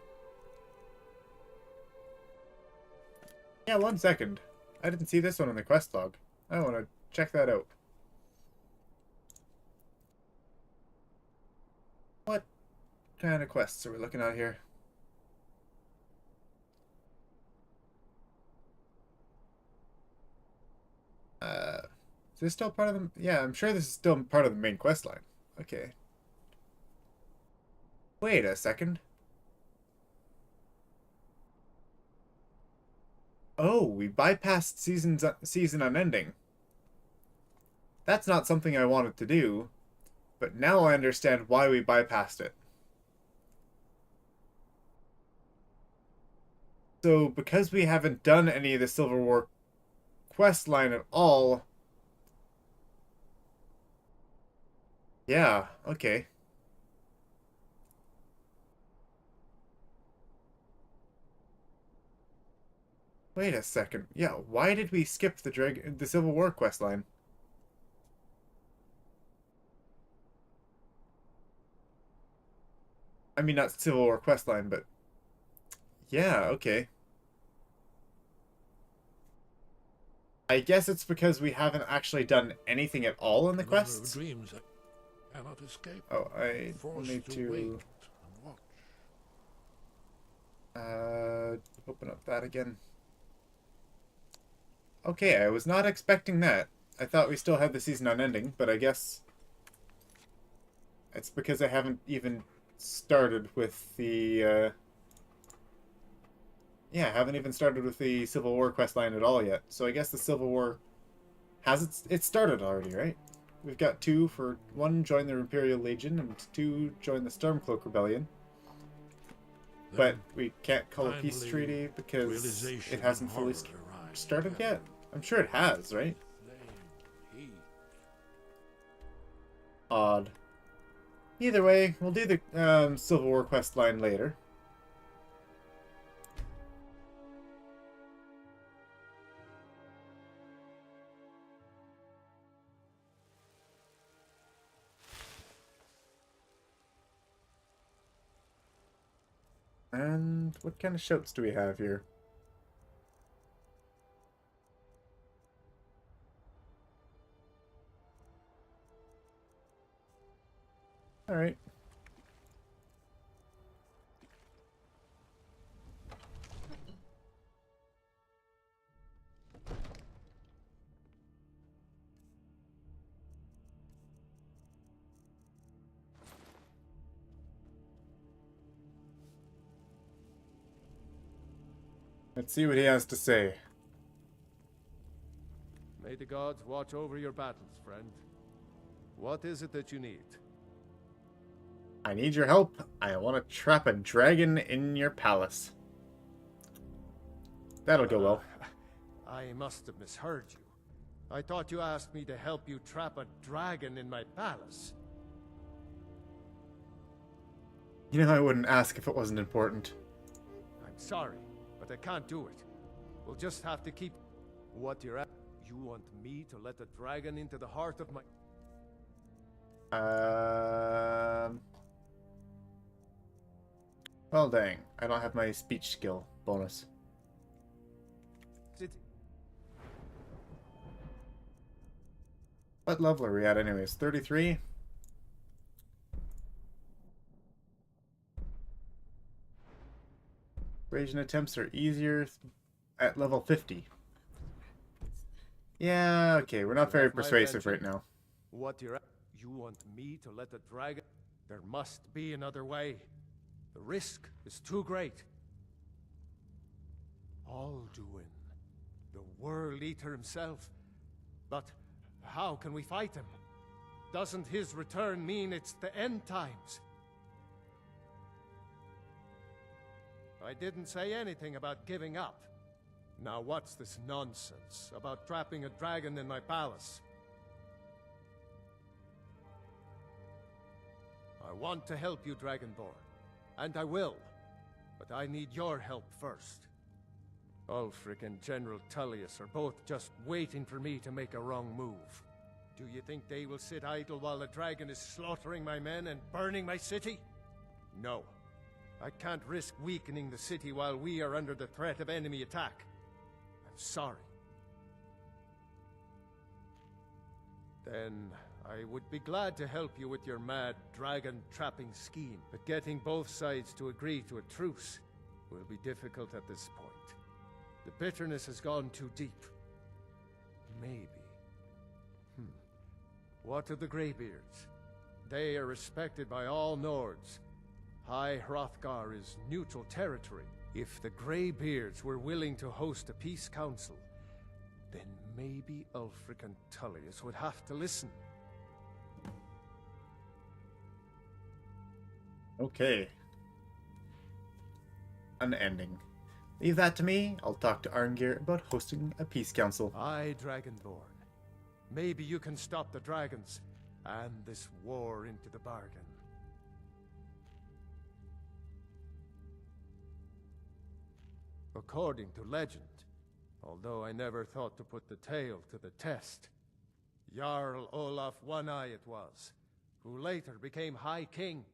Yeah, 1 second. I didn't see this one in the quest log. I want to check that out. What kind of quests are we looking at here? Is this still part of the... Yeah, I'm sure this is still part of the main quest line. Okay. Wait a second. Oh, we bypassed season unending. That's not something I wanted to do, but now I understand why we bypassed it. So, because we haven't done any of the Silver War quest line at all... Yeah, okay. Wait a second. Yeah, why did we skip the Civil War quest line? I mean, not Civil War quest line, but... Yeah, okay. I guess it's because we haven't actually done anything at all in the quests.
Dreams I cannot escape.
Oh, I
Forced
need
wait
to
and watch.
open up that again. Okay, I was not expecting that. I thought we still had the season unending, but I guess it's because I haven't even started with the yeah, I haven't even started with the Civil War quest line at all yet. So I guess the Civil War has it started already, right? We've got 2 for 1 join the Imperial Legion and 2 join the Stormcloak Rebellion. But we can't call a peace treaty because it hasn't fully started yet. I'm sure it has, right? Odd. Either way, we'll do the Civil War quest line later. And what kind of shouts do we have here? Alright. Let's see what he has to say.
May the gods watch over your battles, friend. What is it that you need?
I need your help. I want to trap a dragon in your palace. That'll go well.
I must have misheard you. I thought you asked me to help you trap a dragon in my palace.
You know I wouldn't ask if it wasn't important.
I'm sorry, but I can't do it. We'll just have to keep what you're at. You want me to let a dragon into the heart of my...
Well, dang. I don't have my speech skill bonus. What level are we at anyways? 33? Persuasion attempts are easier at level 50. Yeah, okay. We're not very persuasive right now.
What you're at? You want me to let a dragon... There must be another way. The risk is too great. Alduin, the World Eater himself. But how can we fight him? Doesn't his return mean it's the end times? I didn't say anything about giving up. Now what's this nonsense about trapping a dragon in my palace? I want to help you, Dragonborn. And I will. But I need your help first. Ulfric and General Tullius are both just waiting for me to make a wrong move. Do you think they will sit idle while the dragon is slaughtering my men and burning my city? No. I can't risk weakening the city while we are under the threat of enemy attack. I'm sorry. Then I would be glad to help you with your mad dragon-trapping scheme, but getting both sides to agree to a truce will be difficult at this point. The bitterness has gone too deep. Maybe. What of the Greybeards? They are respected by all Nords. High Hrothgar is neutral territory. If the Greybeards were willing to host a peace council, then maybe Ulfric and Tullius would have to listen.
Okay. An ending. Leave that to me. I'll talk to Arngir about hosting a peace council.
Aye, Dragonborn. Maybe you can stop the dragons, and this war into the bargain. According to legend, although I never thought to put the tale to the test, Jarl Olaf One-Eye it was, who later became High King.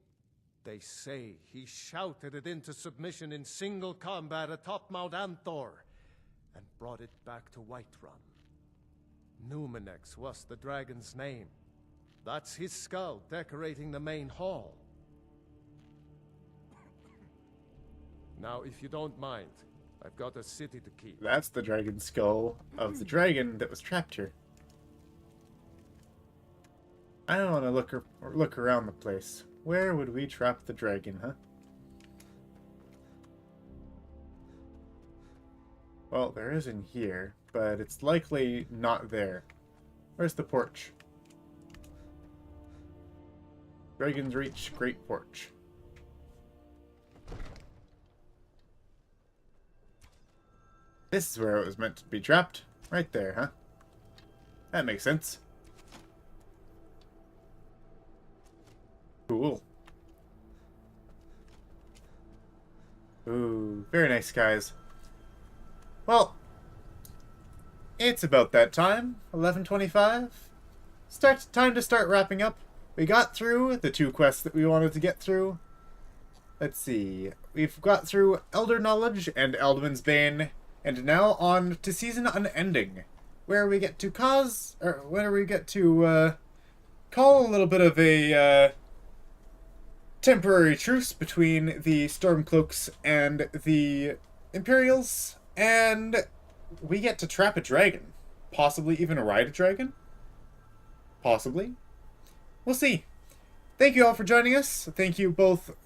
They say he shouted it into submission in single combat atop Mount Anthor, and brought it back to Whiterun. Numenex was the dragon's name. That's his skull decorating the main hall. Now, if you don't mind, I've got a city to keep.
That's the dragon skull of the dragon that was trapped here. I don't want to look around the place. Where would we trap the dragon, huh? Well, there is in here, but it's likely not there. Where's the porch? Dragon's Reach, Great Porch. This is where it was meant to be trapped. Right there, huh? That makes sense. Cool. Ooh, very nice, guys. Well, it's about that time. 11:25. Time to start wrapping up. We got through the 2 quests that we wanted to get through. Let's see. We've got through Elder Knowledge and Eldman's Bane, and now on to Season Unending, where we get to call a little bit of a temporary truce between the Stormcloaks and the Imperials, and we get to trap a dragon. Possibly even ride a dragon? Possibly. We'll see. Thank you all for joining us. Thank you both.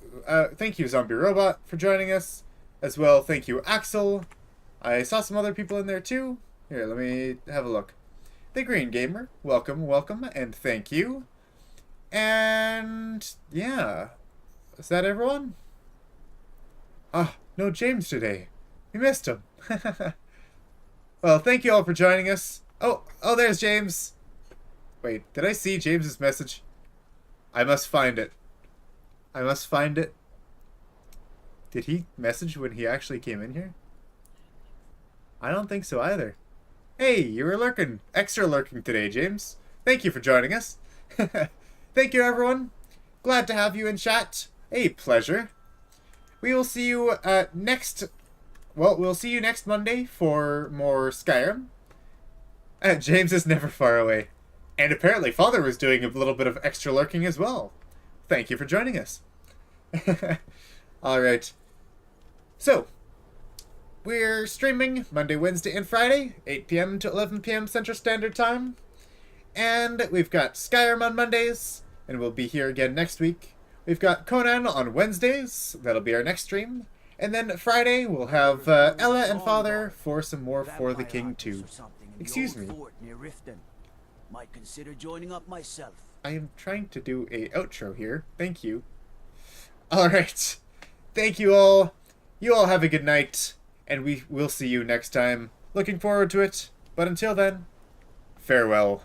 Thank you, Zombie Robot, for joining us. As well, thank you, Axel. I saw some other people in there too. Here, let me have a look. The Green Gamer, welcome, welcome, and thank you. And yeah, is that everyone? Ah, no James today. We missed him. Well, thank you all for joining us. Oh, there's James. Wait, did I see James's message? I must find it. I must find it. Did he message when he actually came in here? I don't think so either. Hey, you were lurking. Extra lurking today, James. Thank you for joining us. Thank you, everyone. Glad to have you in chat. A pleasure. We will see you next... Well, we'll see you next Monday for more Skyrim. James is never far away. And apparently Father was doing a little bit of extra lurking as well. Thank you for joining us. Alright. So, we're streaming Monday, Wednesday, and Friday, 8 p.m. to 11 p.m. Central Standard Time. And we've got Skyrim on Mondays, and we'll be here again next week. We've got Conan on Wednesdays. That'll be our next stream. And then Friday, we'll have Ella and Father for some more For the King 2. Excuse me.
Might consider joining up myself.
I am trying to do a outro here. Thank you. Alright. Thank you all. You all have a good night. And we will see you next time. Looking forward to it. But until then, farewell.